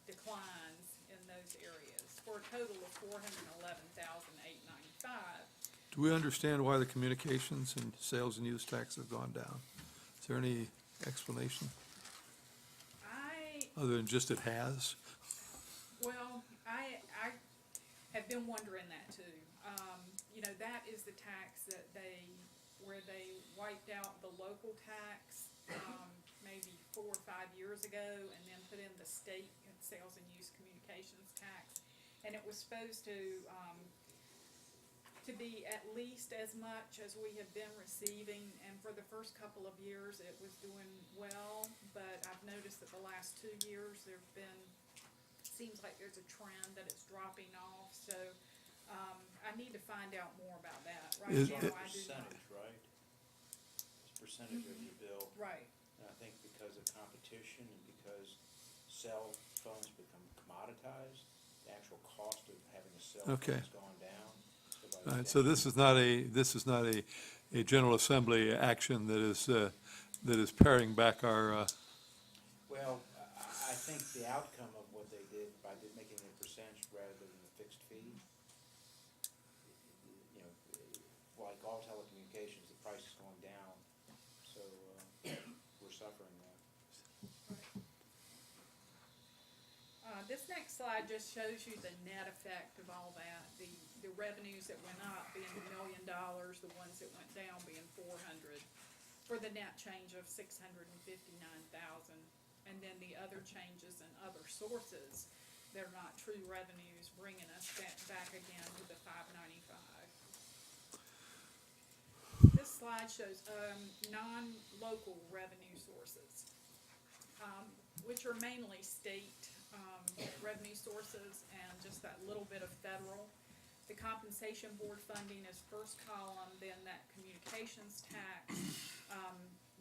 declines in those areas, for a total of 411,895. Do we understand why the communications and sales and use tax have gone down? Is there any explanation, other than just it has? Well, I have been wondering that too. You know, that is the tax that where they wiped out the local tax, maybe 4 or 5 years ago, and then put in the state sales and use communications tax. And it was supposed to be at least as much as we have been receiving, and for the first couple of years, it was doing well, but I've noticed that the last 2 years, seems like there's a trend that it's dropping off, so, I need to find out more about that. Right Is now, it- I do not. Percentage, right? It's a percentage of your bill. Right, And I think because of competition and because cell phones become commoditized, the actual cost of having a cell phone Okay. has gone down. by All right, so this is not a General Assembly action that is paring back our, Well, I think the outcome of what they did by making it a percentage rather than a fixed fee, you know, like all telecommunications, the price is going down, so we're suffering that. this next slide just shows you the net effect of all that, the revenues that went up being $1 million, the ones that went down being 400, for the net change of 659,000. And then the other changes in other sources, they're not true revenues, bringing us back again to the 595. This slide shows, non-local revenue sources, which are mainly state, revenue sources and just that little bit of federal. The compensation board funding is first column, then that communications tax.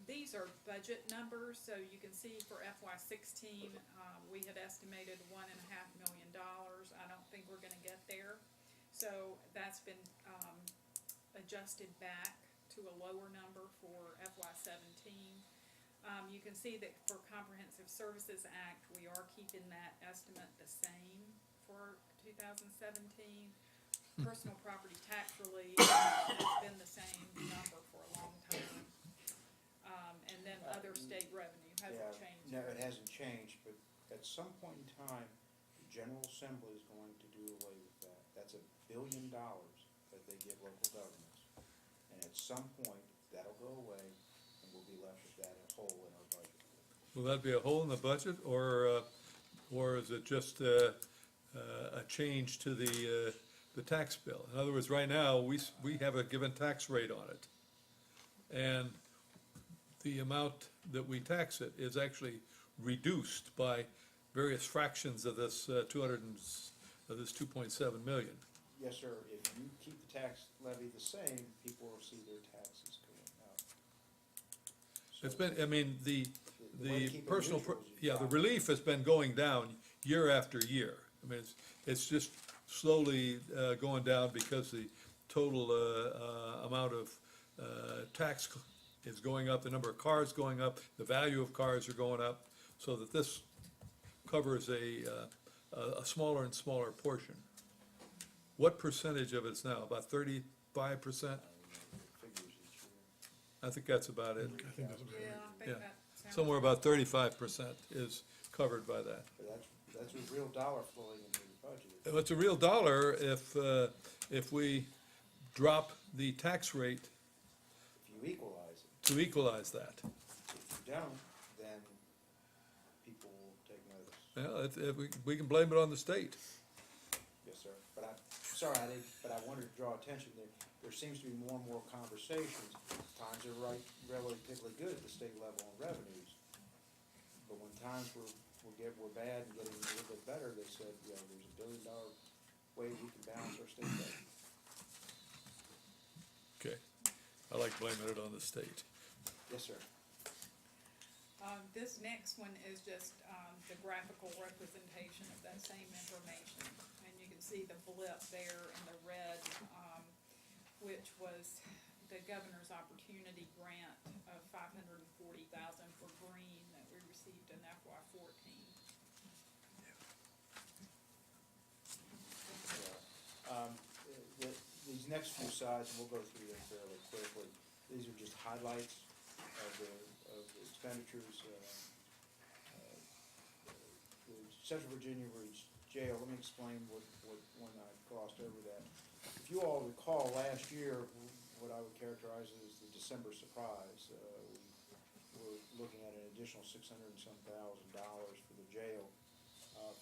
These are budget numbers, so you can see for FY '16, we had estimated $1.5 million. I don't think we're gonna get there. So that's been, adjusted back to a lower number for FY '17. You can see that for Comprehensive Services Act, we are keeping that estimate the same for 2017. Personal property tax relief has been the same number for a long time. And then other state revenue hasn't Yeah, changed. no, it hasn't changed, but at some point in time, the General Assembly is going to do away with that. That's $1 billion that they give local governments. And at some point, that'll go away, and we'll be left with that hole in our budget. Will that be a hole in the budget, or is it just a change to the tax bill? In other words, right now, we have a given tax rate on it. And the amount that we tax it is actually reduced by various fractions of this 2.7 million. Yes, sir, if you keep the tax levy the same, people will see their taxes going up. It's been, I mean, the way to keep it personal, neutral is you the drop it. relief has been going down year after year. I mean, it's just slowly going down because the total amount of tax is going up, the number of cars going up, the value of cars are going up, so that this covers a smaller and smaller portion. What percentage of it's now? About 35%? Figures each year. I think that's about it. I think that's Yeah, I Yeah. think that sounds. Somewhere about 35% is covered by that. But that's a real dollar flowing into the budget. It's a real dollar if we drop the tax rate If you equalize it. to equalize that. If you don't, then people will take notice. Yeah, we can blame it on the state. Yes, sir. But I wanted to draw attention that there seems to be more and more conversations. Times are relatively good at the state level on revenues. But when times were bad and getting a little bit better, they said, you know, there's $1 billion way we can balance our state budget. Okay, I like blaming it on the state. Yes, sir. This next one is just, the graphical representation of that same information. And you can see the blip there in the red, which was the governor's opportunity grant of $540,000 for green that we received in FY '14. These next few slides, and we'll go through them fairly quickly, these are just highlights of the expenditures. The Central Virginia Region Jail, let me explain when I glossed over that. If you all recall, last year, what I would characterize as the December surprise, we were looking at an additional $600 and some thousand for the jail,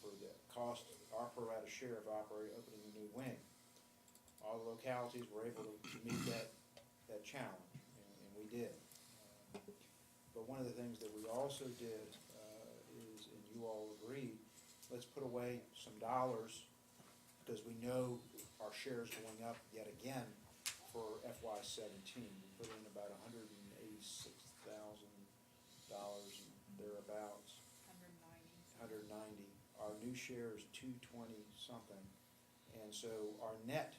for the cost, our pro rata share of opening a new wing. All the localities were able to meet that challenge, and we did. But one of the things that we also did is, and you all agreed, let's put away some dollars, because we know our share is going up yet again for FY '17. We put in about $186,000 thereabouts. 190. Our new share is 220 something, and so our net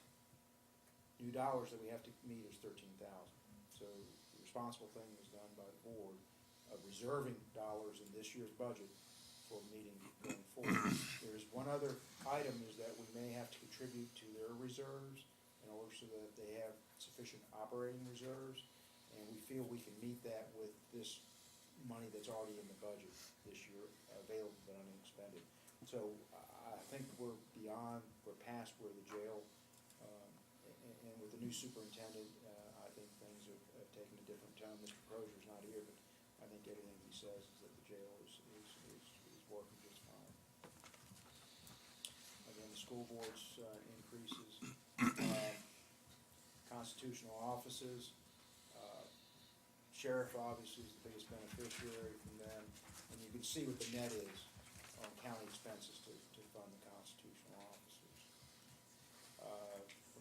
new dollars that we have to meet is 13,000. So the responsible thing was done by the board of reserving dollars in this year's budget for meeting going forward. There's one other item, is that we may have to contribute to their reserves in order so that they have sufficient operating reserves, and we feel we can meet that with this money that's already in the budget this year, available but unexpended. So I think we're past where the jail, and with the new superintendent, I think things have taken a different tone. Mr. Crozier's not here, but I think everything he says is that the jail is working just fine. Again, the school board's increases, constitutional offices, sheriff obviously is the biggest beneficiary from them, and you can see what the net is on county expenses to fund the constitutional officers.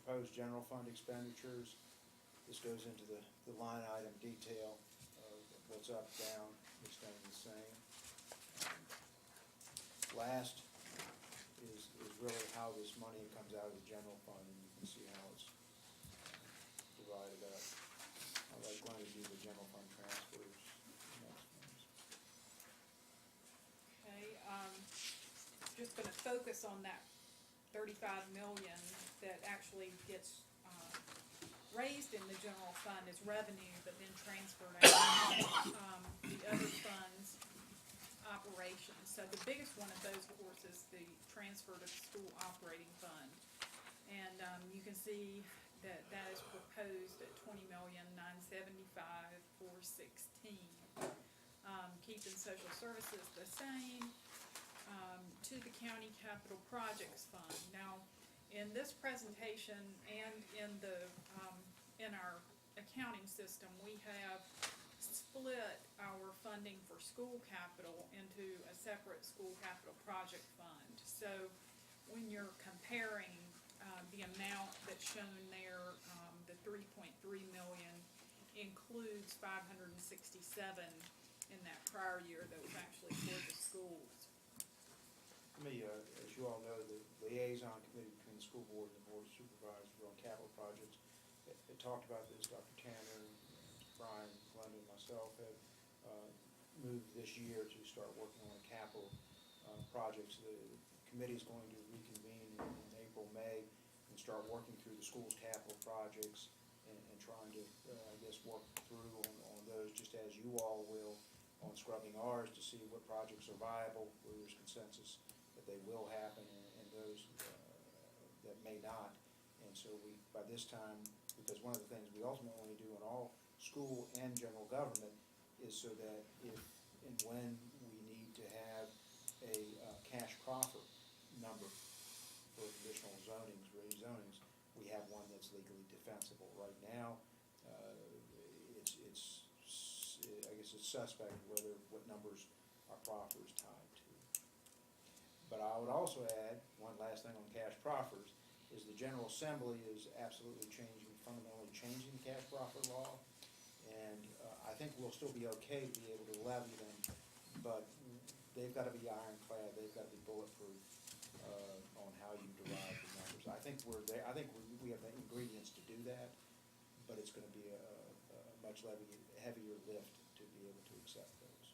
proposed general fund expenditures. This goes into the line item detail of what's up, down, it's staying the same. Last is really how this money comes out of the general fund, and you can see how it's divided up. I'd like Glenn to do the general fund transfers next ones. Okay, just gonna focus on that 35 million that actually gets, raised in the general fund as revenue, but then transferred out, the other funds operations. So the biggest one of those, of course, is the transfer to the school operating fund. And, you can see that that is proposed at 20,975,416. Keeping social services the same, to the county capital projects fund. Now, in this presentation and in the, in our accounting system, we have split our funding for school capital into a separate school capital project fund. So when you're comparing, the amount that's shown there, the 3.3 million includes 567 in that prior year that was actually for the schools. Let me, as you all know, the liaison committee between the school board and the board of supervisors on capital projects, it talked about this. Dr. Tanner, Brian, Glenda, and myself have moved this year to start working on capital projects. The committee is going to reconvene in April, May, and start working through the school's capital projects and trying to, I guess, work through on those, just as you all will on scrubbing ours to see what projects are viable, where there's consensus that they will happen, and those that may not. And so we, by this time, because one of the things we ultimately want to do in all school and general government is so that if and when we need to have a cash profit number for conditional zonings, rezonings, we have one that's legally defensible. Right now, I guess it's suspect what numbers our proffer is tied to. But I would also add, one last thing on cash proffers, is the General Assembly is absolutely fundamentally changing the cash proffer law. And I think we'll still be okay to be able to levy them, but they've got to be ironclad, they've got to be bulletproof on how you derive the numbers. I think we're there, I think we have the ingredients to do that, but it's gonna be a much heavier lift to be able to accept those.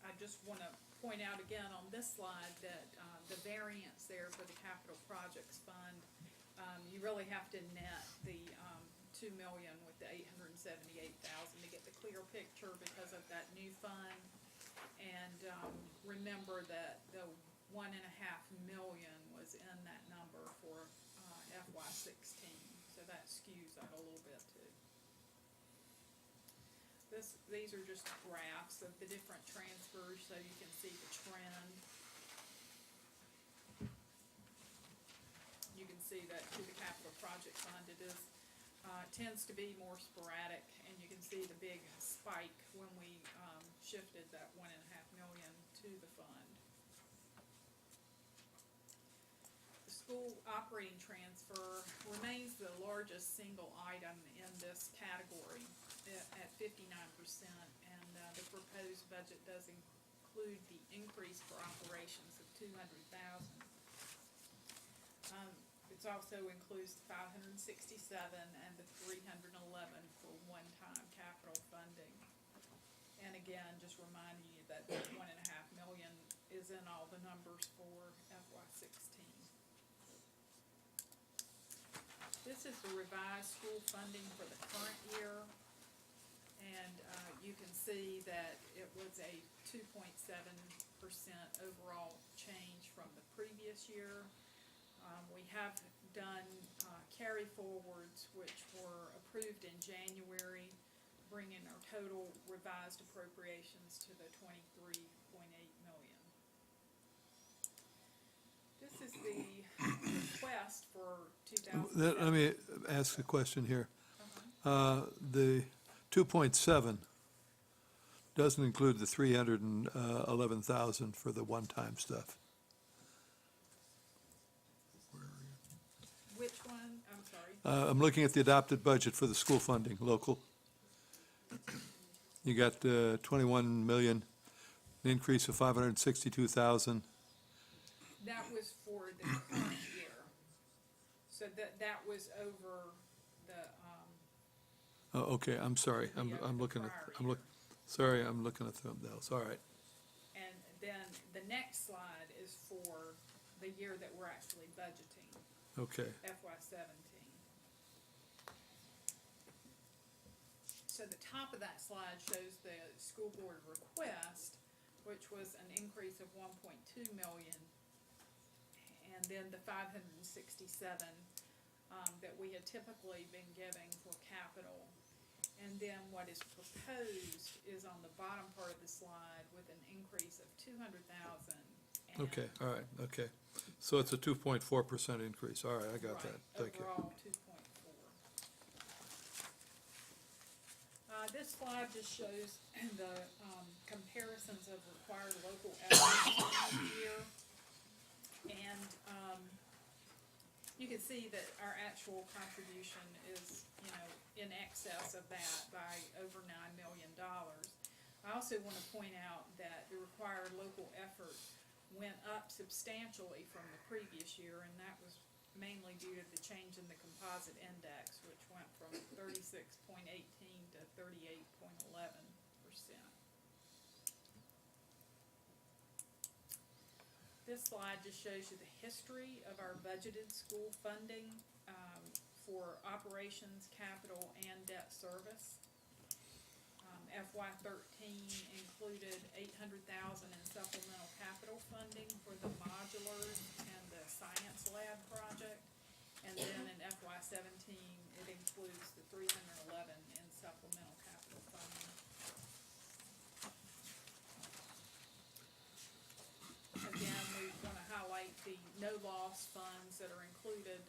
I just want to point out again on this slide that, the variance there for the capital projects fund, you really have to net the, 2 million with the 878,000 to get the clear picture because of that new fund. And, remember that the 1.5 million was in that number for, FY16, so that skews that a little bit too. These are just graphs of the different transfers, so you can see the trend. You can see that to the capital project fund, it is, tends to be more sporadic, and you can see the big spike when we, shifted that 1.5 million to the fund. The school operating transfer remains the largest single item in this category at 59%, and the proposed budget does include the increase for operations of 200,000. It also includes the 567 and the 311 for one-time capital funding. And again, just reminding you that the 1.5 million is in all the numbers for FY16. This is the revised school funding for the current year. And you can see that it was a 2.7% overall change from the previous year. We have done carry forwards, which were approved in January, bringing our total revised appropriations to the 23.8 million. This is the request for 2007. Let me ask a question here. The 2.7 doesn't include the 311,000 for the one-time stuff. I'm looking at the adopted budget for the school funding, local. You got 21 million, an increase of 562,000. That was for the current year. So that was over the, Oh, okay, I'm sorry, The, I'm the looking at, prior sorry, I'm looking at thumbnails, all right. and then the next slide is for the year that we're actually budgeting, Okay, FY17. So the top of that slide shows the school board request, which was an increase of 1.2 million. And then the 567, that we had typically been giving for capital. And then what is proposed is on the bottom part of the slide with an increase of 200,000. okay, all right, okay. So it's a 2.4% increase, all right, I got that, thank you. Overall, 2.4. This slide just shows the, comparisons of required local efforts for the year. And, you can see that our actual contribution is, in excess of that by over $9 million. I also want to point out that the required local effort went up substantially from the previous year, and that was mainly due to the change in the composite index, which went from 36.18 to 38.11%. This slide just shows you the history of our budgeted school funding for operations, capital, and debt service. FY13 included $800,000 in supplemental capital funding for the modulars and the science lab project. And then in FY17, it includes the $311,000 in supplemental capital funding. Again, we want to highlight the no-loss funds that are included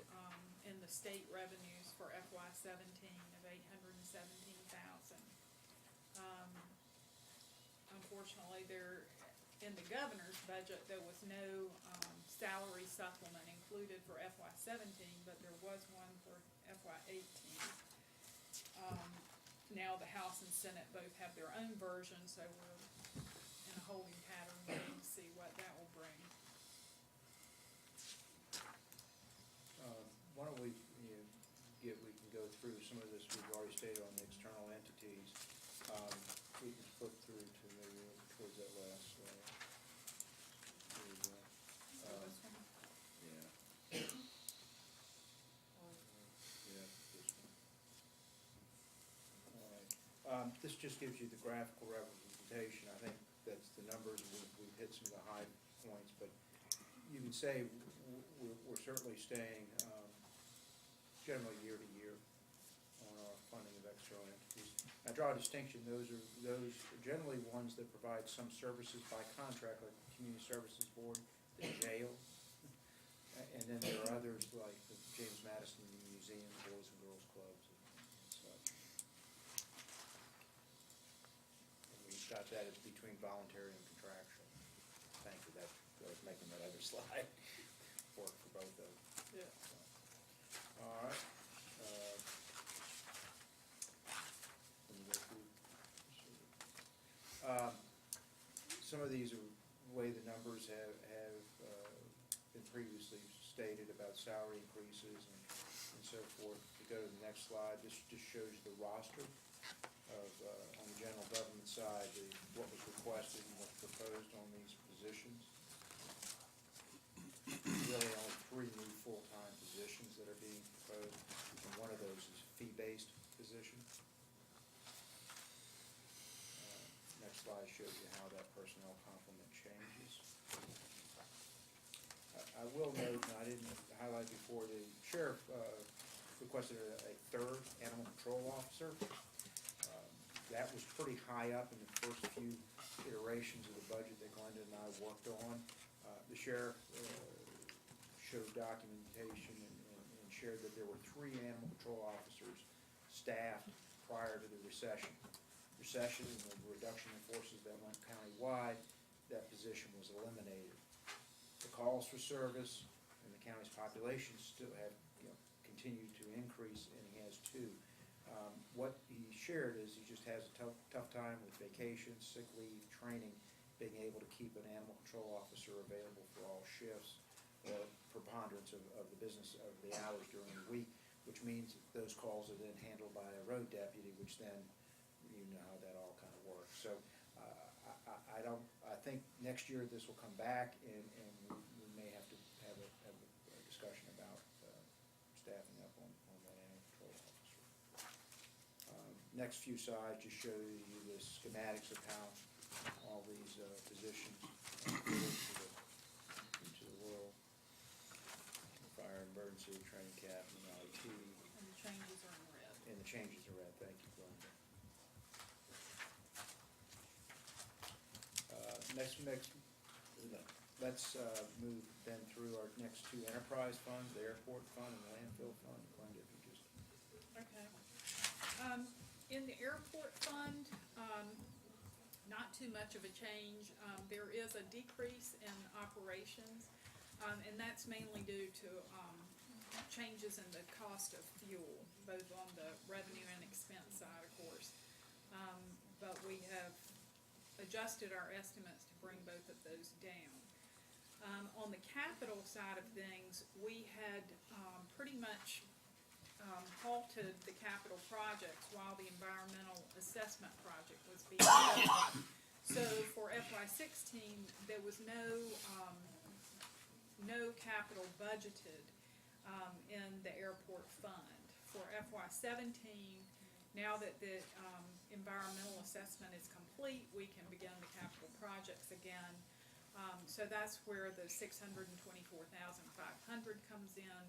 in the state revenues for FY17 of $817,000. Unfortunately, in the governor's budget, there was no salary supplement included for FY17, but there was one for FY18. Now the House and Senate both have their own version, so we're in a holding pattern waiting to see what that will bring. Why don't we, we can go through some of this we've already stated on the external entities. We can flip through to maybe towards that last slide. There we go. This one? Yeah. Yeah, this one. All right. This just gives you the graphical representation. I think that's the numbers, we've hit some of the high points, but you can say we're certainly staying generally year to year on our funding of external entities. I draw a distinction, those are generally ones that provide some services by contract, like the Community Services Board, the jail. And then there are others like the James Madison Museum, Boys and Girls Clubs, and such. And we've got that as between voluntary and contractual. Thank you, I was making that other slide for both of them. Yeah. All right. Let me go through. Some of these are the way the numbers have been previously stated about salary increases and so forth. If you go to the next slide, this just shows you the roster of, on the general government side, what was requested and what's proposed on these positions. Really only 3 new full-time positions that are being proposed, and one of those is fee-based position. Next slide shows you how that personnel complement changes. I will note, and I didn't highlight before, the sheriff requested a 3rd animal control officer. That was pretty high up in the first few iterations of the budget that Glenda and I worked on. The sheriff showed documentation and shared that there were 3 animal control officers staffed prior to the recession. Recession and the reduction in forces that went countywide, that position was eliminated. The calls for service and the county's population still have, continue to increase, and he has two. What he shared is he just has a tough time with vacations, sick leave, training, being able to keep an animal control officer available for all shifts or preponderance of the business of the hours during the week, which means those calls are then handled by a road deputy, which then, you know how that all kind of works. So I think next year this will come back, and we may have to have a discussion about staffing up on that animal control officer. Next few slides just show you the schematics of how all these positions fit into the world. Fire, emergency, training captain, IT, And the changes are in red. and the changes are red. Thank you, Glenda. Let's move then through our next two enterprise funds, the airport fund and the landfill fund. Glenda, if you just, Okay. In the airport fund, not too much of a change. There is a decrease in operations, and that's mainly due to, changes in the cost of fuel, both on the revenue and expense side, of course. But we have adjusted our estimates to bring both of those down. On the capital side of things, we had, pretty much halted the capital projects while the environmental assessment project was being done. So for FY16, there was no capital budgeted in the airport fund. For FY17, now that the environmental assessment is complete, we can begin the capital projects again. So that's where the $624,500 comes in.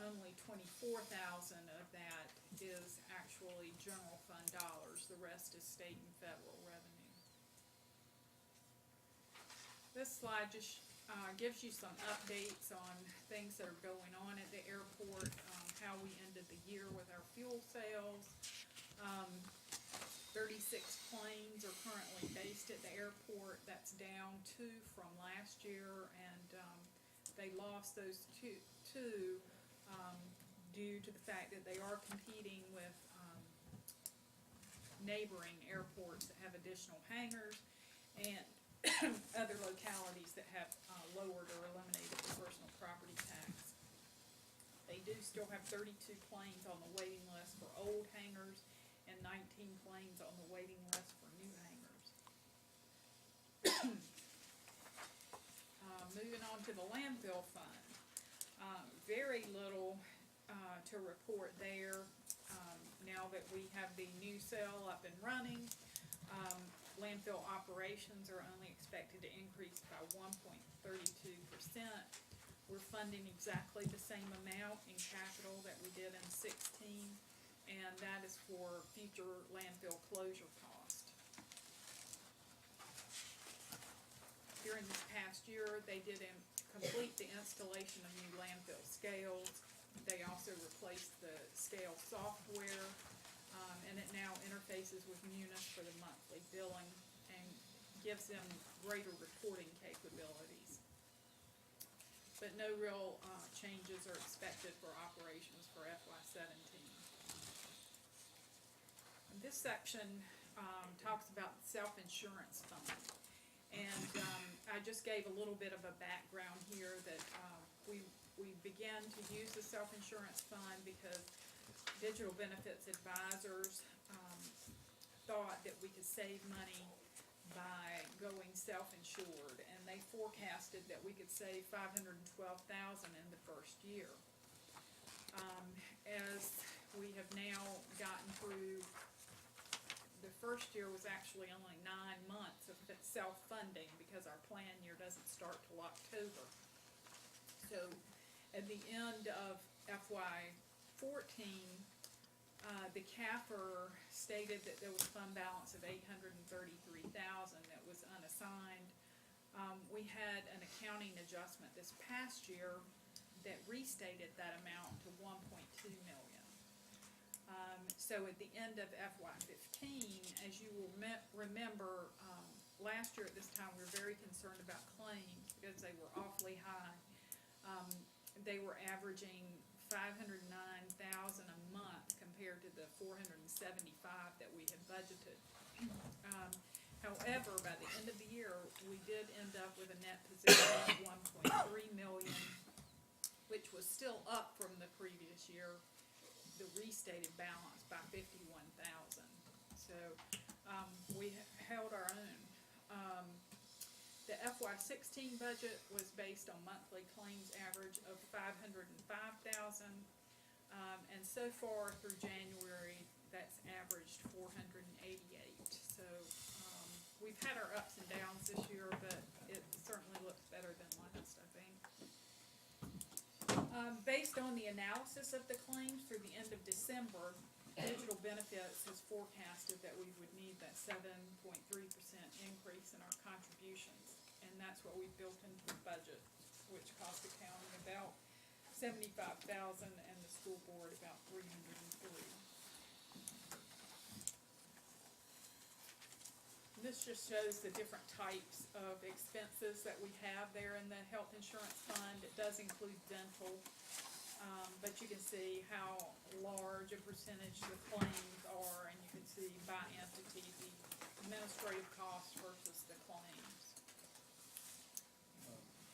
Only $24,000 of that is actually general fund dollars. The rest is state and federal revenue. This slide just gives you some updates on things that are going on at the airport, how we ended the year with our fuel sales. 36 planes are currently based at the airport. That's down 2 from last year, and they lost those two due to the fact that they are competing with neighboring airports that have additional hangars and other localities that have lowered or eliminated the personal property tax. They do still have 32 planes on the waiting list for old hangars and 19 planes on the waiting list for new hangars. Moving on to the landfill fund. Very little to report there. Now that we have the new cell up and running, landfill operations are only expected to increase by 1.32%. We're funding exactly the same amount in capital that we did in 16, and that is for future landfill closure cost. During this past year, they did complete the installation of new landfill scales. They also replaced the scale software, and it now interfaces with Munis for the monthly billing and gives them greater reporting capabilities. But no real changes are expected for operations for FY17. This section talks about the self-insurance fund. And I just gave a little bit of a background here that we began to use the self-insurance fund because Digital Benefits Advisors thought that we could save money by going self-insured, and they forecasted that we could save $512,000 in the first year. As we have now gotten through, the first year was actually only 9 months of self-funding because our plan year doesn't start till October. So at the end of FY14, the CAFR stated that there was fund balance of $833,000 that was unassigned. We had an accounting adjustment this past year that restated that amount to $1.2 million. So at the end of FY15, as you will remember, last year at this time we were very concerned about claims because they were awfully high. They were averaging $509,000 a month compared to the $475 that we had budgeted. However, by the end of the year, we did end up with a net position of $1.3 million, which was still up from the previous year, the restated balance by $51,000. So, we held our own. The FY16 budget was based on monthly claims average of $505,000, and so far through January, that's averaged $488. So, we've had our ups and downs this year, but it certainly looks better than last, I think. Based on the analysis of the claims through the end of December, Digital Benefits has forecasted that we would need that 7.3% increase in our contributions, and that's what we built into the budget, which cost the county about $75,000 and the school board about $303,000. This just shows the different types of expenses that we have there in the health insurance fund. It does include dental, but you can see how large a percentage the claims are, and you can see by entity the administrative costs versus the claims.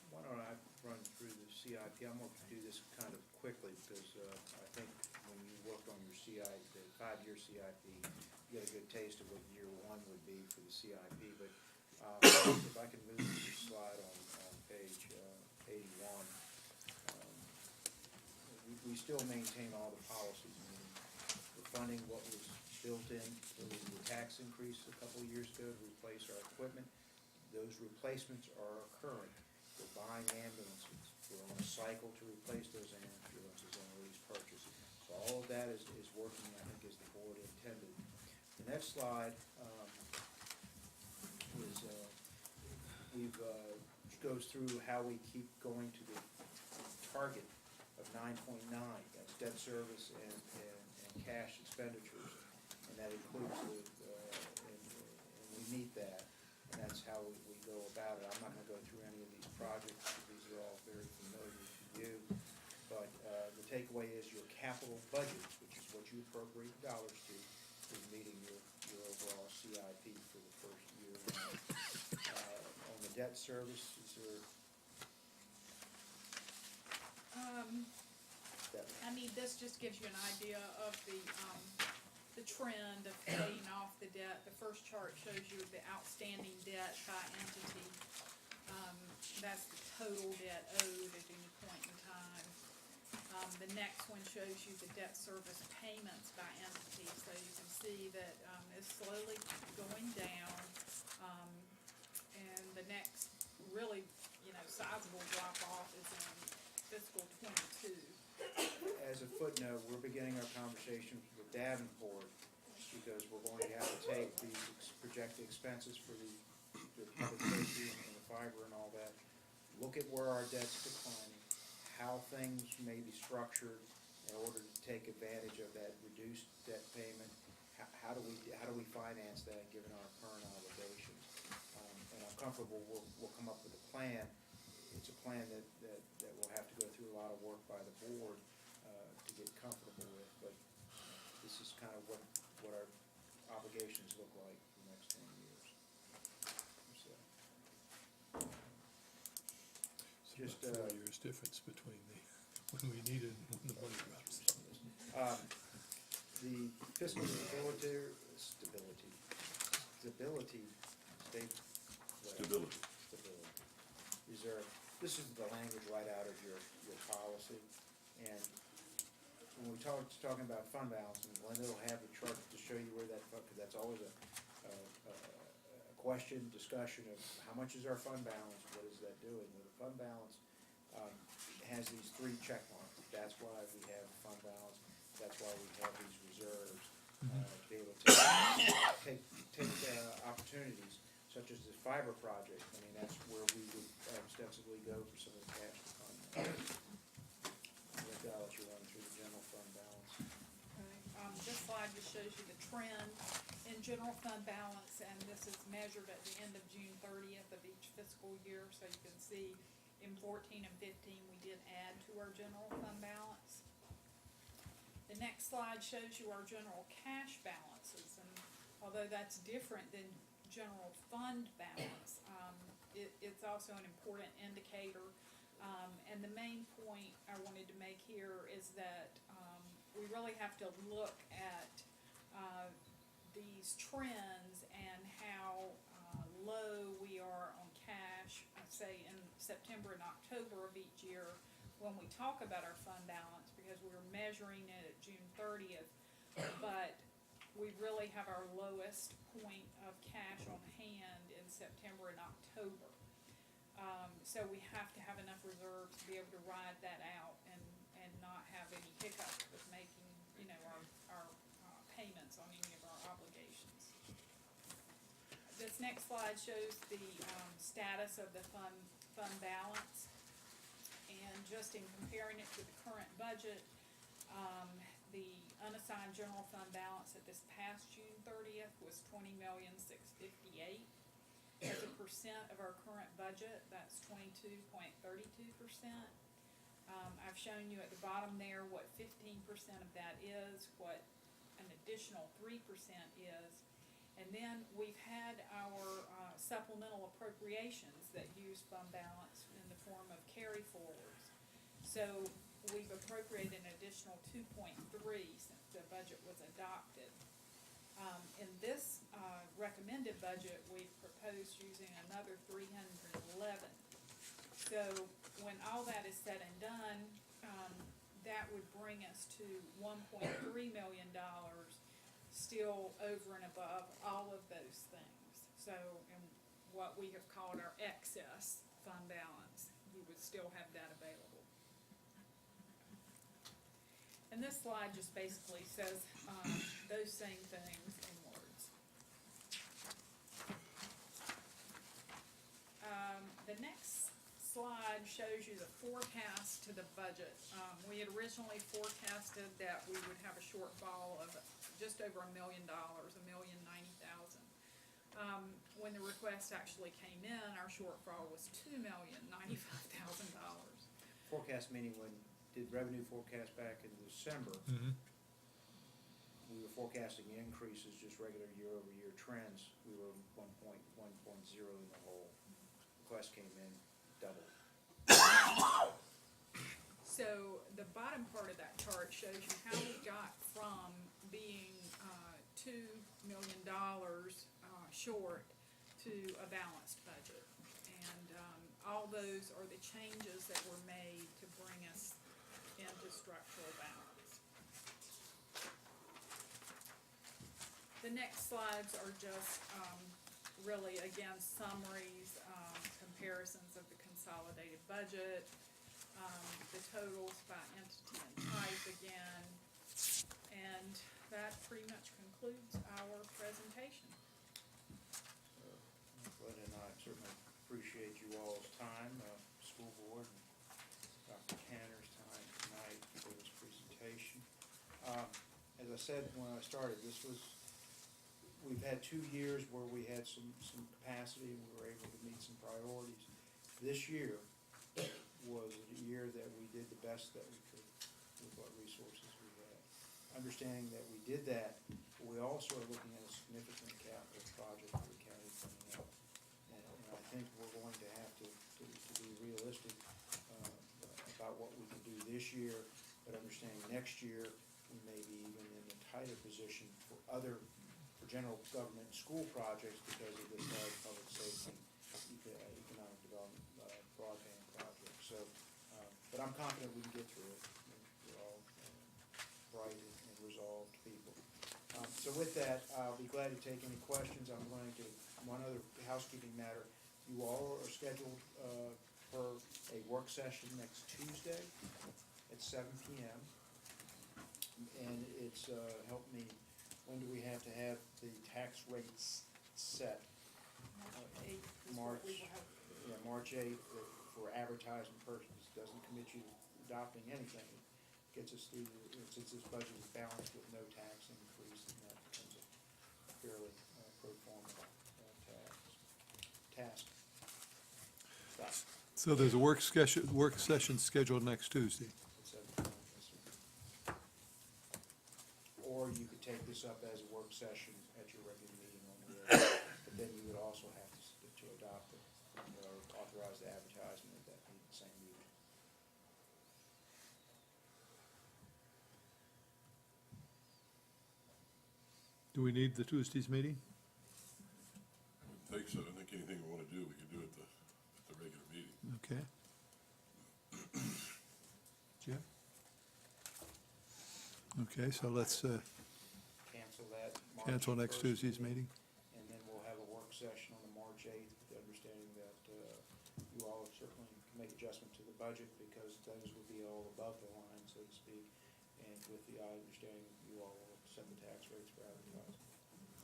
Why don't I run through the CIP? I'm going to do this kind of quickly because I think when you work on your CIP, the 5-year CIP, you get a good taste of what year one would be for the CIP. But if I can move to the slide on page 81, we still maintain all the policies. I mean, we're funding what was built in for the tax increase a couple of years ago to replace our equipment. Those replacements are occurring. We're buying ambulances. We're on a cycle to replace those ambulances on lease purchase. So all of that is working, I think, as the board intended. The next slide goes through how we keep going to the target of 9.9. That's debt service and cash expenditures, and that includes and we meet that, and that's how we go about it. I'm not going to go through any of these projects, these are all very familiar to you, but the takeaway is your capital budget, which is what you appropriate dollars to, is meeting your overall CIP for the first year. On the debt service, is there? I mean, this just gives you an idea of the trend of paying off the debt. The first chart shows you the outstanding debt by entity. That's the total debt owed at any point in time. The next one shows you the debt service payments by entity, so you can see that it's slowly going down. And the next really, sizable drop off is in fiscal '22. As a footnote, we're beginning our conversations with Davenport because we're going to have to take these projected expenses for the public safety and the fiber and all that, look at where our debt's declining, how things may be structured in order to take advantage of that reduced debt payment. How do we finance that given our current obligations? And I'm comfortable we'll come up with a plan. It's a plan that we'll have to go through a lot of work by the board to get comfortable with, but this is kind of what our obligations look like for the next 10 years. So, just 4 years difference between when we need it and when the money drops. the fiscal stability reserve. This is the language right out of your policy, and when we talking about fund balance, and Linda will have the chart to show you where that fund, because that's always a question, discussion of how much is our fund balance, what is that doing? Well, the fund balance has these 3 check marks. That's why we have fund balance. That's why we have these reserves to be able to take opportunities such as the fiber project. I mean, that's where we would ostensibly go for some of the cash to fund that. I'll let you run through the general fund balance. Okay. This slide just shows you the trend in general fund balance, and this is measured at the end of June 30th of each fiscal year. So you can see in 14 and 15 we did add to our general fund balance. The next slide shows you our general cash balances, and although that's different than general fund balance, it's also an important indicator. And the main point I wanted to make here is that, we really have to look at, these trends and how, low we are on cash, say in September and October of each year, when we talk about our fund balance, because we were measuring it at June 30th, but we really have our lowest point of cash on hand in September and October. So we have to have enough reserves to be able to ride that out and not have any hiccup with making, our payments on any of our obligations. This next slide shows the, status of the fund balance. And just in comparing it to the current budget, the unassigned general fund balance at this past June 30th was $20,658,000. As a percent of our current budget, that's 22.32%. I've shown you at the bottom there what 15% of that is, what an additional 3% is. And then we've had our supplemental appropriations that use fund balance in the form of carry forwards. So we've appropriated an additional 2.3 since the budget was adopted. In this recommended budget, we've proposed using another 311. So when all that is said and done, that would bring us to $1.3 million, still over and above all of those things. So in what we have called our excess fund balance, we would still have that available. And this slide just basically says those same things in words. The next slide shows you the forecast to the budget. We had originally forecasted that we would have a shortfall of just over $1 million, $1,090,000. When the request actually came in, our shortfall was $2,095,000. Forecast meaning when did revenue forecast back in December, we were forecasting increases, just regular year-over-year trends. We were 1.0 in the hole. Request came in double. So the bottom part of that chart shows you how we got from being $2 million short to a balanced budget. And all those are the changes that were made to bring us into structural balance. The next slides are just really, again, summaries, comparisons of the consolidated budget, the totals by entity and type again, and that pretty much concludes our presentation. Glenn and I certainly appreciate you all's time, school board, and Dr. Tanner's time tonight for this presentation. As I said when I started, we've had 2 years where we had some capacity and we were able to meet some priorities. This year was a year that we did the best that we could with what resources we had. Understanding that we did that, we also are looking at a significant capital project for the county coming up. And I think we're going to have to be realistic about what we can do this year, but understanding next year, we may be even in a tighter position for general government and school projects because of this large public safety, economic development, broadband project. So, but I'm confident we can get through it. We're all bright and resolved people. So with that, I'll be glad to take any questions. I'm going to, one other housekeeping matter. You all are scheduled for a work session next Tuesday at 7 p.m. And it's helped me. When do we have to have the tax rates set? March 8th for advertising purposes. Doesn't commit you to adopting anything. It gets us through, since this budget is balanced with no tax increase, and that becomes a fairly pro forma task. Stop. So there's a work session scheduled next Tuesday. At 7 p.m. Yes, sir. or you could take this up as a work session at your regular meeting on the 8th. But then you would also have to adopt it, or authorize the advertisement at that meeting, same meeting. Do we need the Tuesday's meeting? I wouldn't think so. I think anything we wanna do, we could do at the regular meeting. Okay. Jim? Okay, so let's Cancel that. March cancel next 1st Tuesday's meeting. And then we'll have a work session on the March 8th, with the understanding that you all certainly can make adjustment to the budget, because those would be all above the line, so to speak. And with the understanding you all will set the tax rates for advertising.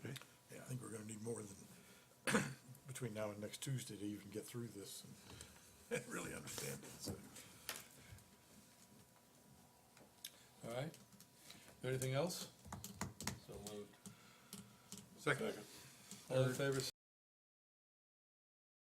Okay. Yeah, I think we're gonna need more than, between now and next Tuesday to even get through this and really understand it, so. All right. Anything else? So moved. Second. All in favor,